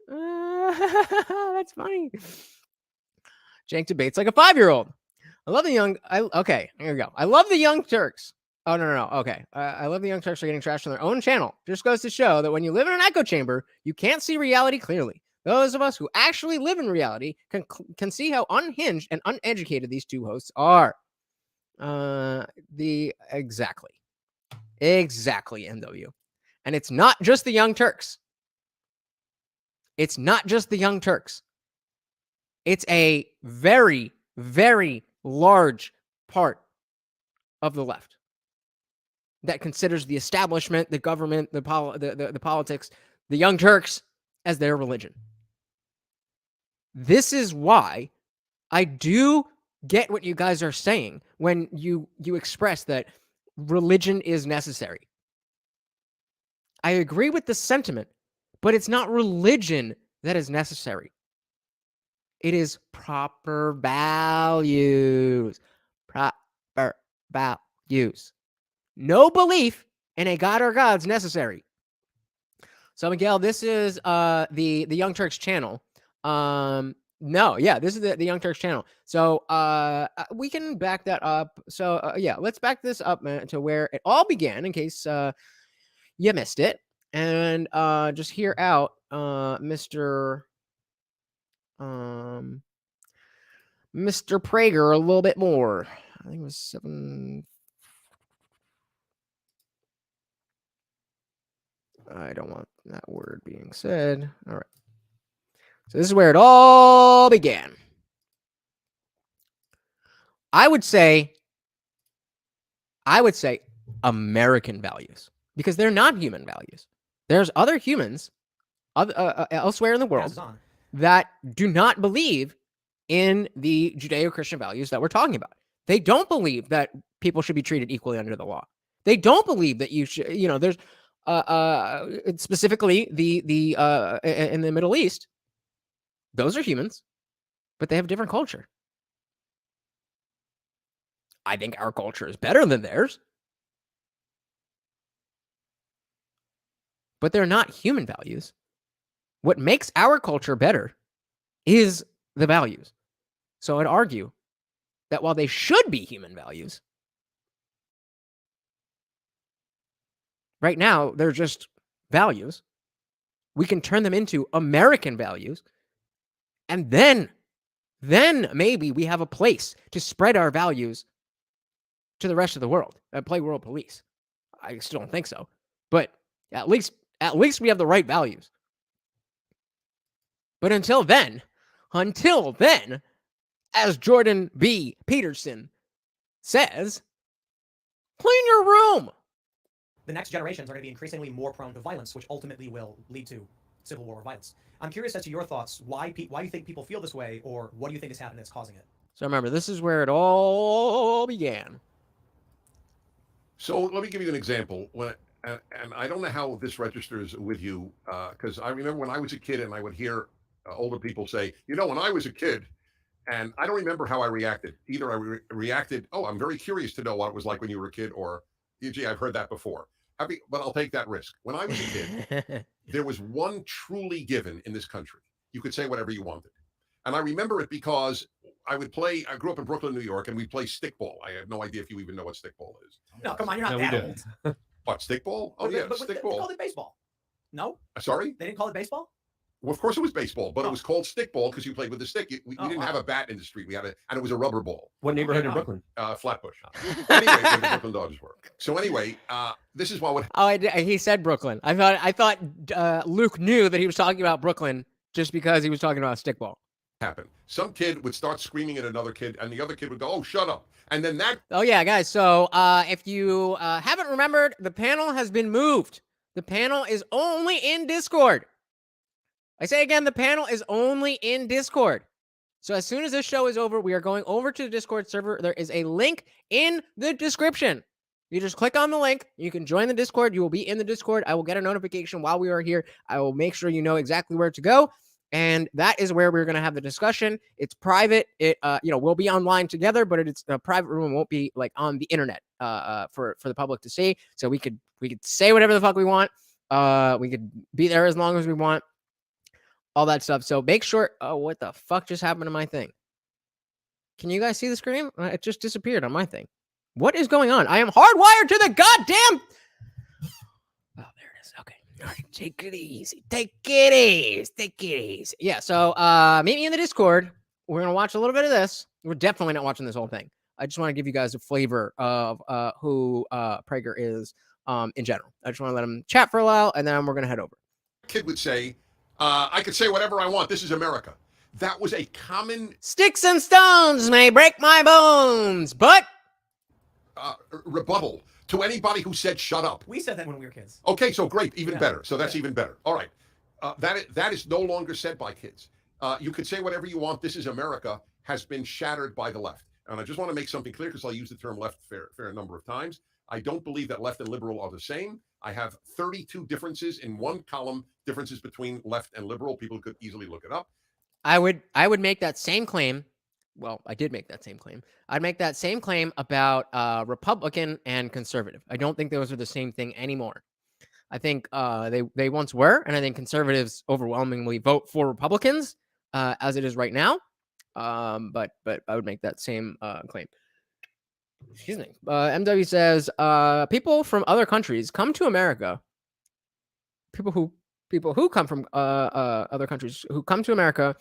That's funny. Cenk debates like a 5-year-old. I love the young. Okay, here we go. I love the young Turks. Oh, no. Okay. I love the young Turks are getting trashed on their own channel. Just goes to show that when you live in an echo chamber, you can't see reality clearly. Those of us who actually live in reality can see how unhinged and uneducated these two hosts are. Exactly, NW. And it's not just the young Turks. It's not just the young Turks. It's a very, very large part of the left that considers the establishment, the government, the politics, the young Turks as their religion. This is why I do get what you guys are saying when you express that religion is necessary. I agree with the sentiment, but it's not religion that is necessary. It is proper values. Proper values. No belief in a god or gods necessary. So, Miguel, this is the Young Turks channel. This is the Young Turks channel. So we can back that up. So let's back this up to where it all began in case you missed it. And just hear out Mr. Prager a little bit more. I think it was 7. I don't want that word being said. All right. So this is where it all began. I would say American values, because they're not human values. There's other humans elsewhere in the world that do not believe in the Judeo-Christian values that we're talking about. They don't believe that people should be treated equally under the law. They don't believe that you should, there's specifically the in the Middle East, those are humans, but they have a different culture. I think our culture is better than theirs, but they're not human values. What makes our culture better is the values. So I'd argue that while they should be human values, right now they're just values. We can turn them into American values, and then maybe we have a place to spread our values to the rest of the world and play world police. I still don't think so, but at least we have the right values. But until then, as Jordan B. Peterson says, clean your room.
The next generations are going to be increasingly more prone to violence, which ultimately will lead to civil war or violence. I'm curious as to your thoughts. Why do you think people feel this way, or what do you think has happened that's causing it?
So remember, this is where it all began.
So let me give you an example. And I don't know how this registers with you, because I remember when I was a kid and I would hear older people say, when I was a kid, and I don't remember how I reacted. Either I reacted, oh, I'm very curious to know what it was like when you were a kid, or, gee, I've heard that before. But I'll take that risk. When I was a kid, there was one truly given in this country. You could say whatever you wanted. And I remember it because I grew up in Brooklyn, New York, and we play stickball. I have no idea if you even know what stickball is.
No, come on, you're not that old.
What, stickball? Oh, yeah, stickball. They
called it baseball. No?
Sorry?
They didn't call it baseball?
Well, of course it was baseball, but it was called stickball because you played with the stick. We didn't have a bat in the street. We had and it was a rubber ball.
What neighborhood in Brooklyn?
Flatbush. Anyway, where the Brooklyn Dodgers were. So anyway, this is what would.
Oh, he said Brooklyn. I thought Luke knew that he was talking about Brooklyn just because he was talking about stickball.
Happen. Some kid would start screaming at another kid, and the other kid would go, "Oh, shut up!" And then that.
Oh yeah, guys. So if you haven't remembered, the panel has been moved. The panel is only in Discord. I say again, the panel is only in Discord. So as soon as this show is over, we are going over to the Discord server. There is a link in the description. You just click on the link. You can join the Discord. You will be in the Discord. I will get a notification while we are here. I will make sure you know exactly where to go. And that is where we're going to have the discussion. It's private. It, we'll be online together, but it's a private room. It won't be like on the internet for the public to see. So we could say whatever the fuck we want. We could be there as long as we want. All that stuff. So make sure. Oh, what the fuck just happened to my thing? Can you guys see the screen? It just disappeared on my thing. What is going on? I am hardwired to the goddamn. Oh, there it is. Okay. All right. Take it easy. Take it easy. Yeah. So meet me in the Discord. We're gonna watch a little bit of this. We're definitely not watching this whole thing. I just want to give you guys a flavor of who Prager is in general. I just want to let him chat for a while, and then we're gonna head over.
Kid would say, I could say whatever I want. This is America. That was a common.
Sticks and stones may break my bones, but
rebuttal to anybody who said shut up.
We said that when we were kids.
Okay, so great, even better. So that's even better. All right, that is no longer said by kids. You could say whatever you want. This is America has been shattered by the left, and I just want to make something clear because I use the term left fair number of times. I don't believe that left and liberal are the same. I have 32 differences in one column, differences between left and liberal. People could easily look it up.
I would make that same claim. Well, I did make that same claim. I'd make that same claim about Republican and conservative. I don't think those are the same thing anymore. I think they once were, and I think conservatives overwhelmingly vote for Republicans as it is right now. But I would make that same claim. Excuse me. MW says people from other countries come to America. People who come from other countries who come to America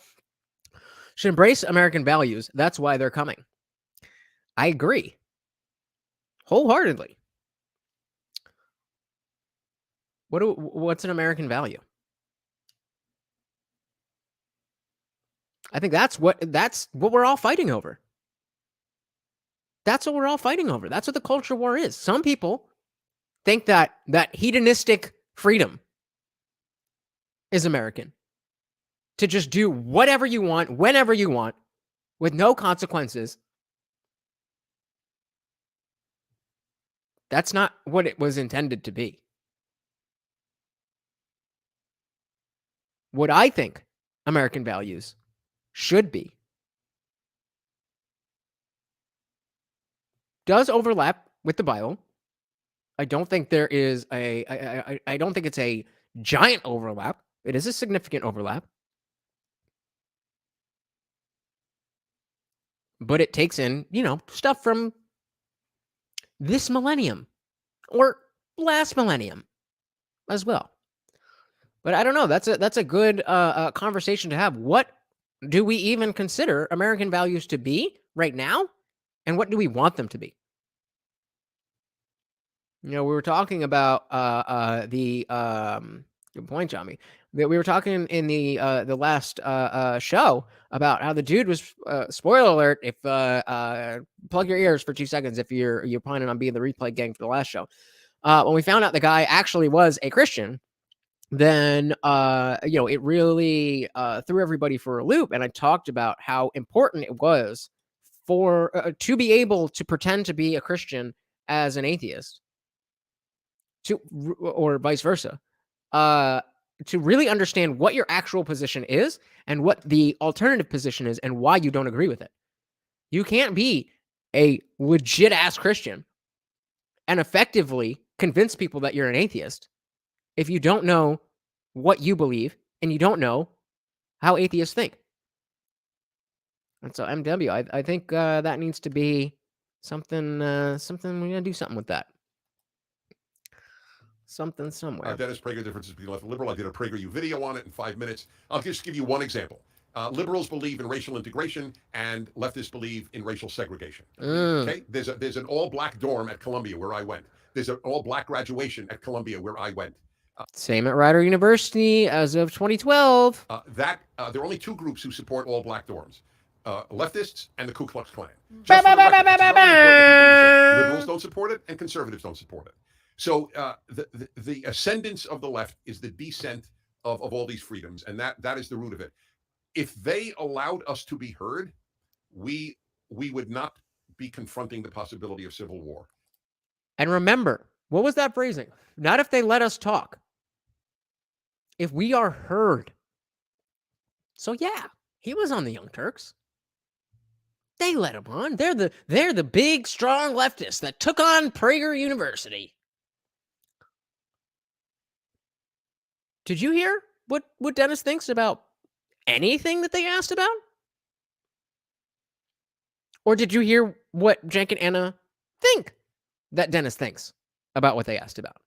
should embrace American values. That's why they're coming. I agree wholeheartedly. What's an American value? I think that's what we're all fighting over. That's what we're all fighting over. That's what the culture war is. Some people think that hedonistic freedom is American. To just do whatever you want, whenever you want, with no consequences. That's not what it was intended to be. What I think American values should be does overlap with the Bible. I don't think there is I don't think it's a giant overlap. It is a significant overlap. But it takes in, stuff from this millennium or last millennium as well. But I don't know. That's a good conversation to have. What do we even consider American values to be right now? And what do we want them to be? We were talking about good point, Johnny. That we were talking in the last show about how the dude was spoiler alert. If plug your ears for 2 seconds if you're planning on being the replay gang for the last show. When we found out the guy actually was a Christian, then it really threw everybody for a loop. And I talked about how important it was for to be able to pretend to be a Christian as an atheist, or vice versa, to really understand what your actual position is and what the alternative position is and why you don't agree with it. You can't be a legit ass Christian and effectively convince people that you're an atheist if you don't know what you believe and you don't know how atheists think. And so MW, I think that needs to be something we're gonna do something with that. Something somewhere.
Dennis Prager, differences between left and liberal. I did a PragerU video on it in 5 minutes. I'll just give you one example. Liberals believe in racial integration, and leftists believe in racial segregation. Okay, there's an all-black dorm at Columbia where I went. There's an all-black graduation at Columbia where I went.
Same at Rider University as of 2012.
There are only 2 groups who support all-black dorms: leftists and the Ku Klux Klan. Just for the record, it's very important. Liberals don't support it, and conservatives don't support it. So the ascendance of the left is the descent of all these freedoms, and that is the root of it. If they allowed us to be heard, we would not be confronting the possibility of civil war.
And remember, what was that phrasing? Not if they let us talk. If we are heard. So yeah, he was on the Young Turks. They let him on. They're the big, strong leftists that took on Prager University. Did you hear what Dennis thinks about anything that they asked about? Or did you hear what Cenk and Anna think that Dennis thinks about what they asked about?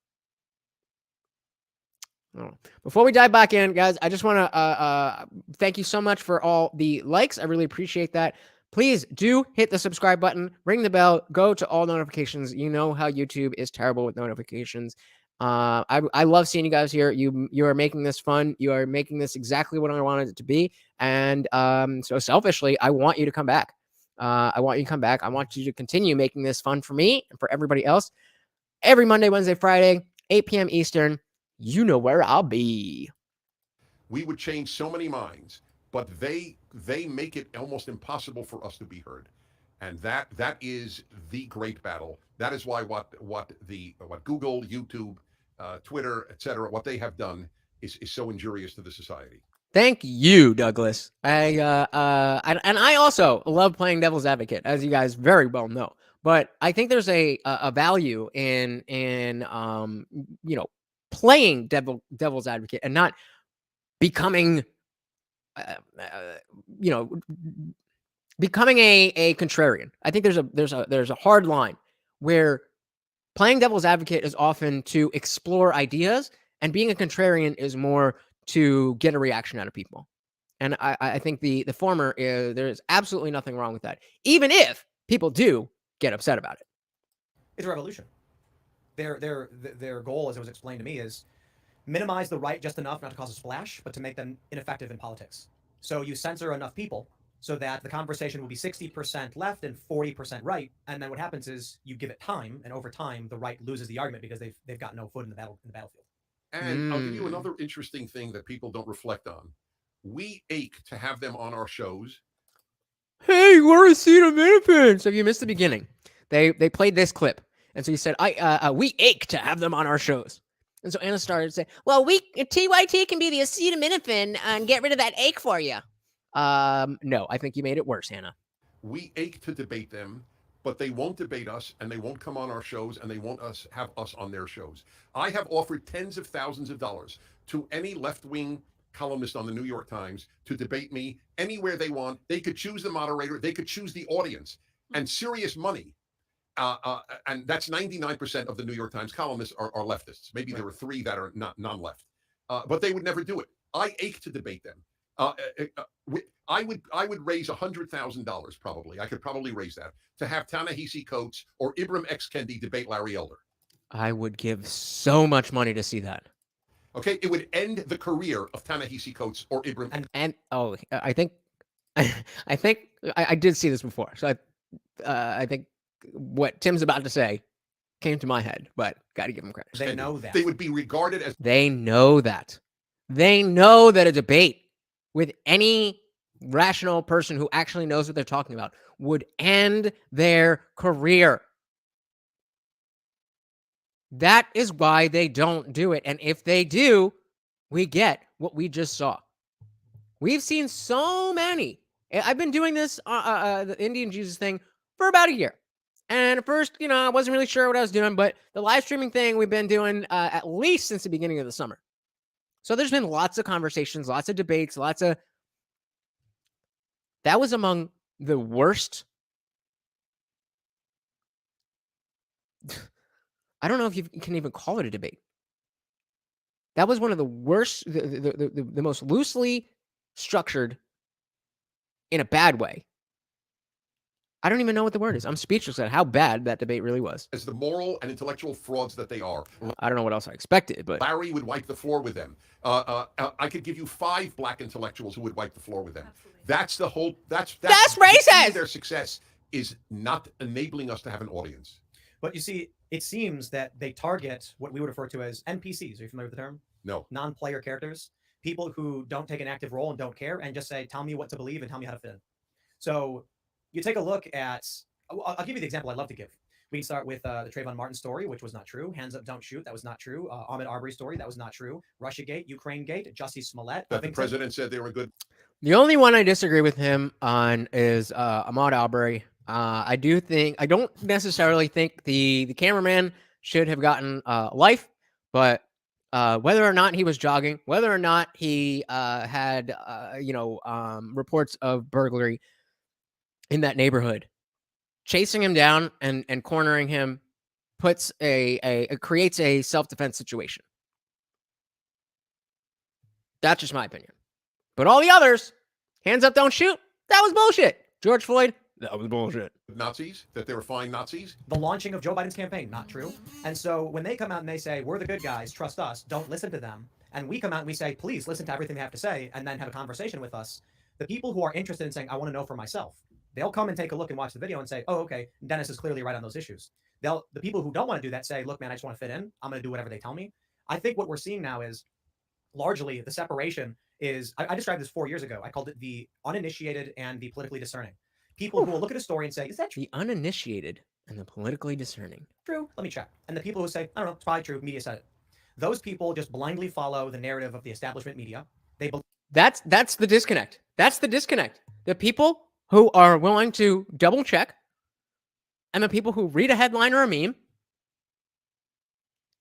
Before we dive back in, guys, I just want to thank you so much for all the likes. I really appreciate that. Please do hit the subscribe button, ring the bell, go to all notifications. You know how YouTube is terrible with notifications. I love seeing you guys here. You are making this fun. You are making this exactly what I wanted it to be. And so selfishly, I want you to come back. I want you to come back. I want you to continue making this fun for me and for everybody else. Every Monday, Wednesday, Friday, 8 p.m. Eastern. You know where I'll be.
We would change so many minds, but they make it almost impossible for us to be heard. And that is the great battle. That is why what Google, YouTube, Twitter, etc., what they have done is so injurious to the society.
Thank you, Douglas. I also love playing devil's advocate, as you guys very well know. But I think there's a value in playing devil's advocate and not becoming becoming a contrarian. I think there's a hard line where playing devil's advocate is often to explore ideas, and being a contrarian is more to get a reaction out of people. And I think the former is, there is absolutely nothing wrong with that, even if people do get upset about it.
It's a revolution. Their goal, as it was explained to me, is minimize the right just enough not to cause a splash, but to make them ineffective in politics. So you censor enough people so that the conversation will be 60% left and 40% right. And then what happens is you give it time, and over time, the right loses the argument because they've got no foot in the battlefield.
And I'll give you another interesting thing that people don't reflect on. We ache to have them on our shows.
Hey, we're acetaminophen. So if you missed the beginning, they played this clip, and so you said, we ache to have them on our shows. And so Anna started to say, well, TYT can be the acetaminophen and get rid of that ache for you. No, I think you made it worse, Anna.
We ache to debate them, but they won't debate us, and they won't come on our shows, and they won't have us on their shows. I have offered tens of thousands of dollars to any left-wing columnist on the New York Times to debate me anywhere they want. They could choose the moderator. They could choose the audience, and serious money. And that's 99% of the New York Times columnists are leftists. Maybe there are 3 that are not non-left, but they would never do it. I ache to debate them. I would raise $100,000 probably. I could probably raise that to have Ta-Nehisi Coates or Ibram X. Kendi debate Larry Elder.
I would give so much money to see that.
Okay, it would end the career of Ta-Nehisi Coates or Ibram.
And I think I did see this before. So I think what Tim's about to say came to my head, but got to give him credit.
They know that.
They would be regarded as.
They know that. They know that a debate with any rational person who actually knows what they're talking about would end their career. That is why they don't do it. And if they do, we get what we just saw. We've seen so many. I've been doing this, the IndianJesus thing, for about a year. And at first, I wasn't really sure what I was doing, but the live streaming thing we've been doing at least since the beginning of the summer. So there's been lots of conversations, lots of debates, that was among the worst. I don't know if you can even call it a debate. That was one of the worst, the most loosely structured in a bad way. I don't even know what the word is. I'm speechless at how bad that debate really was.
As the moral and intellectual frauds that they are.
I don't know what else I expected, but
Larry would wipe the floor with them. I could give you 5 black intellectuals who would wipe the floor with them. Absolutely. That's the whole. That's
racist.
Their success is not enabling us to have an audience.
But you see, it seems that they target what we would refer to as NPCs. Are you familiar with the term?
No.
Non-player characters. People who don't take an active role and don't care and just say, tell me what to believe and tell me how to fit in. So you take a look at, I'll give you the example I love to give. We can start with the Trayvon Martin story, which was not true. Hands up, don't shoot. That was not true. Ahmaud Arbery story. That was not true. Russiagate, Ukrainegate, Jussie Smollett.
That the president said they were good.
The only one I disagree with him on is Ahmaud Arbery. I don't necessarily think the cameraman should have gotten life, but whether or not he was jogging, whether or not he had reports of burglary in that neighborhood, chasing him down and cornering him creates a self-defense situation. That's just my opinion. But all the others, hands up, don't shoot, that was bullshit. George Floyd, that was bullshit.
Nazis, that they were fine Nazis.
The launching of Joe Biden's campaign, not true. And so when they come out and they say, we're the good guys, trust us, don't listen to them. And we come out and we say, please listen to everything they have to say and then have a conversation with us. The people who are interested in saying, I want to know for myself, they'll come and take a look and watch the video and say, oh, okay, Dennis is clearly right on those issues. The people who don't want to do that say, look, man, I just want to fit in. I'm going to do whatever they tell me. I think what we're seeing now is largely the separation is, I described this 4 years ago. I called it the uninitiated and the politically discerning. People who will look at a story and say, is that true?
The uninitiated and the politically discerning.
True. Let me check. And the people who say, I don't know, it's probably true. Media said it. Those people just blindly follow the narrative of the establishment media.
That's the disconnect. That's the disconnect. The people who are willing to double check and the people who read a headline or a meme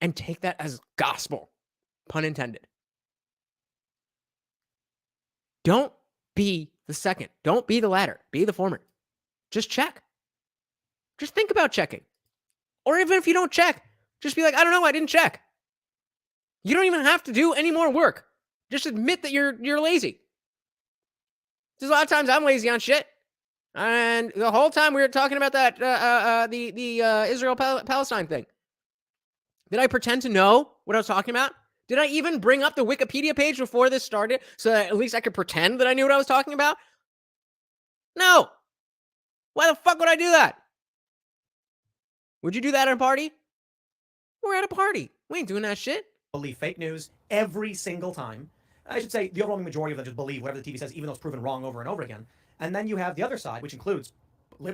and take that as gospel, pun intended. Don't be the second. Don't be the latter. Be the former. Just check. Just think about checking. Or even if you don't check, just be like, I don't know, I didn't check. You don't even have to do any more work. Just admit that you're lazy. There's a lot of times I'm lazy on shit. And the whole time we were talking about that, the Israel-Palestine thing. Did I pretend to know what I was talking about? Did I even bring up the Wikipedia page before this started so that at least I could pretend that I knew what I was talking about? No. Why the fuck would I do that? Would you do that at a party? We're at a party. We ain't doing that shit.
Believe fake news every single time. I should say the overwhelming majority of them just believe whatever the TV says, even though it's proven wrong over and over again. And then you have the other side, which includes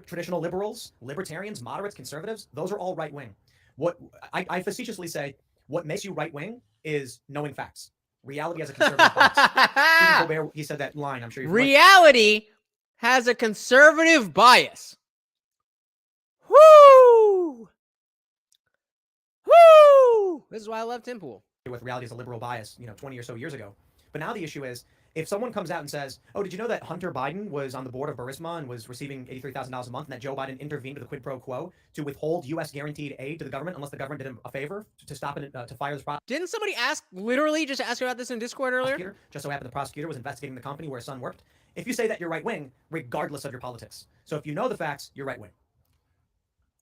traditional liberals, libertarians, moderates, conservatives. Those are all right wing. What I facetiously say, what makes you right wing is knowing facts. Reality has a conservative bias. He said that line. I'm sure you're
Reality has a conservative bias. Woo! Woo! This is why I love Tim Pool.
With reality as a liberal bias, 20 or so years ago. But now the issue is, if someone comes out and says, oh, did you know that Hunter Biden was on the board of Burisma and was receiving $83,000 a month, and that Joe Biden intervened with a quid pro quo to withhold U.S. guaranteed aid to the government unless the government did him a favor to stop it, to fire this prosecutor?
Didn't somebody literally just ask about this in Discord earlier?
Just so happened the prosecutor was investigating the company where his son worked. If you say that, you're right wing, regardless of your politics. So if you know the facts, you're right wing.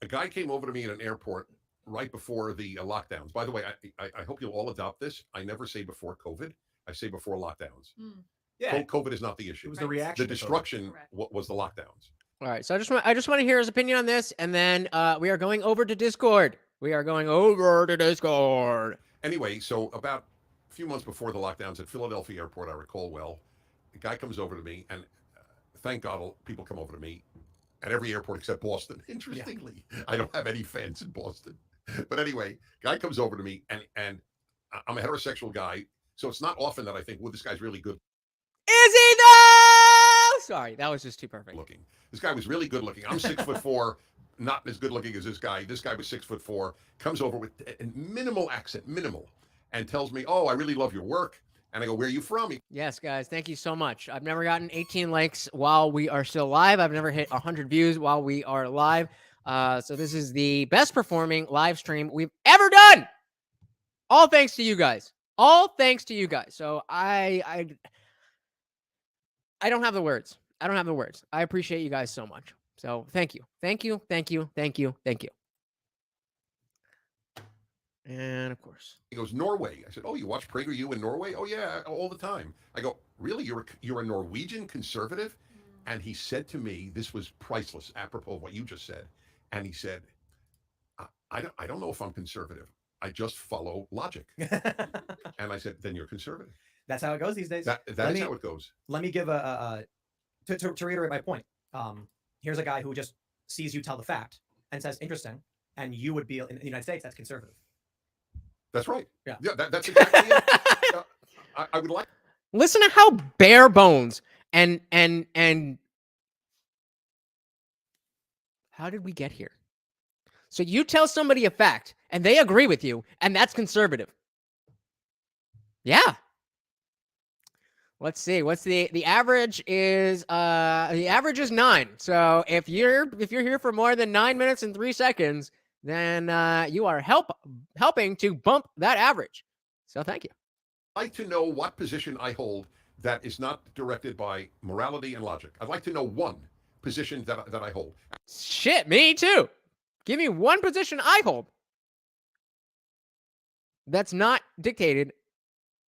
A guy came over to me in an airport right before the lockdowns. By the way, I hope you'll all adopt this. I never say before COVID. I say before lockdowns.
Yeah,
COVID is not the issue.
It was the reaction.
The destruction was the lockdowns.
All right, so I just want to hear his opinion on this, and then we are going over to Discord.
Anyway, so about a few months before the lockdowns at Philadelphia Airport, I recall well, a guy comes over to me, and thank God people come over to me at every airport except Boston. Interestingly, I don't have any fans in Boston. But anyway, guy comes over to me, and I'm a heterosexual guy, so it's not often that I think, well, this guy's really good.
Is he though? Sorry, that was just too perfect.
Looking. This guy was really good looking. I'm 6'4", not as good looking as this guy. This guy was 6'4", comes over with a minimal accent, and tells me, oh, I really love your work. And I go, where are you from?
Yes, guys, thank you so much. I've never gotten 18 likes while we are still live. I've never hit 100 views while we are live. So this is the best performing live stream we've ever done. All thanks to you guys. All thanks to you guys. So I don't have the words. I don't have the words. I appreciate you guys so much. So thank you. Thank you. Thank you. Thank you. Thank you. And of course,
he goes, Norway. I said, oh, you watch PragerU in Norway? Oh yeah, all the time. I go, really? You're a Norwegian conservative? And he said to me, this was priceless, apropos of what you just said. And he said, I don't know if I'm conservative. I just follow logic. And I said, then you're conservative.
That's how it goes these days.
That is how it goes.
Let me give to reiterate my point. Here's a guy who just sees you tell the fact and says, interesting. And you would be in the United States, that's conservative.
That's right.
Yeah.
That's exactly it. I would like.
Listen to how bare bones and how did we get here? So you tell somebody a fact and they agree with you, and that's conservative. Yeah. Let's see. What's the average is the average is 9. So if you're here for more than 9 minutes and 3 seconds, then you are helping to bump that average. So thank you.
I'd like to know what position I hold that is not directed by morality and logic. I'd like to know one position that I hold.
Shit, me too. Give me one position I hold that's not dictated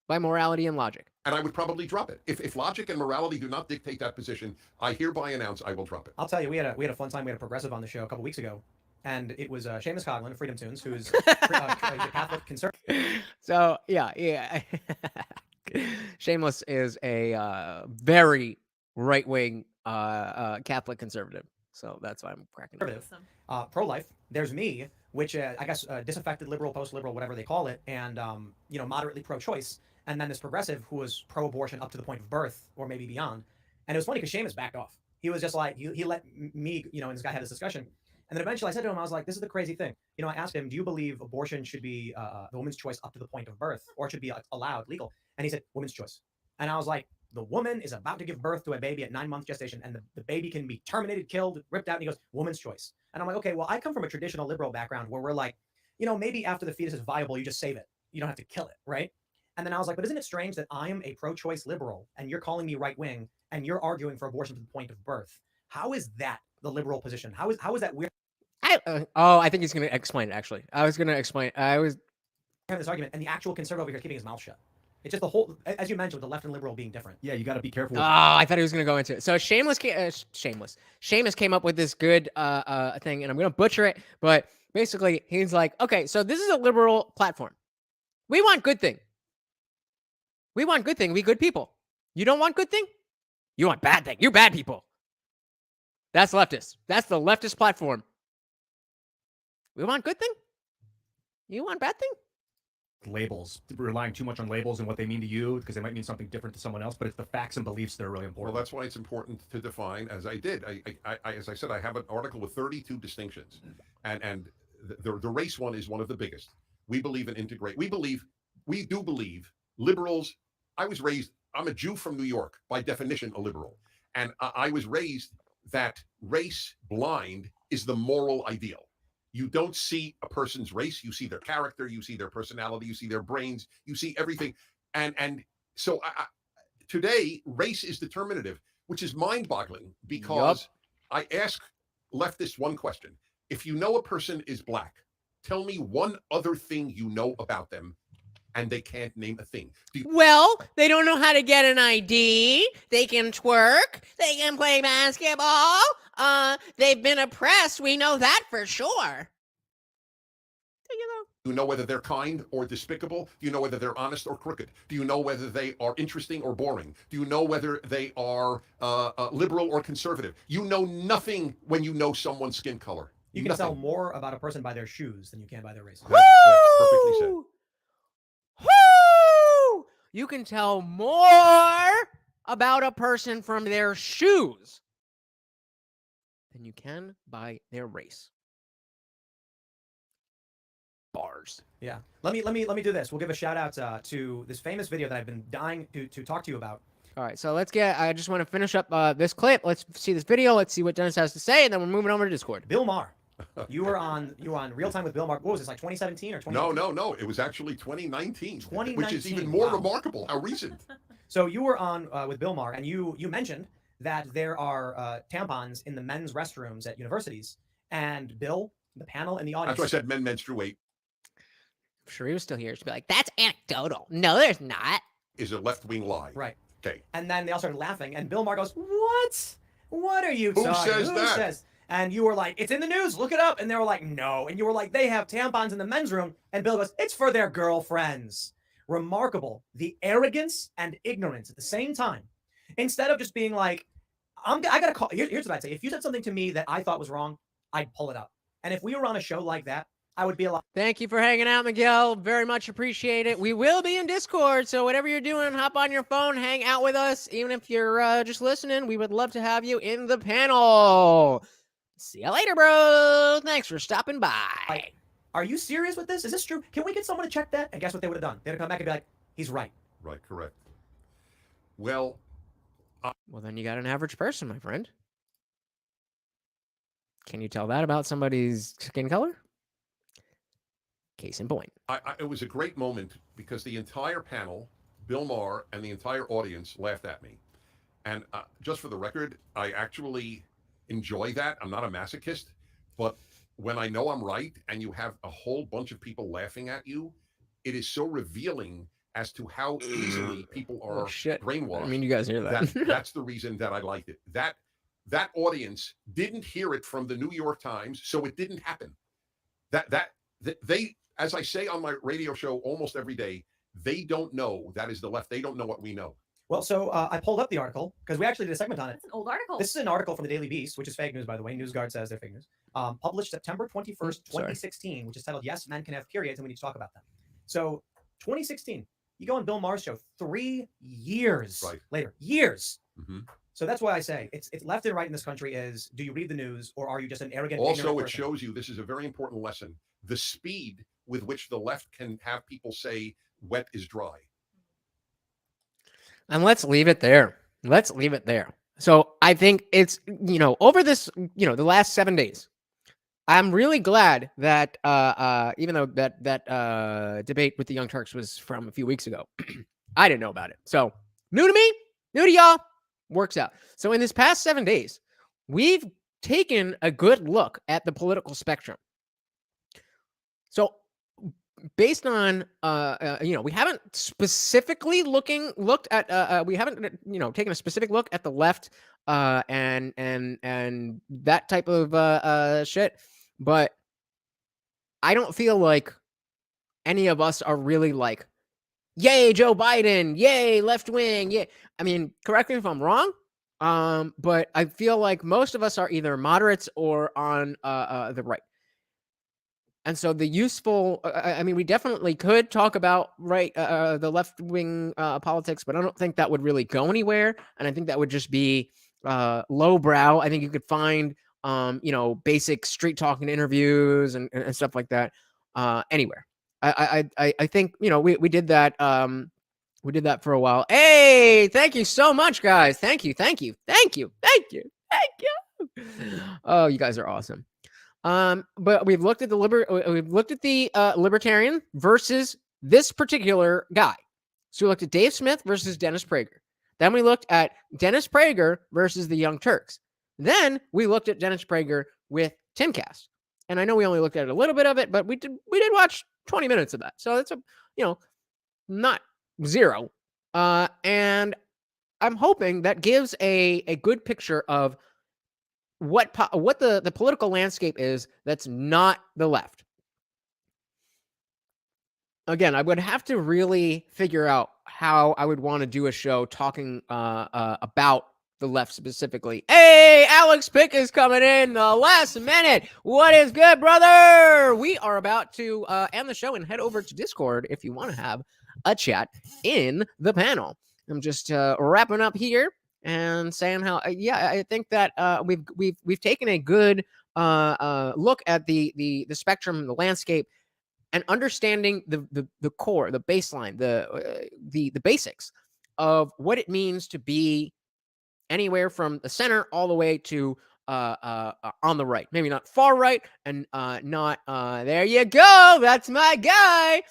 by morality and logic.
And I would probably drop it. If logic and morality do not dictate that position, I hereby announce I will drop it.
I'll tell you, we had a fun time. We had a progressive on the show a couple weeks ago. And it was Seamus Coughlin of Freedom Tunes, who's a Catholic conservative.
So, yeah. Shameless is a very right-wing Catholic conservative. So that's why I'm cracking up.
Pro-life. There's me, which I guess disaffected liberal, post-liberal, whatever they call it, and moderately pro-choice. And then this progressive who was pro-abortion up to the point of birth, or maybe beyond. And it was funny because Seamus backed off. He was just like, he let me, and this guy had this discussion. And then eventually I said to him, I was like, this is the crazy thing. I asked him, do you believe abortion should be the woman's choice up to the point of birth, or it should be allowed, legal? And he said, woman's choice. And I was like, the woman is about to give birth to a baby at 9 months gestation, and the baby can be terminated, killed, ripped out. And he goes, woman's choice. And I'm like, okay, well, I come from a traditional liberal background where we're like, maybe after the fetus is viable, you just save it. You don't have to kill it, right? And then I was like, but isn't it strange that I'm a pro-choice liberal and you're calling me right-wing and you're arguing for abortion to the point of birth? How is that the liberal position? How is that weird?
I think he's going to explain it, actually. I was going to explain.
having this argument, and the actual conservative over here keeping his mouth shut. It's just the whole, as you mentioned, with the left and liberal being different.
Yeah, you got to be careful.
Oh, I thought he was going to go into it. So Seamus came up with this good thing, and I'm going to butcher it, but basically he's like, okay, so this is a liberal platform. We want good thing. We want good thing. We good people. You don't want good thing? You want bad thing. You're bad people. That's leftist. That's the leftist platform. We want good thing? You want bad thing?
Labels, relying too much on labels and what they mean to you, because they might mean something different to someone else, but it's the facts and beliefs that are really important.
Well, that's why it's important to define, as I did. As I said, I have an article with 32 distinctions, and the race one is one of the biggest. We believe in integrate. We do believe liberals. I'm a Jew from New York, by definition, a liberal, and I was raised that race blind is the moral ideal. You don't see a person's race, you see their character, you see their personality, you see their brains, you see everything. And so today, race is determinative, which is mind-boggling, because I ask leftists one question. If you know a person is black, tell me one other thing you know about them, and they can't name a thing.
Well, they don't know how to get an ID. They can twerk. They can play basketball. They've been oppressed. We know that for sure.
Do you know whether they're kind or despicable? Do you know whether they're honest or crooked? Do you know whether they are interesting or boring? Do you know whether they are liberal or conservative? You know nothing when you know someone's skin color.
You can tell more about a person by their shoes than you can by their race.
That's perfectly said.
Woo! You can tell more about a person from their shoes than you can by their race. Bars.
Yeah. Let me do this. We'll give a shout out to this famous video that I've been dying to talk to you about.
All right, so I just want to finish up this clip. Let's see this video. Let's see what Dennis has to say, and then we're moving over to Discord.
Bill Maher. You were on Real Time with Bill Maher. What was this, like 2017 or 2018?
No. It was actually 2019.
2019.
Which is even more remarkable. How recent.
So you were on with Bill Maher, and you mentioned that there are tampons in the men's restrooms at universities. And Bill, the panel, and the audience.
That's why I said men menstruate.
I'm sure he was still here. She'd be like, that's anecdotal. No, there's not.
Is a left-wing lie.
Right.
Okay.
And then they all started laughing, and Bill Maher goes, "What? What are you talking?
Who says that?
And you were like, "It's in the news. Look it up." And they were like, "No." And you were like, "They have tampons in the men's room." And Bill goes, "It's for their girlfriends." Remarkable, the arrogance and ignorance at the same time. Instead of just being like, I gotta call. Here's what I'd say. If you said something to me that I thought was wrong, I'd pull it up. And if we were on a show like that, I would be a lot.
Thank you for hanging out, Miguel. Very much appreciate it. We will be in Discord, so whatever you're doing, hop on your phone, hang out with us. Even if you're just listening, we would love to have you in the panel. See you later, bro. Thanks for stopping by.
Are you serious with this? Is this true? Can we get someone to check that? And guess what they would have done? They'd have come back and be like, "He's right."
Right, correct. Well,
well, then you got an average person, my friend. Can you tell that about somebody's skin color? Case in point.
it was a great moment because the entire panel, Bill Maher, and the entire audience laughed at me. And just for the record, I actually enjoy that. I'm not a masochist, but when I know I'm right and you have a whole bunch of people laughing at you, it is so revealing as to how easily people are brainwashed.
I mean, you guys hear that.
That's the reason that I liked it. That audience didn't hear it from the New York Times, so it didn't happen. They, as I say on my radio show almost every day, they don't know that is the left. They don't know what we know.
Well, so I pulled up the article because we actually did a segment on it.
It's an old article.
This is an article from the Daily Beast, which is fake news, by the way. NewsGuard says they're fake news. Published September 21st, 2016, which is titled, "Yes, Men Can Have Periods, and We Need to Talk About Them." So 2016, you go on Bill Maher's show 3 years later. Years.
Mm-hmm.
So that's why I say it's left and right in this country is, do you read the news or are you just an arrogant,
Also, it shows you, this is a very important lesson, the speed with which the left can have people say wet is dry.
And let's leave it there. Let's leave it there. So I think it's, over this, the last 7 days, I'm really glad that even though that debate with the Young Turks was from a few weeks ago, I didn't know about it. So new to me, new to y'all, works out. So in this past 7 days, we've taken a good look at the political spectrum. So based on we haven't specifically looked at we haven't taken a specific look at the left and that type of shit, but I don't feel like any of us are really like, yay Joe Biden, yay left wing, yeah. I mean, correct me if I'm wrong, but I feel like most of us are either moderates or on the right. And so the useful, I mean, we definitely could talk about the left wing politics, but I don't think that would really go anywhere. And I think that would just be lowbrow. I think you could find, basic street talking interviews and stuff like that anywhere. I think we did that. We did that for a while. Hey, thank you so much, guys. Thank you. Oh, you guys are awesome. But we've looked at the Libertarian versus this particular guy. So we looked at Dave Smith versus Dennis Prager. Then we looked at Dennis Prager versus the Young Turks. Then we looked at Dennis Prager with Timcast. And I know we only looked at a little bit of it, but we did watch 20 minutes of that. So it's not zero. And I'm hoping that gives a good picture of what the political landscape is that's not the left. Again, I would have to really figure out how I would want to do a show talking about the left specifically. Hey, Alex Pick is coming in the last minute. What is good, brother? We are about to end the show and head over to Discord if you want to have a chat in the panel. I'm just wrapping up here and saying how I think that we've taken a good look at the spectrum, the landscape, and understanding the core, the baseline, the basics of what it means to be anywhere from the center all the way to on the right. Maybe not far right and not there you go. That's my guy.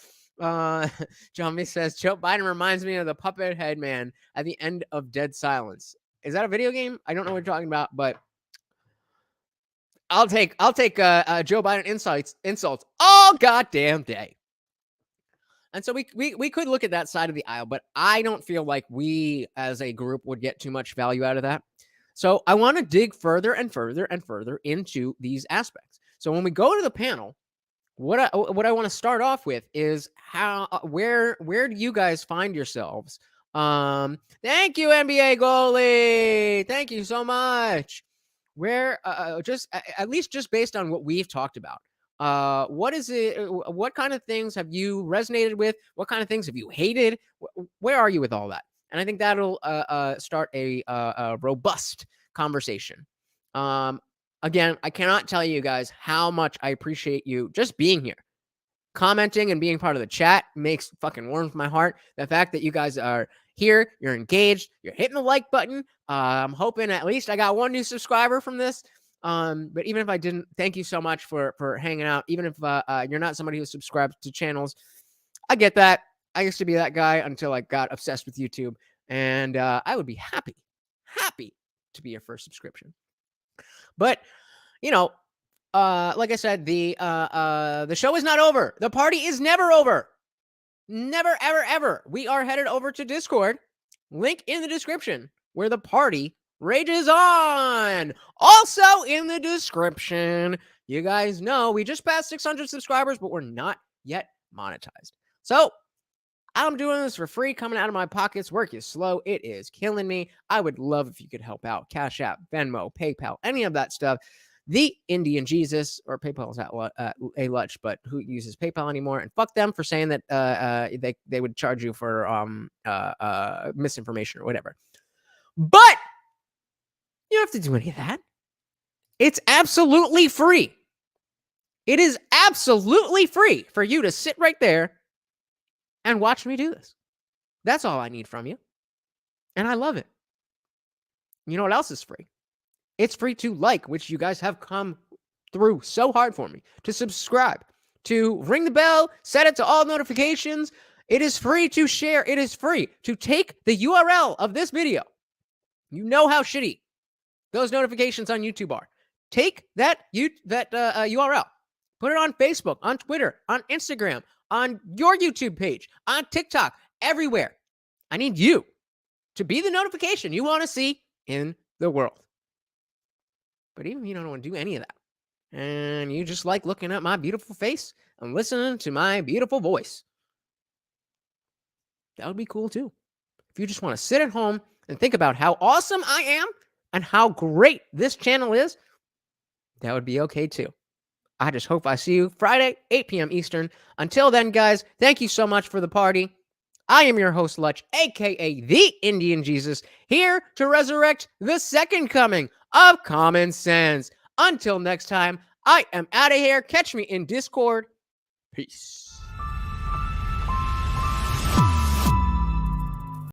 John B says Joe Biden reminds me of the puppet head man at the end of Dead Silence. Is that a video game? I don't know what you're talking about, but I'll take Joe Biden insults all goddamn day. And so we could look at that side of the aisle, but I don't feel like we as a group would get too much value out of that. So I want to dig further and further and further into these aspects. So when we go to the panel, what I want to start off with is where do you guys find yourselves? Thank you, NBA goalie. Thank you so much. Where just at least just based on what we've talked about, what is it? What kind of things have you resonated with? What kind of things have you hated? Where are you with all that? And I think that'll start a robust conversation. Again, I cannot tell you guys how much I appreciate you just being here. Commenting and being part of the chat warms my heart. The fact that you guys are here, you're engaged, you're hitting the like button. I'm hoping at least I got one new subscriber from this. But even if I didn't, thank you so much for hanging out. Even if you're not somebody who subscribes to channels, I get that. I used to be that guy until I got obsessed with YouTube. And I would be happy to be your first subscription. But, like I said, the show is not over. The party is never over. Never, ever, ever. We are headed over to Discord. Link in the description where the party rages on. Also in the description, you guys know we just passed 600 subscribers, but we're not yet monetized. So I'm doing this for free, coming out of my pockets. Work is slow. It is killing me. I would love if you could help out. Cash App, Venmo, PayPal, any of that stuff. TheIndianJesus, or PayPal's at a Lutch, but who uses PayPal anymore? And fuck them for saying that they would charge you for misinformation or whatever. But you don't have to do any of that. It's absolutely free. It is absolutely free for you to sit right there and watch me do this. That's all I need from you. And I love it. You know what else is free? It's free to like, which you guys have come through so hard for me, to subscribe, to ring the bell, set it to all notifications. It is free to share. It is free to take the URL of this video. You know how shitty those notifications on YouTube are. Take that URL, put it on Facebook, on Twitter, on Instagram, on your YouTube page, on TikTok, everywhere. I need you to be the notification you want to see in the world. But even if you don't want to do any of that, and you just like looking at my beautiful face and listening to my beautiful voice, that would be cool too. If you just want to sit at home and think about how awesome I am and how great this channel is, that would be okay too. I just hope I see you Friday, 8 p.m. Eastern. Until then, guys, thank you so much for the party. I am your host, Lutch, aka the Indian Jesus, here to resurrect the second coming of common sense. Until next time, I am out of here. Catch me in Discord. Peace.